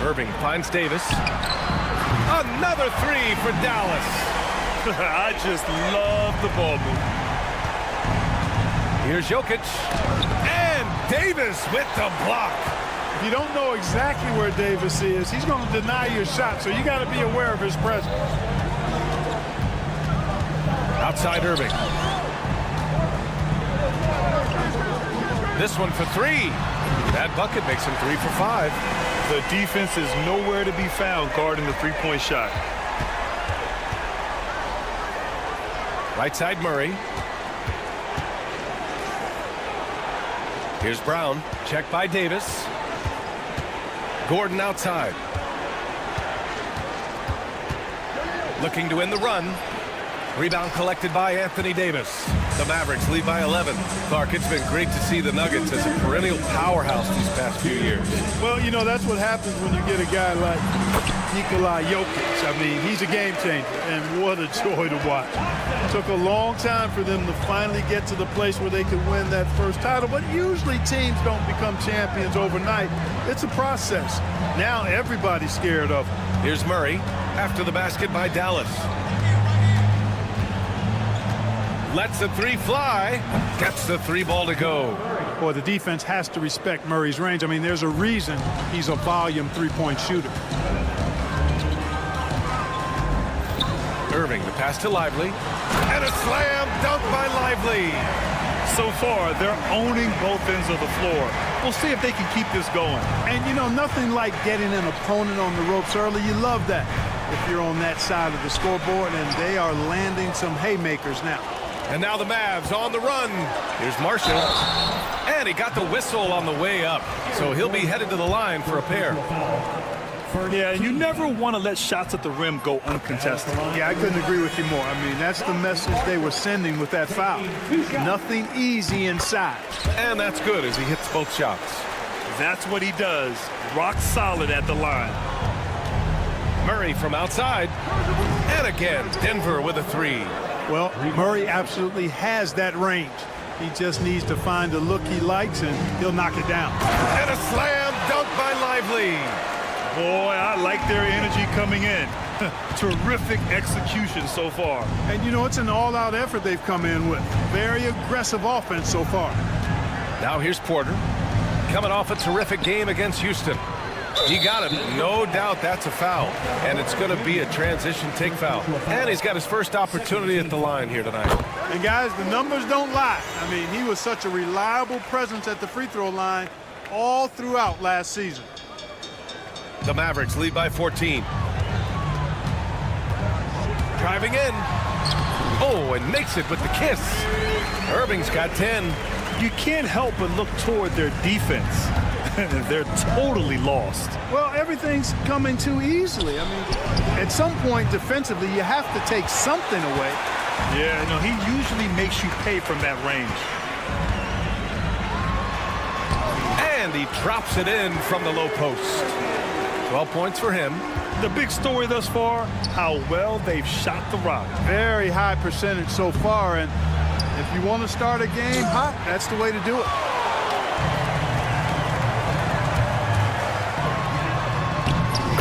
S1: Irving finds Davis. Another 3 for Dallas.
S16: I just love the ball move.
S1: Here's Jokic. And Davis with the block.
S2: If you don't know exactly where Davis is, he's going to deny your shot, so you got to be aware of his presence.
S1: Outside Irving. This one for 3. That bucket makes him 3 for 5.
S16: The defense is nowhere to be found guarding the three-point shot.
S1: Right side Murray. Here's Brown. Checked by Davis. Gordon outside. Looking to win the run. Rebound collected by Anthony Davis. The Mavericks lead by 11. Clark, it's been great to see the Nuggets as a perennial powerhouse these past few years.
S2: Well, you know, that's what happens when you get a guy like Nikola Jokic. I mean, he's a game changer, and what a joy to watch. Took a long time for them to finally get to the place where they could win that first title, but usually teams don't become champions overnight. It's a process. Now everybody's scared of him.
S1: Here's Murray after the basket by Dallas. Lets the 3 fly. Gets the 3 ball to go.
S2: Boy, the defense has to respect Murray's range. I mean, there's a reason he's a volume 3-point shooter.
S1: Irving, the pass to Lively. And a slam dunk by Lively.
S16: So far, they're owning both ends of the floor. We'll see if they can keep this going.
S2: And, you know, nothing like getting an opponent on the ropes early. You love that if you're on that side of the scoreboard, and they are landing some haymakers now.
S1: And now the Mavs on the run. Here's Marshall. And he got the whistle on the way up. So he'll be headed to the line for a pair.
S16: Yeah, you never want to let shots at the rim go uncontested.
S2: Yeah, I couldn't agree with you more. I mean, that's the message they were sending with that foul. Nothing easy inside.
S1: And that's good as he hits both shots.
S16: That's what he does. Rock solid at the line.
S1: Murray from outside. And again, Denver with a 3.
S2: Well, Murray absolutely has that range. He just needs to find the look he likes, and he'll knock it down.
S1: And a slam dunk by Lively.
S16: Boy, I like their energy coming in. Terrific execution so far.
S2: And, you know, it's an all-out effort they've come in with. Very aggressive offense so far.
S1: Now here's Porter. Coming off a terrific game against Houston. He got him. No doubt that's a foul. And it's going to be a transition take foul. And he's got his first opportunity at the line here tonight.
S2: And, guys, the numbers don't lie. I mean, he was such a reliable presence at the free throw line all throughout last season.
S1: The Mavericks lead by 14. Driving in. Oh, and makes it with the kiss. Irving's got 10.
S16: You can't help but look toward their defense. They're totally lost.
S2: Well, everything's coming too easily. I mean, at some point defensively, you have to take something away.
S16: Yeah, no, he usually makes you pay from that range.
S1: And he drops it in from the low post. 12 points for him.
S16: The big story thus far, how well they've shot the rock.
S2: Very high percentage so far, and if you want to start a game hot, that's the way to do it.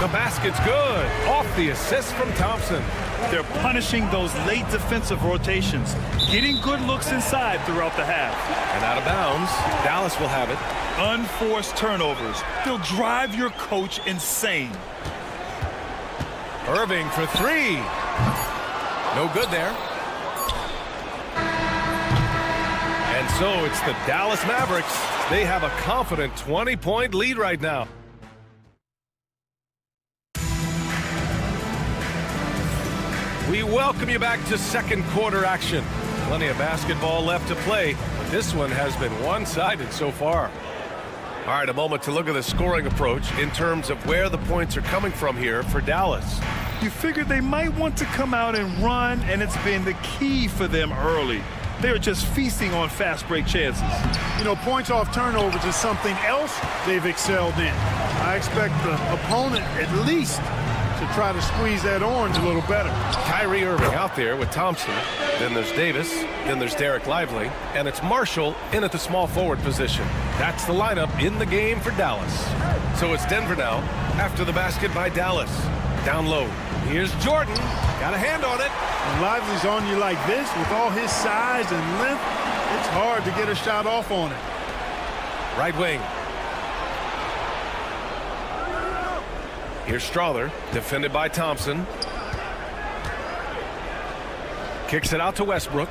S1: The basket's good. Off the assist from Thompson.
S16: They're punishing those late defensive rotations, getting good looks inside throughout the half.
S1: And out of bounds, Dallas will have it.
S16: Unforced turnovers. They'll drive your coach insane.
S1: Irving for three. No good there. And so it's the Dallas Mavericks. They have a confident 20-point lead right now. We welcome you back to second quarter action. Plenty of basketball left to play, but this one has been one-sided so far. All right, a moment to look at the scoring approach in terms of where the points are coming from here for Dallas.
S16: You figured they might want to come out and run, and it's been the key for them early. They're just feasting on fast break chances.
S2: You know, points off turnovers is something else they've excelled in. I expect the opponent at least to try to squeeze that orange a little better.
S1: Kyrie Irving out there with Thompson. Then there's Davis. Then there's Derek Lively. And it's Marshall in at the small forward position. That's the lineup in the game for Dallas. So it's Denver now after the basket by Dallas. Down low. Here's Jordan. Got a hand on it.
S2: When Lively's on you like this with all his size and length, it's hard to get a shot off on it.
S1: Right wing. Here's Strother, defended by Thompson. Kicks it out to Westbrook.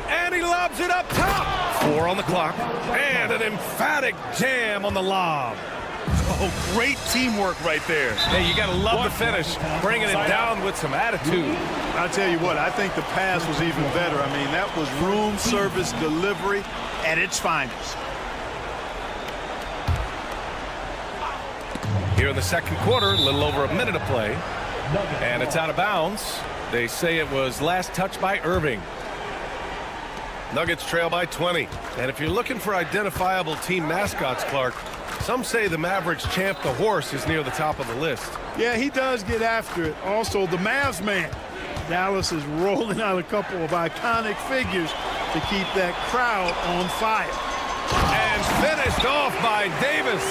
S1: And he lobs it up top. 4 on the clock. And an emphatic jam on the lob.
S16: Oh, great teamwork right there.
S1: Hey, you got to love the finish. Bringing it down with some attitude.
S2: I'll tell you what, I think the pass was even better. I mean, that was room service delivery at its finest.
S1: Here in the second quarter, a little over a minute to play. And it's out of bounds. They say it was last touched by Irving. Nuggets trail by 20. And if you're looking for identifiable team mascots, Clark, some say the Mavericks champ the horse is near the top of the list.
S2: Yeah, he does get after it. Also, the Mavs man. Dallas is rolling out a couple of iconic figures to keep that crowd on fire.
S1: And finished off by Davis.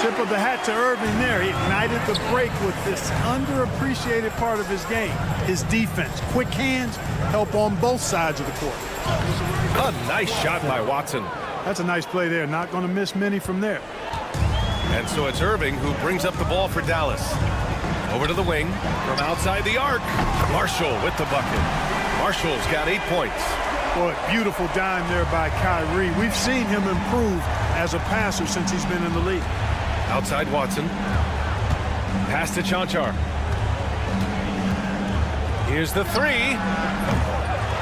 S2: Tip of the hat to Irving there. He ignited the break with this underappreciated part of his game, his defense. Quick hands help on both sides of the court.
S1: A nice shot by Watson.
S2: That's a nice play there. Not going to miss many from there.
S1: And so it's Irving who brings up the ball for Dallas. Over to the wing from outside the arc. Marshall with the bucket. Marshall's got 8 points.
S2: Boy, beautiful dime there by Kyrie. We've seen him improve as a passer since he's been in the league.
S1: Outside Watson. Pass to Chanchar. Here's the three.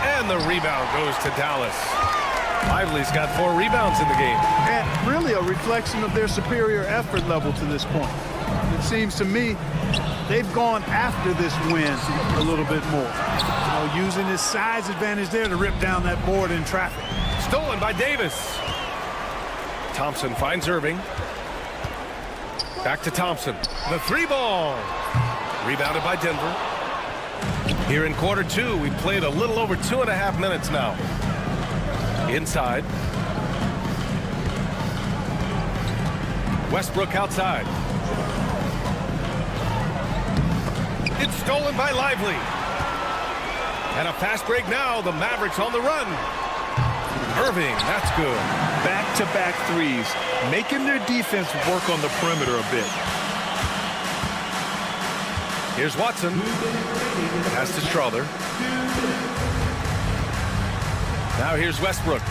S1: And the rebound goes to Dallas. Lively's got 4 rebounds in the game.
S2: And really a reflection of their superior effort level to this point. It seems to me they've gone after this win a little bit more. You know, using his size advantage there to rip down that board in traffic.
S1: Stolen by Davis. Thompson finds Irving. Back to Thompson. The 3 ball. Rebounded by Denver. Here in quarter 2, we played a little over 2.5 minutes now. Inside. Westbrook outside. It's stolen by Lively. And a fast break now. The Mavericks on the run. Irving, that's good.
S16: Back-to-back threes, making their defense work on the perimeter a bit.
S1: Here's Watson. Pass to Strother. Now here's Westbrook.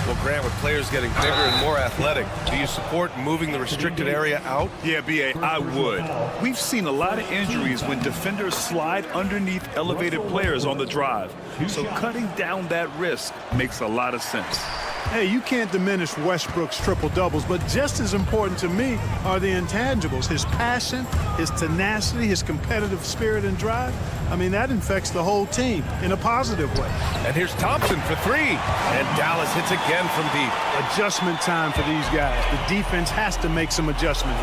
S1: Well, Grant, with players getting bigger and more athletic, do you support moving the restricted area out?
S16: Yeah, B.A., I would. We've seen a lot of injuries when defenders slide underneath elevated players on the drive. So cutting down that risk makes a lot of sense.
S2: Hey, you can't diminish Westbrook's triple-doubles, but just as important to me are the intangibles. His passion, his tenacity, his competitive spirit and drive. I mean, that infects the whole team in a positive way.
S1: And here's Thompson for three. And Dallas hits again from deep.
S2: Adjustment time for these guys. The defense has to make some adjustment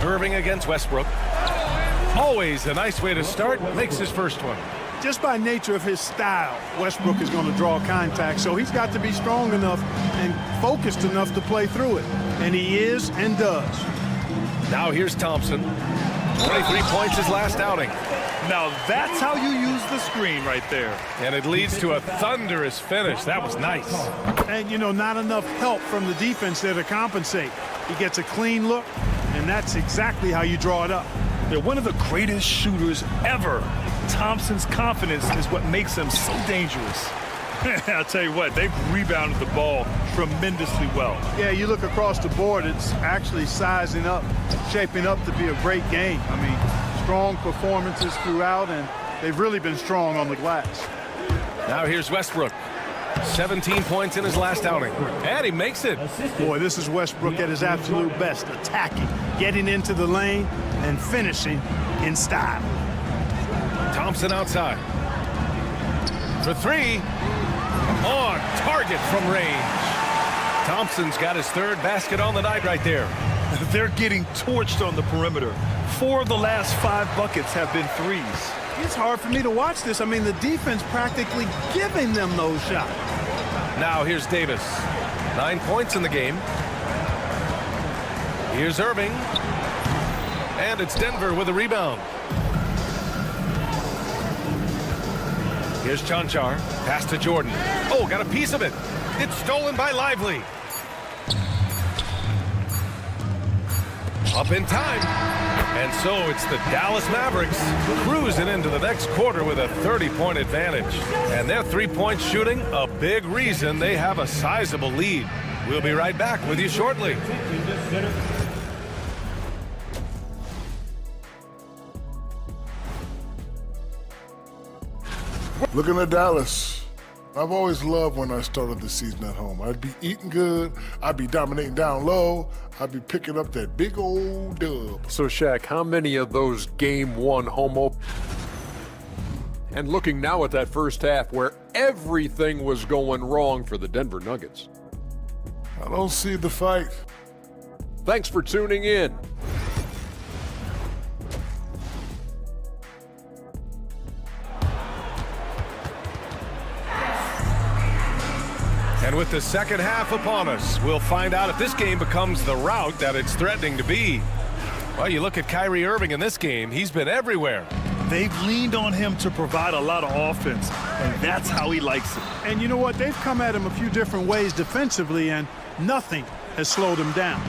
S2: here.
S1: Irving against Westbrook. Always a nice way to start. Makes his first one.
S2: Just by nature of his style, Westbrook is going to draw contact, so he's got to be strong enough and focused enough to play through it. And he is and does.
S1: Now here's Thompson. 23 points his last outing.
S16: Now that's how you use the screen right there.
S1: And it leads to a thunderous finish. That was nice.
S2: And, you know, not enough help from the defense there to compensate. He gets a clean look, and that's exactly how you draw it up.
S16: They're one of the greatest shooters ever. Thompson's confidence is what makes him so dangerous. I'll tell you what, they've rebounded the ball tremendously well.
S2: Yeah, you look across the board, it's actually sizing up, shaping up to be a great game. I mean, strong performances throughout, and they've really been strong on the glass.
S1: Now here's Westbrook. 17 points in his last outing. And he makes it.
S2: Boy, this is Westbrook at his absolute best, attacking, getting into the lane, and finishing in style.
S1: Thompson outside. For three. On target from range. Thompson's got his third basket on the night right there.
S16: They're getting torched on the perimeter. 4 of the last 5 buckets have been threes.
S2: It's hard for me to watch this. I mean, the defense practically giving them those shots.
S1: Now here's Davis. 9 points in the game. Here's Irving. And it's Denver with a rebound. Here's Chanchar. Pass to Jordan. Oh, got a piece of it. It's stolen by Lively. Up in time. And so it's the Dallas Mavericks cruising into the next quarter with a 30-point advantage. And their three-point shooting, a big reason they have a sizable lead. We'll be right back with you shortly.
S18: Looking at Dallas, I've always loved when I started the season at home. I'd be eating good, I'd be dominating down low, I'd be picking up that big old dub.
S15: So, Shaq, how many of those Game 1 home and looking now at that first half where everything was going wrong for the Denver Nuggets?
S18: I don't see the fight.
S15: Thanks for tuning in.
S1: And with the second half upon us, we'll find out if this game becomes the rout that it's threatening to be. Well, you look at Kyrie Irving in this game, he's been everywhere.
S16: They've leaned on him to provide a lot of offense, and that's how he likes it.
S2: And you know what? They've come at him a few different ways defensively, and nothing has slowed him down.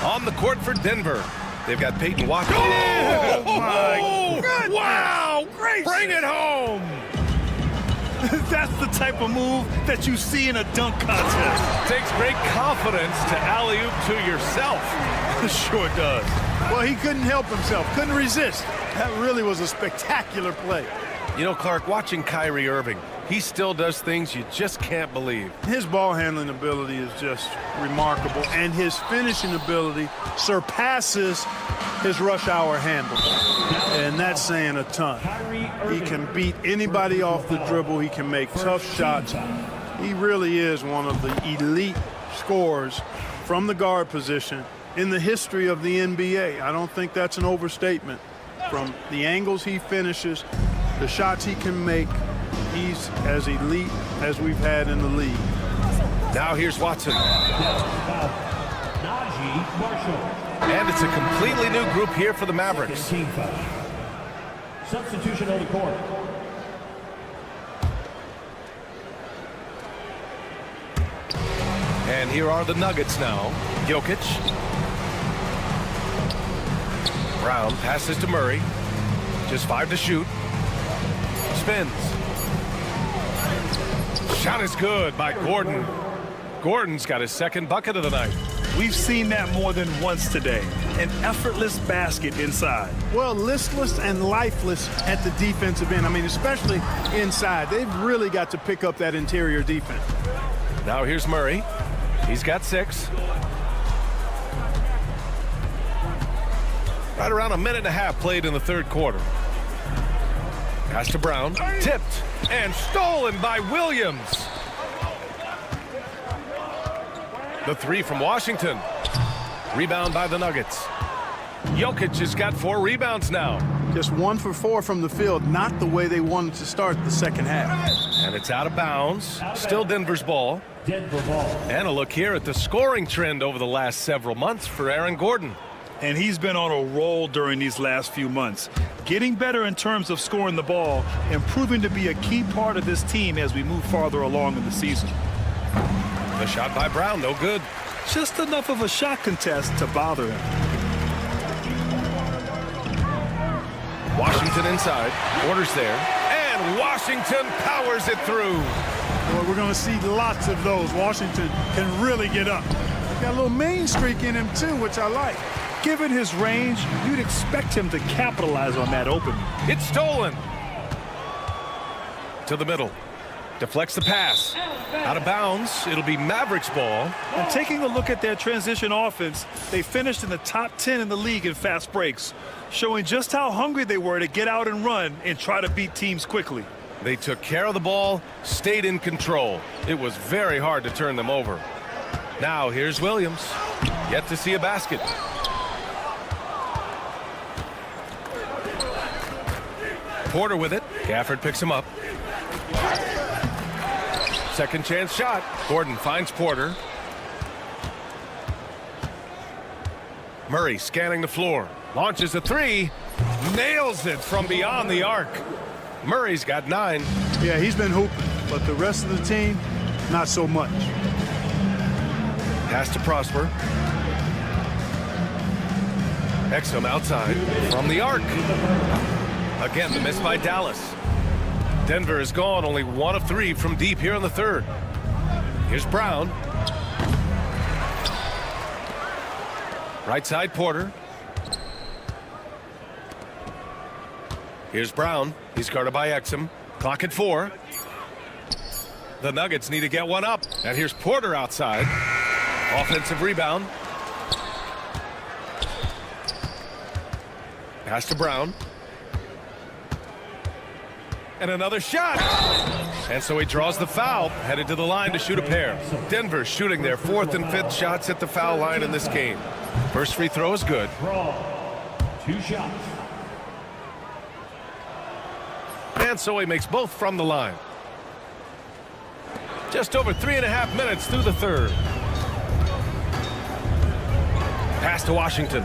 S1: On the court for Denver, they've got Peyton Watson.
S16: Oh, my goodness.
S1: Wow!
S16: Great.
S1: Bring it home!
S16: That's the type of move that you see in a dunk contest.
S1: Takes great confidence to alley-oop to yourself.
S16: Sure does.
S2: Well, he couldn't help himself, couldn't resist. That really was a spectacular play.
S1: You know, Clark, watching Kyrie Irving, he still does things you just can't believe.
S2: His ball handling ability is just remarkable, and his finishing ability surpasses his rush hour handle. And that's saying a ton. He can beat anybody off the dribble. He can make tough shots. He really is one of the elite scorers from the guard position in the history of the NBA. I don't think that's an overstatement. From the angles he finishes, the shots he can make, he's as elite as we've had in the league.
S1: Now here's Watson. And it's a completely new group here for the Mavericks.
S11: Substitution on the court.
S1: And here are the Nuggets now. Jokic. Brown passes to Murray. Just 5 to shoot. Spins. Shot is good by Gordon. Gordon's got his second bucket of the night.
S16: We've seen that more than once today. An effortless basket inside.
S2: Well, listless and lifeless at the defensive end. I mean, especially inside. They've really got to pick up that interior defense.
S1: Now here's Murray. He's got 6. Right around a minute and a half played in the third quarter. Pass to Brown. Tipped and stolen by Williams. The 3 from Washington. Rebound by the Nuggets. Jokic has got 4 rebounds now.
S2: Just 1 for 4 from the field. Not the way they wanted to start the second half.
S1: And it's out of bounds. Still Denver's ball.
S11: Denver ball.
S1: And a look here at the scoring trend over the last several months for Aaron Gordon.
S16: And he's been on a roll during these last few months. Getting better in terms of scoring the ball and proving to be a key part of this team as we move farther along in the season.
S1: The shot by Brown, no good.
S16: Just enough of a shot contest to bother him.
S1: Washington inside. Orders there. And Washington powers it through.
S2: Boy, we're going to see lots of those. Washington can really get up. Got a little main streak in him, too, which I like.
S16: Given his range, you'd expect him to capitalize on that opening.
S1: It's stolen. To the middle. Deflects the pass. Out of bounds. It'll be Mavericks ball.
S16: And taking a look at their transition offense, they finished in the top 10 in the league in fast breaks, showing just how hungry they were to get out and run and try to beat teams quickly.
S1: They took care of the ball, stayed in control. It was very hard to turn them over. Now here's Williams. Yet to see a basket. Porter with it. Gafford picks him up. Second chance shot. Gordon finds Porter. Murray scanning the floor. Launches a 3. Nails it from beyond the arc. Murray's got 9.
S2: Yeah, he's been hooping, but the rest of the team, not so much.
S1: Pass to Prosper. Exum outside from the arc. Again, the miss by Dallas. Denver is gone, only 1 of 3 from deep here in the third. Here's Brown. Right side, Porter. Here's Brown. He's guarded by Exum. Clock at 4. The Nuggets need to get one up. And here's Porter outside. Offensive rebound. Pass to Brown. And another shot. And so he draws the foul, headed to the line to shoot a pair. Denver shooting their 4th and 5th shots at the foul line in this game. First free throw is good.
S11: 2 shots.
S1: And so he makes both from the line. Just over 3.5 minutes through the third. Pass to Washington.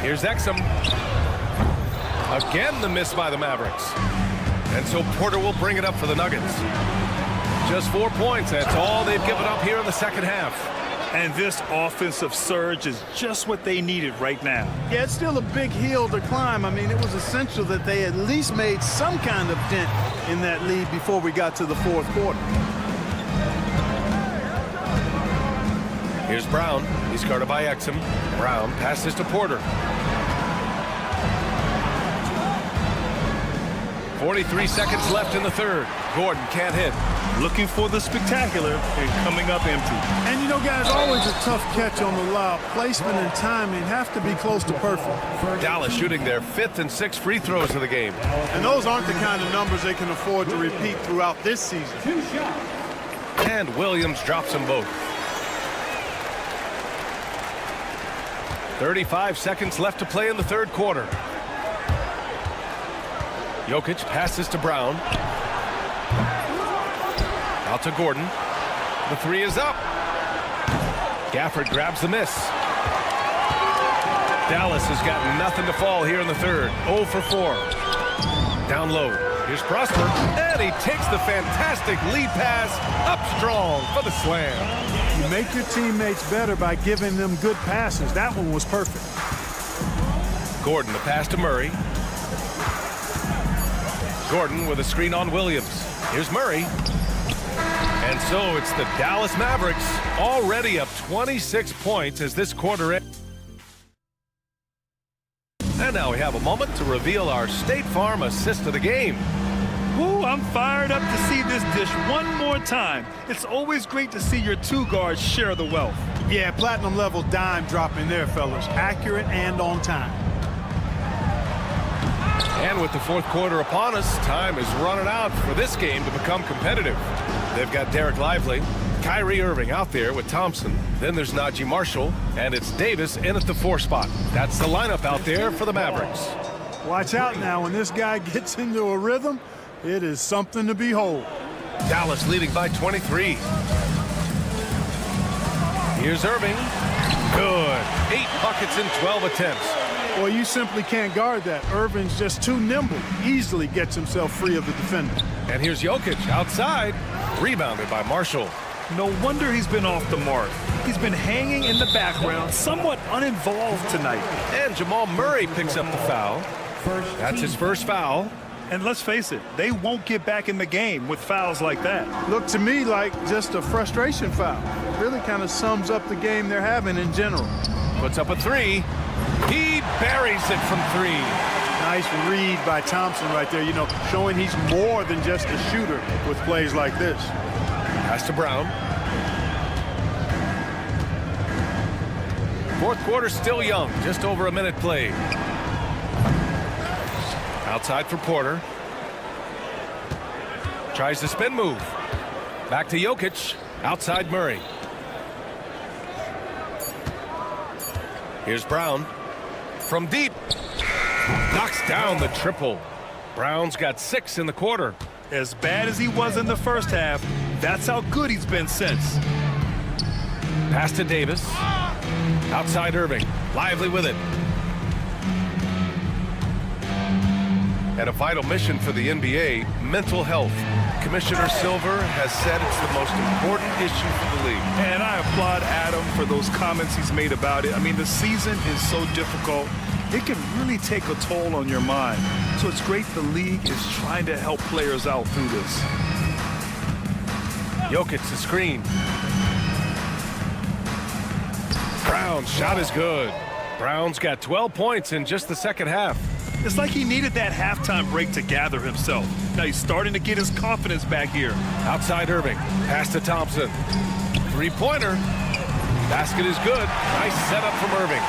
S1: Here's Exum. Again, the miss by the Mavericks. And so Porter will bring it up for the Nuggets. Just 4 points. That's all they've given up here in the second half.
S16: And this offensive surge is just what they needed right now.
S2: Yeah, it's still a big hill to climb. I mean, it was essential that they at least made some kind of dent in that lead before we got to the fourth quarter.
S1: Here's Brown. He's guarded by Exum. Brown passes to Porter. 43 seconds left in the third. Gordon can't hit.
S16: Looking for the spectacular and coming up empty.
S2: And you know, guys, always a tough catch on the lob. Placement and timing have to be close to perfect.
S1: Dallas shooting their 5th and 6th free throws of the game.
S2: And those aren't the kind of numbers they can afford to repeat throughout this season.
S1: And Williams drops them both. 35 seconds left to play in the third quarter. Jokic passes to Brown. Out to Gordon. The three is up. Gafford grabs the miss. Dallas has got nothing to fall here in the third. 0 for 4. Down low. Here's Prosper. And he takes the fantastic lead pass up strong for the slam.
S2: You make your teammates better by giving them good passes. That one was perfect.
S1: Gordon, the pass to Murray. Gordon with a screen on Williams. Here's Murray. And so it's the Dallas Mavericks already up 26 points as this quarter ends. And now we have a moment to reveal our State Farm assist of the game.
S16: Ooh, I'm fired up to see this dish one more time. It's always great to see your two guards share the wealth.
S2: Yeah, platinum level dime dropping there, fellas. Accurate and on time.
S1: And with the fourth quarter upon us, time is running out for this game to become competitive. They've got Derek Lively, Kyrie Irving out there with Thompson. Then there's Najee Marshall, and it's Davis in at the 4 spot. That's the lineup out there for the Mavericks.
S2: Watch out now. When this guy gets into a rhythm, it is something to behold.
S1: Dallas leading by 23. Here's Irving. Good. 8 buckets in 12 attempts.
S2: Well, you simply can't guard that. Irving's just too nimble. Easily gets himself free of the defender.
S1: And here's Jokic outside. Rebounded by Marshall.
S16: No wonder he's been off the mark. He's been hanging in the background, somewhat uninvolved tonight.
S1: And Jamal Murray picks up the foul. That's his first foul.
S16: And let's face it, they won't get back in the game with fouls like that.
S2: Looked to me like just a frustration foul. Really kind of sums up the game they're having in general.
S1: Puts up a 3. He buries it from 3.
S2: Nice read by Thompson right there, you know, showing he's more than just a shooter with plays like this.
S1: Pass to Brown. Fourth quarter still young, just over a minute played. Outside for Porter. Tries the spin move. Back to Jokic. Outside Murray. Here's Brown. From deep. Knocks down the triple. Brown's got 6 in the quarter.
S16: As bad as he was in the first half, that's how good he's been since.
S1: Pass to Davis. Outside Irving. Lively with it. And a vital mission for the NBA, mental health. Commissioner Silver has said it's the most important issue for the league.
S16: And I applaud Adam for those comments he's made about it. I mean, the season is so difficult. It can really take a toll on your mind. So it's great the league is trying to help players out through this.
S1: Jokic the screen. Brown's shot is good. Brown's got 12 points in just the second half.
S16: It's like he needed that halftime break to gather himself. Now he's starting to get his confidence back here.
S1: Outside Irving. Pass to Thompson. 3-pointer. Basket is good. Nice setup from Irving.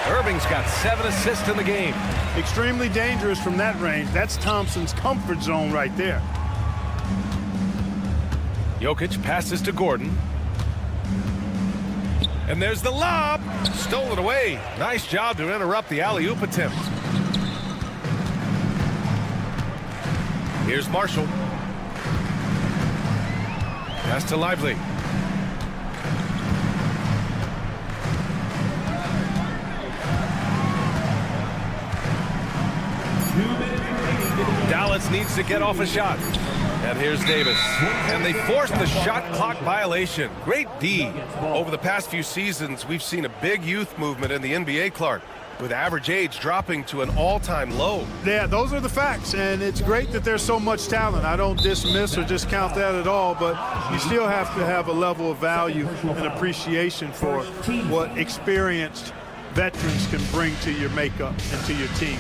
S1: Irving's got 7 assists in the game.
S2: Extremely dangerous from that range. That's Thompson's comfort zone right there.
S1: Jokic passes to Gordon. And there's the lob. Stolen away. Nice job to interrupt the alley-oop attempt. Here's Marshall. Pass to Lively. Dallas needs to get off a shot. And here's Davis. And they forced the shot clock violation. Great D. Over the past few seasons, we've seen a big youth movement in the NBA, Clark, with average age dropping to an all-time low.
S2: Yeah, those are the facts, and it's great that there's so much talent. I don't dismiss or discount that at all, but you still have to have a level of value and appreciation for what experienced veterans can bring to your makeup and to your team.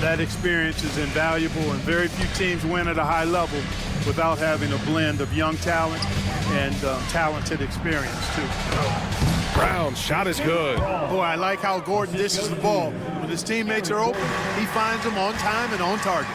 S2: That experience is invaluable, and very few teams win at a high level without having a blend of young talent and talented experience, too.
S1: Brown's shot is good.
S2: Boy, I like how Gordon dishes the ball. When his teammates are open, he finds them on time and on target.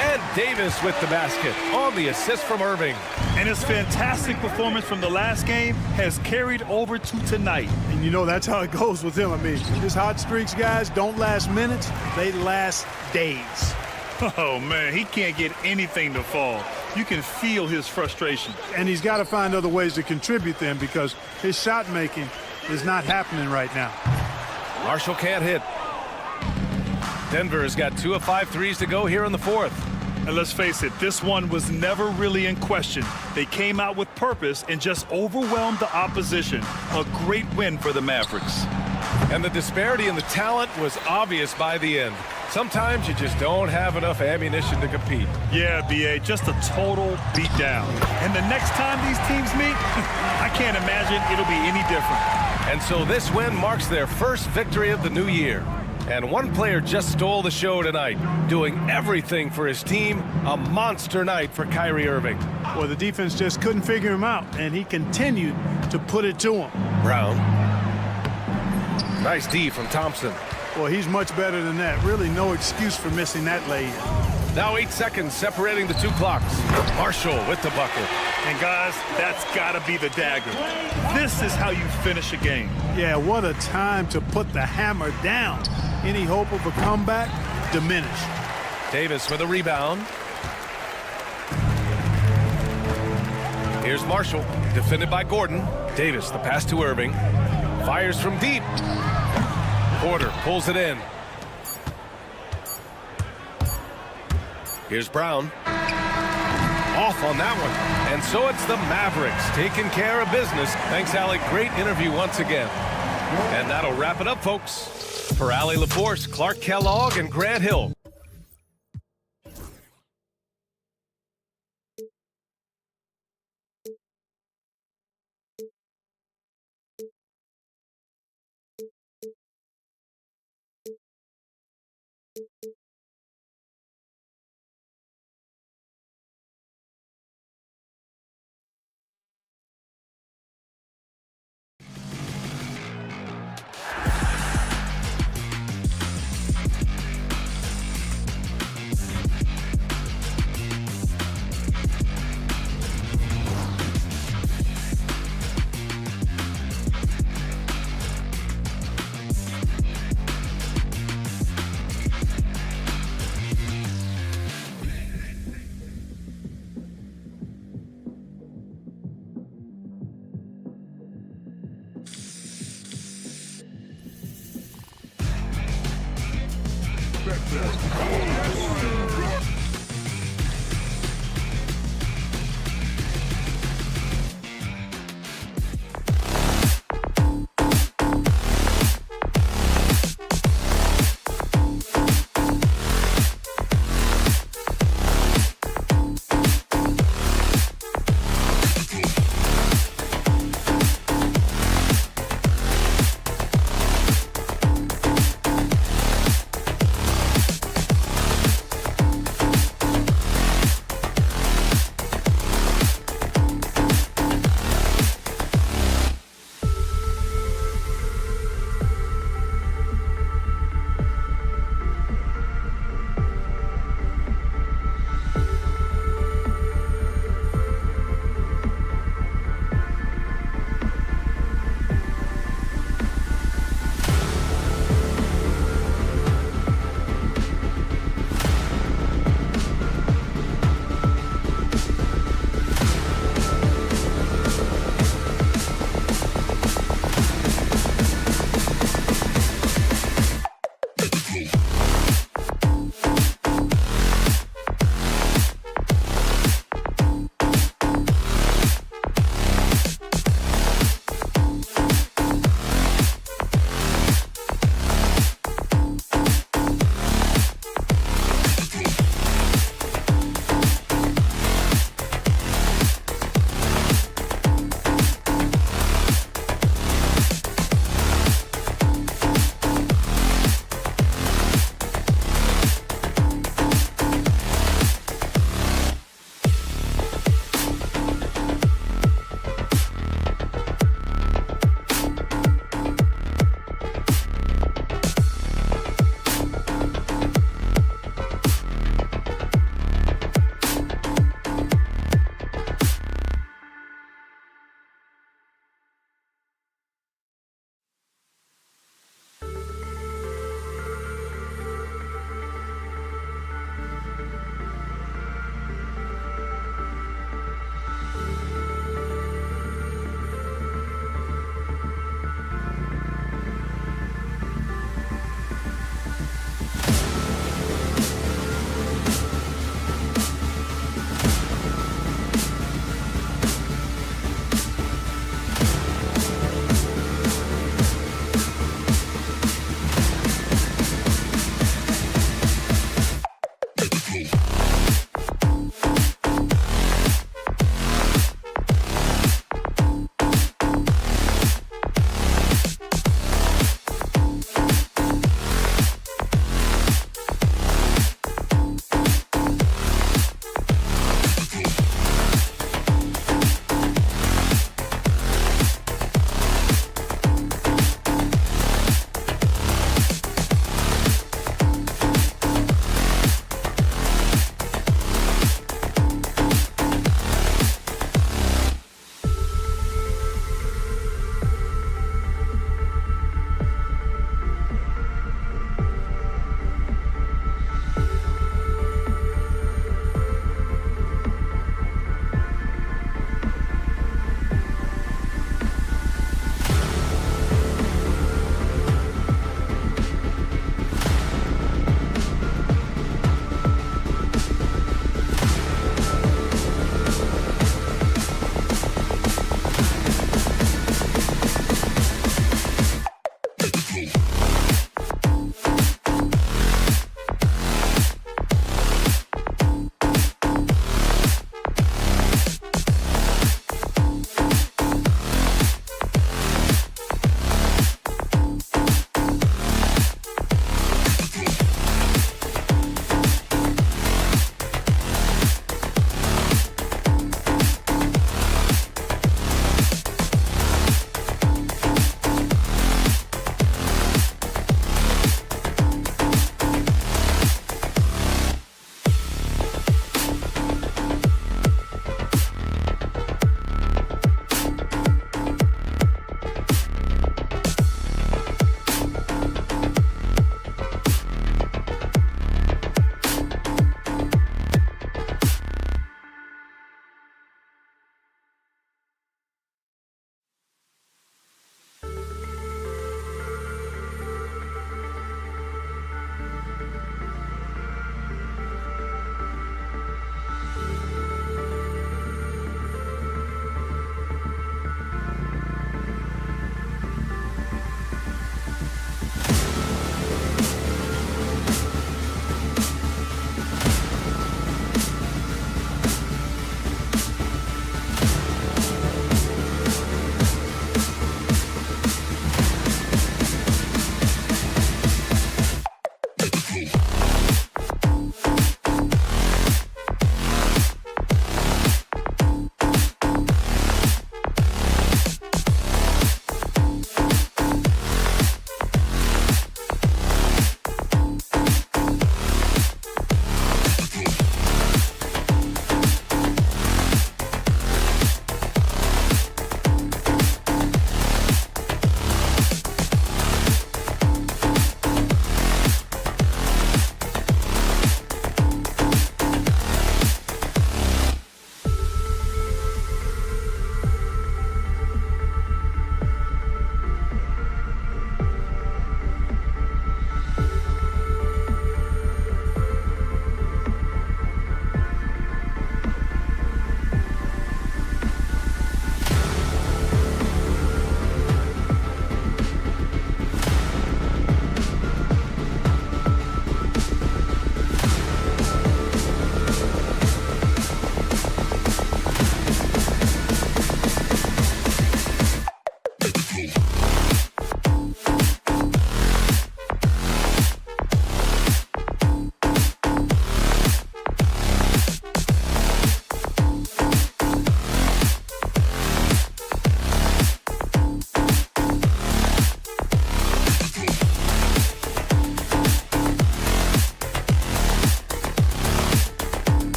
S1: And Davis with the basket on the assist from Irving.
S16: And his fantastic performance from the last game has carried over to tonight.
S2: And you know that's how it goes with him. I mean, his hot streaks, guys, don't last minutes. They last days.
S16: Oh, man, he can't get anything to fall. You can feel his frustration.
S2: And he's got to find other ways to contribute then because his shot making is not happening right now.
S1: Marshall can't hit. Denver has got 2 of 5 threes to go here in the fourth.
S16: And let's face it, this one was never really in question. They came out with purpose and just overwhelmed the opposition. A great win for the Mavericks.
S1: And the disparity in the talent was obvious by the end. Sometimes you just don't have enough ammunition to compete.
S16: Yeah, B.A., just a total beatdown. And the next time these teams meet, I can't imagine it'll be any different.
S1: And so this win marks their first victory of the new year. And one player just stole the show tonight, doing everything for his team. A monster night for Kyrie Irving.
S2: Well, the defense just couldn't figure him out, and he continued to put it to him.
S1: Brown. Nice D from Thompson.
S2: Well, he's much better than that. Really no excuse for missing that lay-in.
S1: Now 8 seconds separating the 2 clocks. Marshall with the bucket.
S16: And guys, that's got to be the dagger. This is how you finish a game.
S2: Yeah, what a time to put the hammer down. Any hope of a comeback diminished.
S1: Davis with a rebound. Here's Marshall, defended by Gordon. Davis, the pass to Irving. Fires from deep. Porter pulls it in. Here's Brown. Off on that one. And so it's the Mavericks taking care of business. Thanks, Allie. Great interview once again. And that'll wrap it up, folks. For Allie LaForce, Clark Kellogg, and Grant Hill.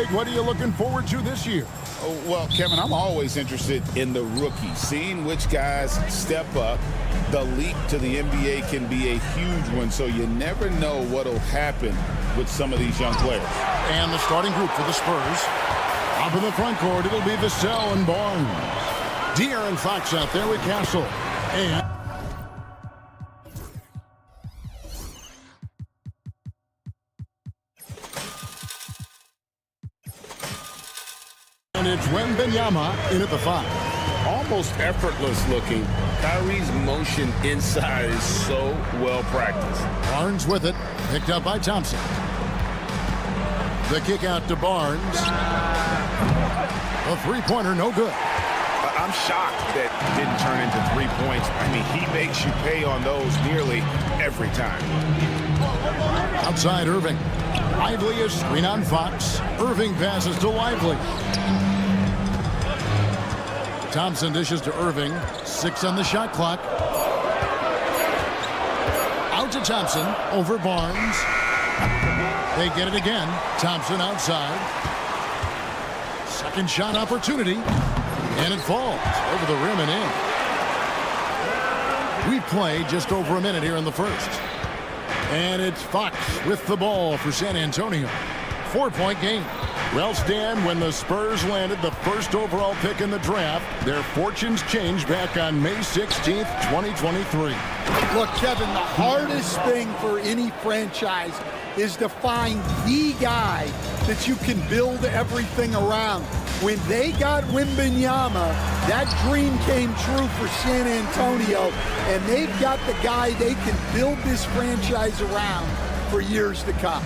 S7: Greg, what are you looking forward to this year?
S9: Oh, well, Kevin, I'm always interested in the rookies, seeing which guys step up. The leap to the NBA can be a huge one, so you never know what will happen with some of these young players.
S7: And the starting group for the Spurs. Up in the front court, it'll be Vassell and Barnes. De'Aaron Fox out there with Castle. And it's Wembanyama in at the 5.
S12: Almost effortless looking. Kyrie's motion inside is so well practiced.
S7: Barnes with it, picked up by Thompson. The kick out to Barnes. A three-pointer, no good.
S9: I'm shocked that didn't turn into 3 points. I mean, he makes you pay on those nearly every time.
S7: Outside Irving. Lively is screen on Fox. Irving passes to Lively. Thompson dishes to Irving. 6 on the shot clock. Out to Thompson. Over Barnes. They get it again. Thompson outside. Second shot opportunity. And it falls over the rim and in. We play just over a minute here in the first. And it's Fox with the ball for San Antonio. 4-point game. Well, Stan, when the Spurs landed the first overall pick in the draft, their fortunes changed back on May 16th, 2023.
S8: Look, Kevin, the hardest thing for any franchise is to find the guy that you can build everything around. When they got Wembanyama, that dream came true for San Antonio, and they've got the guy they can build this franchise around for years to come.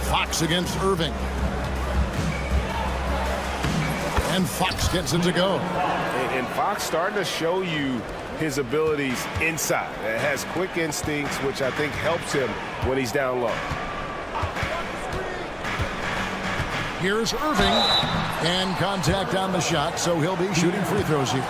S7: Fox against Irving. And Fox gets it to go.
S9: And Fox starting to show you his abilities inside. It has quick instincts, which I think helps him when he's down low.
S7: Here's Irving. And contact on the shot, so he'll be shooting free throws here.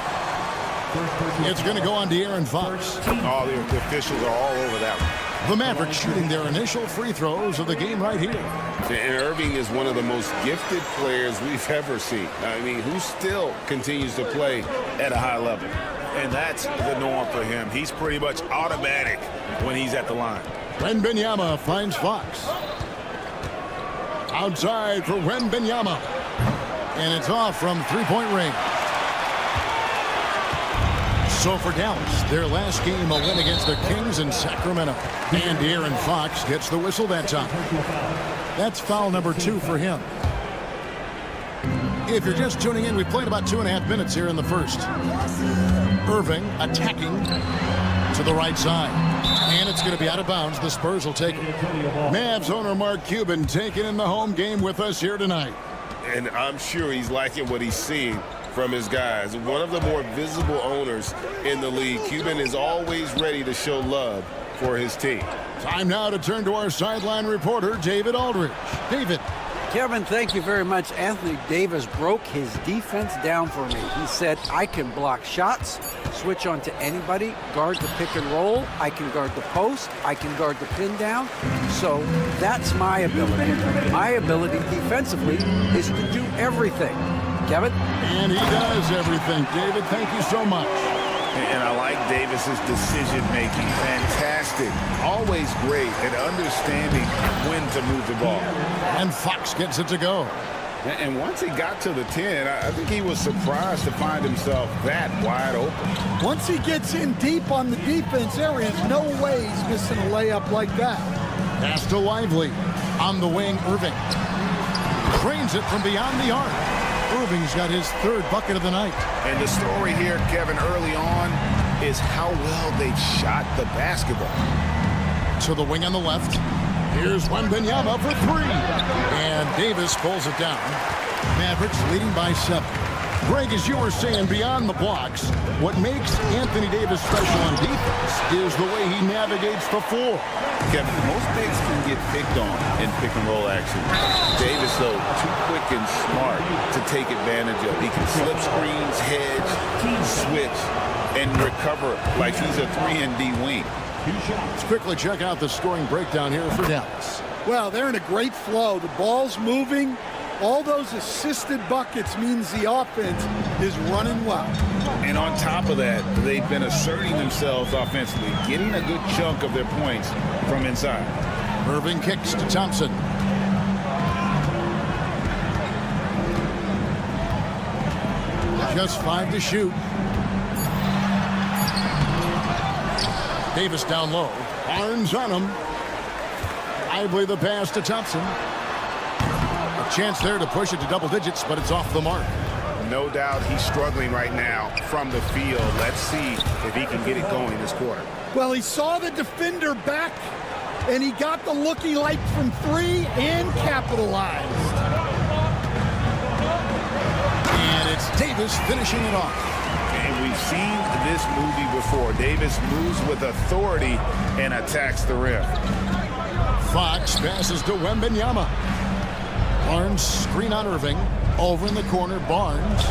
S7: It's going to go on De'Aaron Fox.
S9: Oh, the officials are all over that one.
S7: The Mavericks shooting their initial free throws of the game right here.
S12: And Irving is one of the most gifted players we've ever seen. I mean, who still continues to play at a high level.
S9: And that's the norm for him. He's pretty much automatic when he's at the line.
S7: Wembanyama finds Fox. Outside for Wembanyama. And it's off from three-point range. So for Dallas, their last game, a win against the Kings in Sacramento. And De'Aaron Fox gets the whistle that time. That's foul number 2 for him. If you're just tuning in, we played about 2.5 minutes here in the first. Irving attacking to the right side. And it's going to be out of bounds. The Spurs will take it. Mavs owner Mark Cuban taking in the home game with us here tonight.
S12: And I'm sure he's liking what he's seeing from his guys. One of the more visible owners in the league. Cuban is always ready to show love for his team.
S7: Time now to turn to our sideline reporter, David Aldridge. David.
S10: Kevin, thank you very much. Anthony Davis broke his defense down for me. He said, I can block shots, switch on to anybody, guard the pick and roll, I can guard the post, I can guard the pin down. So that's my ability. My ability defensively is to do everything. Kevin?
S7: And he does everything. David, thank you so much.
S9: And I like Davis's decision-making. Fantastic. Always great at understanding when to move the ball.
S7: And Fox gets it to go.
S9: And once he got to the 10, I think he was surprised to find himself that wide open.
S8: Once he gets in deep on the defense, there is no way he's missing a layup like that.
S7: Pass to Lively. On the wing, Irving. Trains it from beyond the arc. Irving's got his 3rd bucket of the night.
S9: And the story here, Kevin, early on is how well they shot the basketball.
S7: To the wing on the left. Here's Wembanyama for 3. And Davis pulls it down. Mavericks leading by 7. Greg, as you were saying, beyond the blocks, what makes Anthony Davis special on defense is the way he navigates the floor.
S9: Kevin, most bigs can get picked on in pick and roll action. Davis, though, too quick and smart to take advantage of. He can slip screens, hedge, switch, and recover like he's a 3-and-D wing.
S7: Let's quickly check out the scoring breakdown here for Dallas.
S8: Well, they're in a great flow. The ball's moving. All those assisted buckets means the offense is running well.
S9: And on top of that, they've been asserting themselves offensively, getting a good chunk of their points from inside.
S7: Irving kicks to Thompson. Just 5 to shoot. Davis down low. Barnes on him. Lively the pass to Thompson. A chance there to push it to double digits, but it's off the mark.
S9: No doubt he's struggling right now from the field. Let's see if he can get it going this quarter.
S8: Well, he saw the defender back, and he got the looky like from 3 and capitalized.
S7: And it's Davis finishing it off.
S9: And we've seen this movie before. Davis moves with authority and attacks the rim.
S7: Fox passes to Wembanyama. Barnes screen on Irving. Over in the corner, Barnes.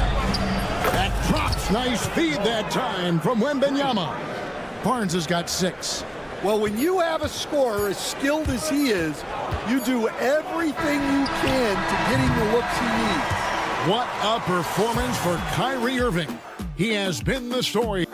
S7: That drops. Nice feed that time from Wembanyama. Barnes has got 6.
S8: Well, when you have a scorer as skilled as he is, you do everything you can to get him the looks he needs.
S7: What a performance for Kyrie Irving. He has been the story.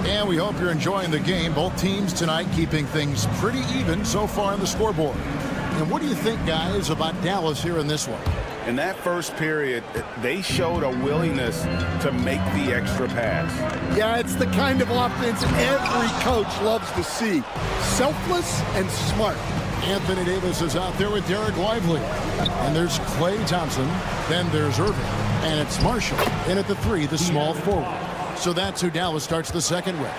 S7: And we hope you're enjoying the game. Both teams tonight keeping things pretty even so far on the scoreboard. And what do you think, guys, about Dallas here in this one?
S9: In that first period, they showed a willingness to make the extra pass.
S8: Yeah, it's the kind of offense every coach loves to see. Selfless and smart.
S7: Anthony Davis is out there with Derek Lively. And there's Klay Thompson. Then there's Irving. And it's Marshall. And at the 3, the small forward. So that's who Dallas starts the second with.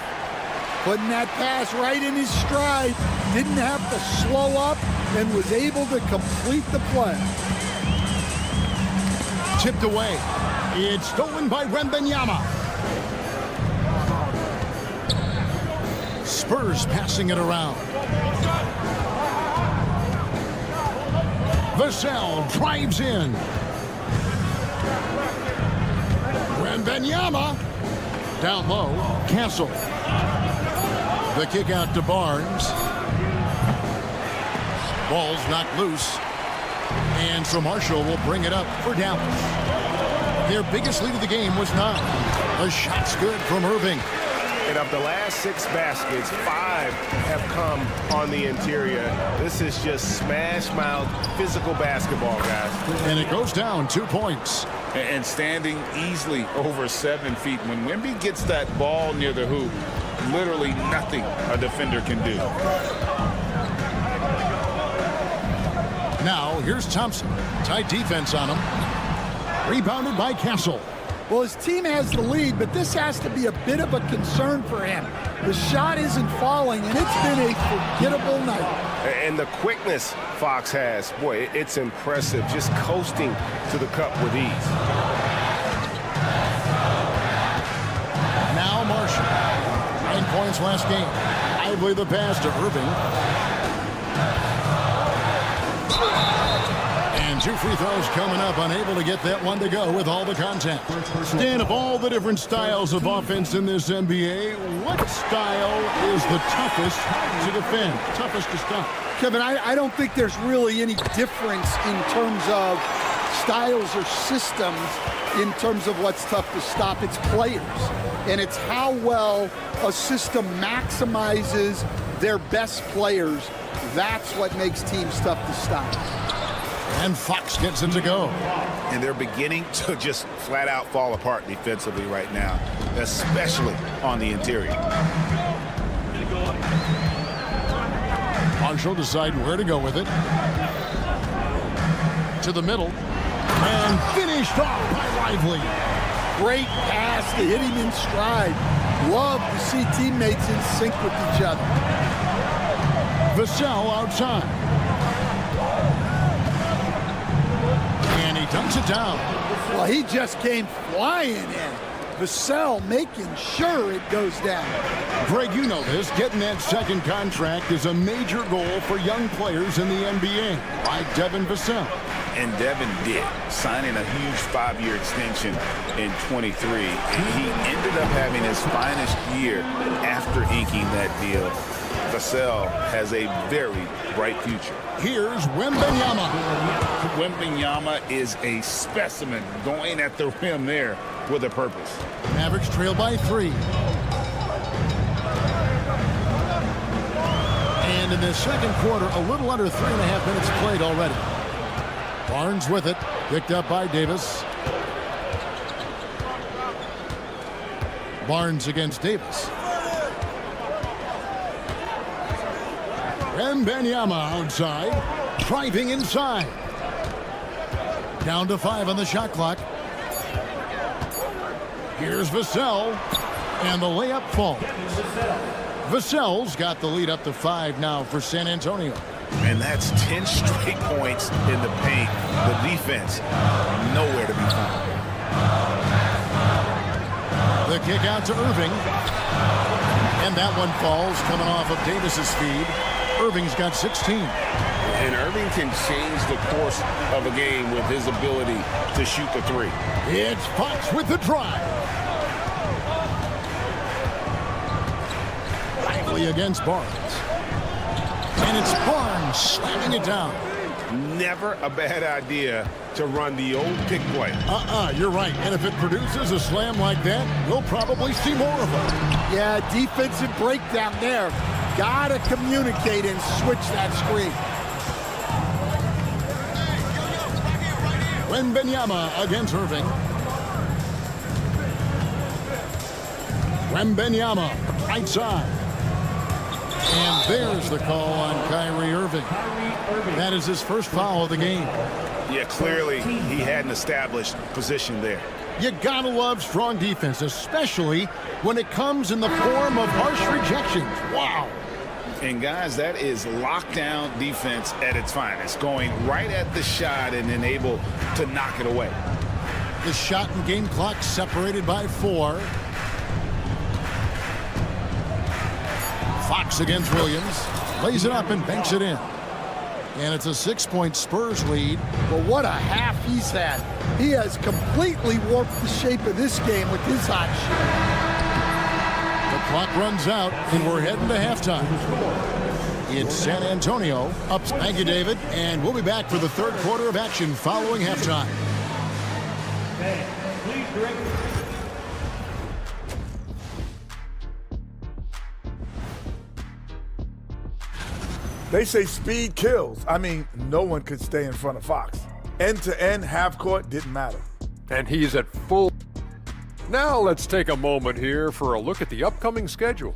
S8: Putting that pass right in his stride. Didn't have to slow up and was able to complete the play.
S7: Tipped away. It's stolen by Wembanyama. Spurs passing it around. Vassell drives in. Wembanyama. Down low, Castle. The kick out to Barnes. Ball's knocked loose. And so Marshall will bring it up for Dallas. Their biggest lead of the game was 9. The shot's good from Irving.
S6: And of the last 6 baskets, 5 have come on the interior. This is just smash-mouth physical basketball, guys.
S7: And it goes down 2 points.
S9: And standing easily over 7 feet. When Wemby gets that ball near the hoop, literally nothing a defender can do.
S7: Now, here's Thompson. Tight defense on him. Rebounded by Castle.
S8: Well, his team has the lead, but this has to be a bit of a concern for him. The shot isn't falling, and it's been a forgettable night.
S6: And the quickness Fox has, boy, it's impressive. Just coasting to the cup with ease.
S7: Now Marshall. 9 points last game. Lively the pass to Irving. And 2 free throws coming up, unable to get that one to go with all the contact. Stan, of all the different styles of offense in this NBA, what style is the toughest to defend, toughest to stop?
S8: Kevin, I don't think there's really any difference in terms of styles or systems in terms of what's tough to stop. It's players, and it's how well a system maximizes their best players. That's what makes teams tough to stop.
S7: And Fox gets it to go.
S9: And they're beginning to just flat out fall apart defensively right now, especially on the interior.
S7: Marshall deciding where to go with it. To the middle. And finished off by Lively.
S8: Great pass to hit him in stride. Love to see teammates in sync with each other.
S7: Vassell outside. And he dunks it down.
S8: Well, he just came flying in. Vassell making sure it goes down.
S7: Greg, you know this. Getting that second contract is a major goal for young players in the NBA, like Devin Vassell.
S9: And Devin did, signing a huge 5-year extension in 23. And he ended up having his finest year after inking that deal. Vassell has a very bright future.
S7: Here's Wembanyama.
S9: Wembanyama is a specimen going at the rim there with a purpose.
S7: Mavericks trail by 3. And in the second quarter, a little under 3.5 minutes played already. Barnes with it, picked up by Davis. Barnes against Davis. Wembanyama outside, driving inside. Down to 5 on the shot clock. Here's Vassell, and the layup falls. Vassell's got the lead up to 5 now for San Antonio.
S9: And that's 10 straight points in the paint. The defense, nowhere to be found.
S7: The kick out to Irving. And that one falls coming off of Davis's feed. Irving's got 16.
S12: And Irving can change the course of a game with his ability to shoot the 3.
S7: It's Fox with the drive. Lively against Barnes. And it's Barnes slamming it down.
S12: Never a bad idea to run the old pick play.
S7: You're right. And if it produces a slam like that, you'll probably see more of them.
S8: Yeah, defensive breakdown there. Gotta communicate and switch that screen.
S7: Wembanyama against Irving. Wembanyama right side. And there's the call on Kyrie Irving. That is his first foul of the game.
S9: Yeah, clearly he hadn't established position there.
S7: You gotta love strong defense, especially when it comes in the form of harsh rejections. Wow.
S9: And guys, that is lockdown defense at its finest, going right at the shot and then able to knock it away.
S7: The shot and game clock separated by 4. Fox against Williams. Lays it up and banks it in. And it's a 6-point Spurs lead.
S8: But what a half he's had. He has completely warped the shape of this game with his hot shot.
S7: The clock runs out, and we're heading to halftime. It's San Antonio up. Thank you, David. And we'll be back for the third quarter of action following halftime.
S11: Please direct.
S5: They say speed kills. I mean, no one could stay in front of Fox. End-to-end, half-court, didn't matter.
S15: And he's at full. Now let's take a moment here for a look at the upcoming schedule.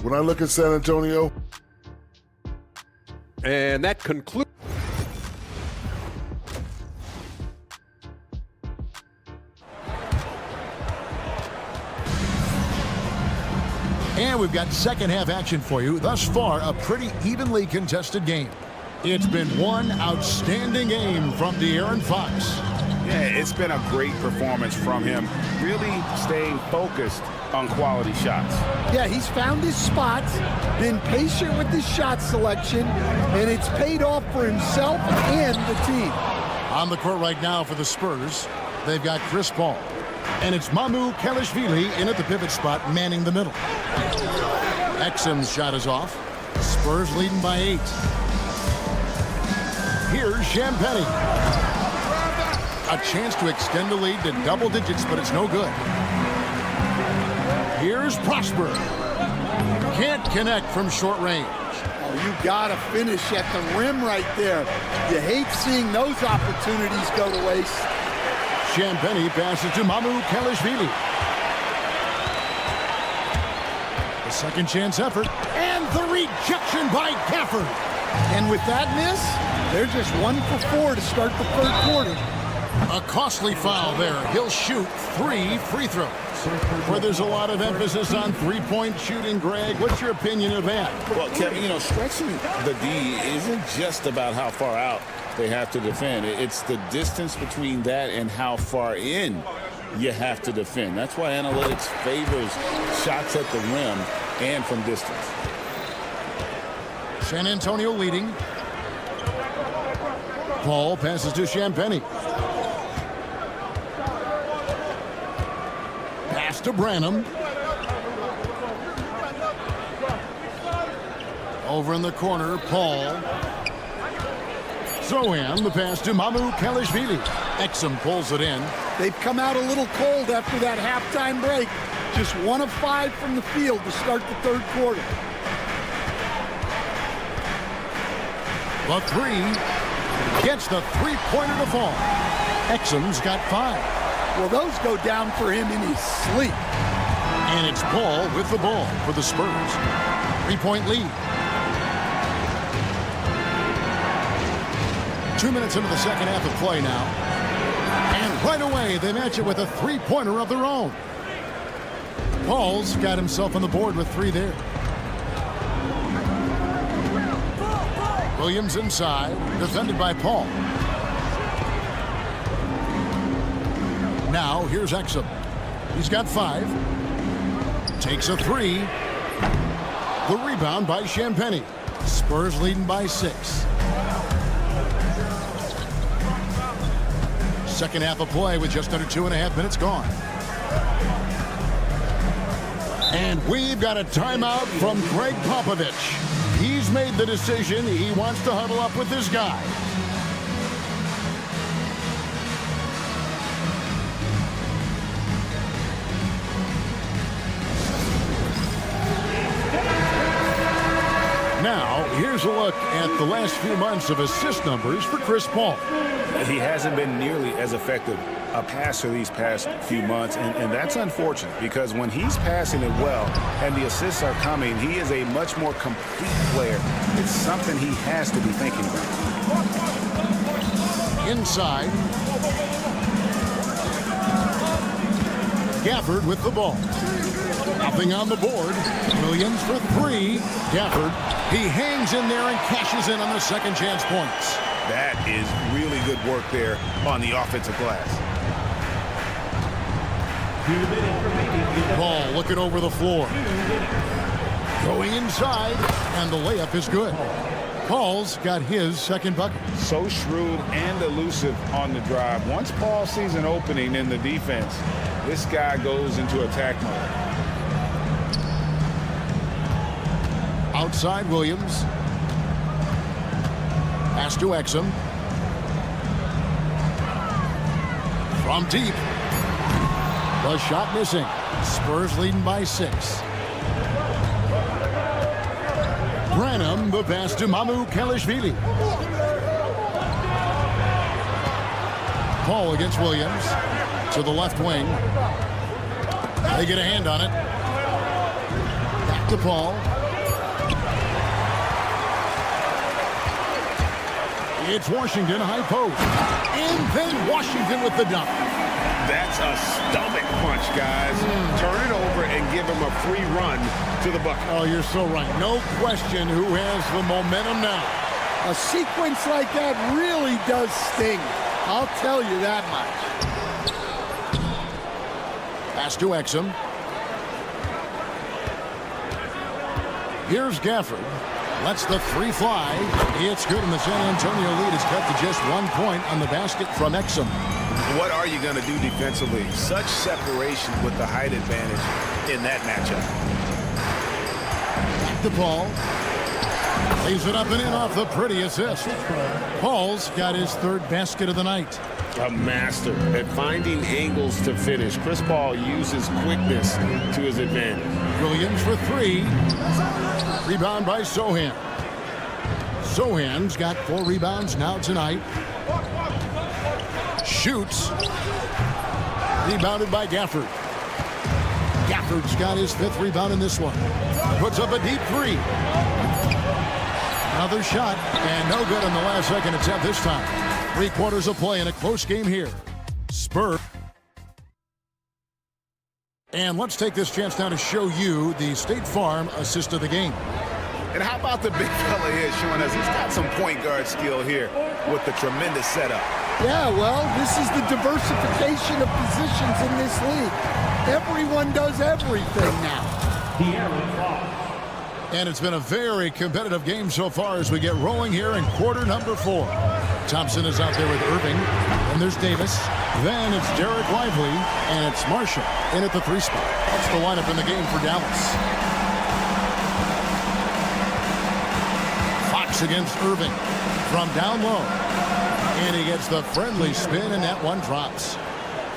S18: When I look at San Antonio.
S15: And that concludes.
S7: And we've got second half action for you. Thus far, a pretty evenly contested game. It's been one outstanding game from De'Aaron Fox.
S9: Yeah, it's been a great performance from him, really staying focused on quality shots.
S8: Yeah, he's found his spots, been patient with his shot selection, and it's paid off for himself and the team.
S7: On the court right now for the Spurs, they've got Chris Paul. And it's Mamu Kelishvili in at the pivot spot, manning the middle. Exum's shot is off. Spurs leading by 8. Here's Champagnie. A chance to extend the lead to double digits, but it's no good. Here's Prosper. Can't connect from short range.
S8: Oh, you gotta finish at the rim right there. You hate seeing those opportunities go to waste.
S7: Champagnie passes to Mamu Kelishvili. The second chance effort. And the rejection by Gafford.
S8: And with that miss, they're just 1 for 4 to start the third quarter.
S7: A costly foul there. He'll shoot 3 free throws. Where there's a lot of emphasis on three-point shooting, Greg. What's your opinion of that?
S9: Well, Kevin, you know, stretching the D isn't just about how far out they have to defend. It's the distance between that and how far in you have to defend. That's why analytics favors shots at the rim and from distance.
S7: San Antonio leading. Paul passes to Champagnie. Pass to Branham. Over in the corner, Paul. Zohan, the pass to Mamu Kalishvili. Exum pulls it in.
S8: They've come out a little cold after that halftime break. Just 1 of 5 from the field to start the third quarter.
S7: The three gets the three-pointer to fall. Exum's got 5.
S8: Well, those go down for him in his sleep.
S7: And it's Paul with the ball for the Spurs. 3-point lead. 2 minutes into the second half of play now. And right away, they match it with a three-pointer of their own. Paul's got himself on the board with 3 there. Williams inside, defended by Paul. Now, here's Exum. He's got 5. Takes a 3. The rebound by Champagnie. Spurs leading by 6. Second half of play with just under 2.5 minutes gone. And we've got a timeout from Greg Popovich. He's made the decision. He wants to huddle up with his guy. Now, here's a look at the last few months of assist numbers for Chris Paul.
S9: He hasn't been nearly as effective a passer these past few months, and that's unfortunate because when he's passing it well and the assists are coming, he is a much more complete player. It's something he has to be thinking about.
S7: Inside. Gafford with the ball. Nothing on the board. Williams for 3. Gafford. He hangs in there and cashes in on the second chance points.
S9: That is really good work there on the offensive glass.
S7: Ball looking over the floor. Going inside, and the layup is good. Paul's got his second bucket.
S9: So shrewd and elusive on the drive. Once Paul sees an opening in the defense, this guy goes into attack mode.
S7: Outside Williams. Pass to Exum. From deep. The shot missing. Spurs leading by 6. Branham, the pass to Mamu Kalishvili. Paul against Williams. To the left wing. They get a hand on it. Back to Paul. It's Washington high post. And then Washington with the dunk.
S12: That's a stomach punch, guys. Turn it over and give him a free run to the bucket.
S7: Oh, you're so right. No question who has the momentum now.
S8: A sequence like that really does sting. I'll tell you that much.
S7: Pass to Exum. Here's Gafford. Lets the 3 fly. It's good, and the San Antonio lead is cut to just 1 point on the basket from Exum.
S9: What are you going to do defensively? Such separation with the height advantage in that matchup.
S7: Back to Paul. Leaves it up and in off the pretty assist. Paul's got his 3rd basket of the night.
S12: A master at finding angles to finish. Chris Paul uses quickness to his advantage.
S7: Williams for 3. Rebound by Zohan. Zohan's got 4 rebounds now tonight. Shoots. Rebounded by Gafford. Gafford's got his 5th rebound in this one. Puts up a deep 3. Another shot, and no good on the last second attempt this time. 3 quarters of play in a close game here. Spurs. And let's take this chance now to show you the State Farm assist of the game.
S9: And how about the big fella here showing us he's got some point guard skill here with the tremendous setup.
S8: Yeah, well, this is the diversification of positions in this league. Everyone does everything now.
S7: And it's been a very competitive game so far as we get rolling here in quarter number 4. Thompson is out there with Irving, and there's Davis. Then it's Derek Lively, and it's Marshall in at the 3 spot. That's the lineup in the game for Dallas. Fox against Irving from down low. And he gets the friendly spin, and that one drops.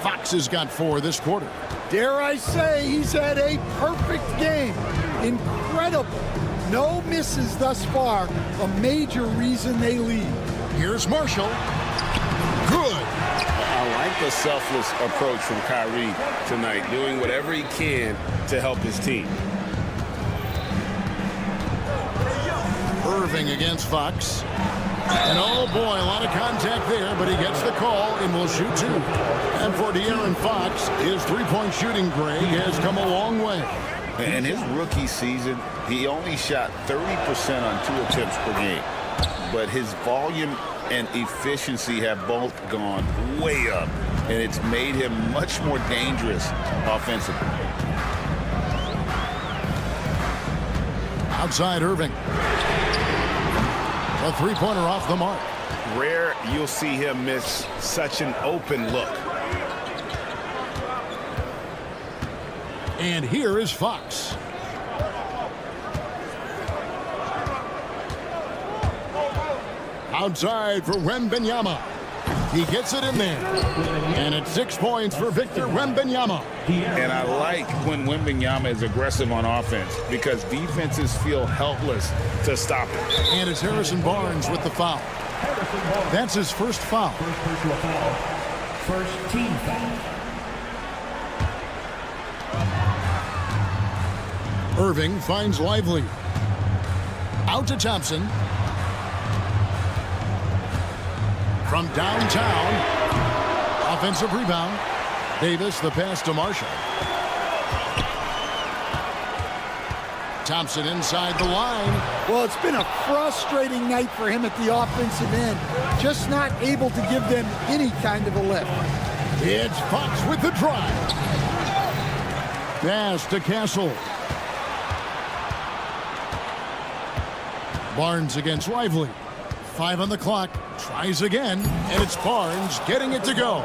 S7: Fox has got 4 this quarter.
S8: Dare I say he's had a perfect game. Incredible. No misses thus far. A major reason they lead.
S7: Here's Marshall. Good.
S12: I like the selfless approach from Kyrie tonight, doing whatever he can to help his team.
S7: Irving against Fox. And oh boy, a lot of contact there, but he gets the call and will shoot 2. And for De'Aaron Fox, his 3-point shooting grade has come a long way.
S9: In his rookie season, he only shot 30% on 2 attempts per game. But his volume and efficiency have both gone way up, and it's made him much more dangerous offensively.
S7: Outside Irving. A 3-pointer off the mark.
S9: Rare you'll see him miss such an open look.
S7: And here is Fox. Outside for Wembanyama. He gets it in there. And it's 6 points for Victor Wembanyama.
S9: And I like when Wembanyama is aggressive on offense because defenses feel helpless to stop him.
S7: And it's Harrison Barnes with the foul. That's his first foul.
S11: First team foul.
S7: Irving finds Lively. Out to Thompson. From downtown. Offensive rebound. Davis, the pass to Marshall. Thompson inside the line.
S8: Well, it's been a frustrating night for him at the offensive end. Just not able to give them any kind of a lift.
S7: It's Fox with the drive. Pass to Castle. Barnes against Lively. 5 on the clock. Tries again, and it's Barnes getting it to go.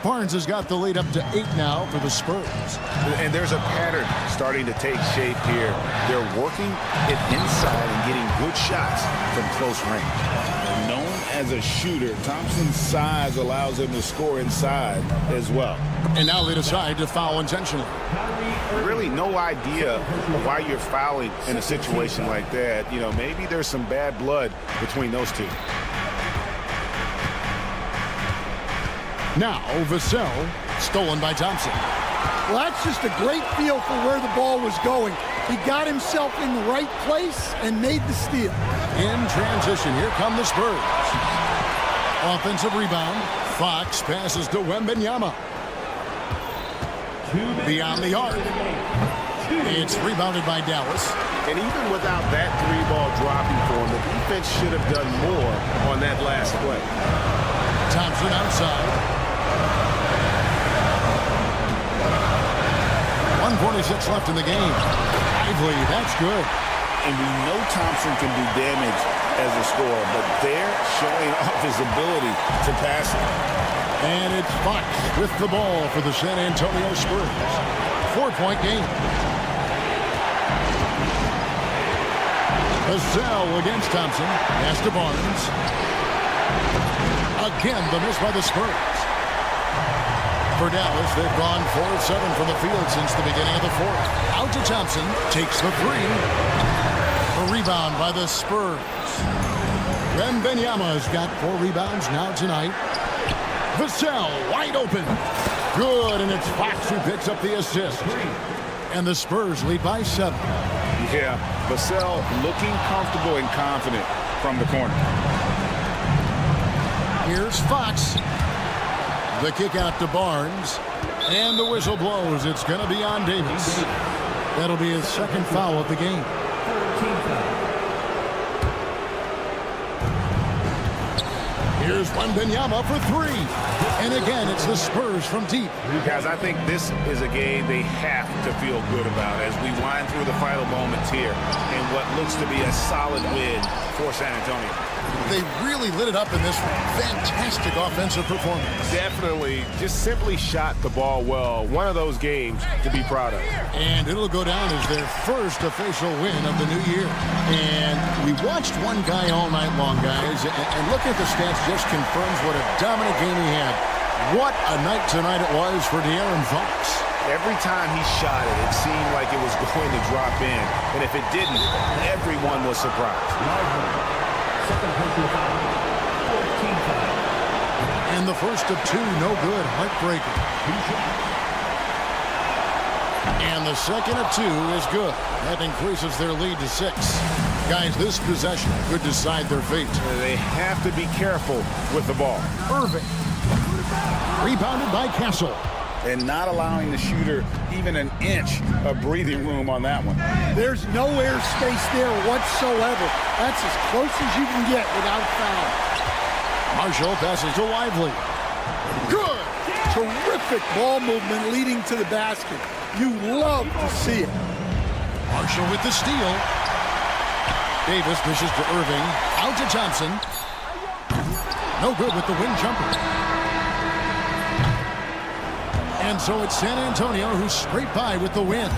S7: Barnes has got the lead up to 8 now for the Spurs.
S9: And there's a pattern starting to take shape here. They're working it inside and getting good shots from close range. Known as a shooter, Thompson's size allows him to score inside as well.
S7: And now they decide to foul intentionally.
S9: Really no idea why you're fouling in a situation like that. You know, maybe there's some bad blood between those two.
S7: Now, Vassell, stolen by Thompson.
S8: Well, that's just a great feel for where the ball was going. He got himself in the right place and made the steal.
S7: In transition, here come the Spurs. Offensive rebound. Fox passes to Wembanyama. Beyond the arc. It's rebounded by Dallas.
S9: And even without that 3-ball dropping for him, the defense should have done more on that last play.
S7: Thompson outside. 1:46 left in the game. Lively, that's good.
S9: And we know Thompson can do damage as a scorer, but they're showing off his ability to pass it.
S7: And it's Fox with the ball for the San Antonio Spurs. 4-point game. Vassell against Thompson. Pass to Barnes. Again, the miss by the Spurs. For Dallas, they've gone 4 of 7 from the field since the beginning of the 4th. Out to Thompson. Takes the 3. A rebound by the Spurs. Wembanyama has got 4 rebounds now tonight. Vassell wide open. Good, and it's Fox who picks up the assist. And the Spurs lead by 7.
S9: Yeah, Vassell looking comfortable and confident from the corner.
S7: Here's Fox. The kick out to Barnes. And the whistle blows. It's going to be on Davis. That'll be his second foul of the game. Here's Wembanyama for three. And again, it's the Spurs from deep.
S9: Guys, I think this is a game they have to feel good about as we wind through the final moments here in what looks to be a solid win for San Antonio.
S7: They really lit it up in this fantastic offensive performance.
S6: Definitely just simply shot the ball well. One of those games to be proud of.
S7: And it'll go down as their first official win of the new year. And we watched one guy all night long, guys, and looking at the stats just confirms what a dominant game he had. What a night tonight it was for De'Aaron Fox.
S9: Every time he shot it, it seemed like it was going to drop in. And if it didn't, everyone was surprised.
S7: And the first of two, no good. Heartbreaker. And the second of two is good. That increases their lead to 6. Guys, this possession could decide their fate.
S9: They have to be careful with the ball.
S7: Irving. Rebounded by Castle.
S9: And not allowing the shooter even an inch of breathing room on that one.
S8: There's no air space there whatsoever. That's as close as you can get without foul.
S7: Marshall passes to Lively.
S8: Good. Terrific ball movement leading to the basket. You love to see it.
S7: Marshall with the steal. Davis pushes to Irving. Out to Johnson. No good with the wing jumper. And so it's San Antonio who scraped by with the win.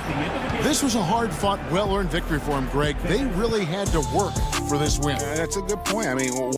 S7: This was a hard-fought, well-earned victory for him, Greg. They really had to work for this win.
S9: That's a good point. I mean,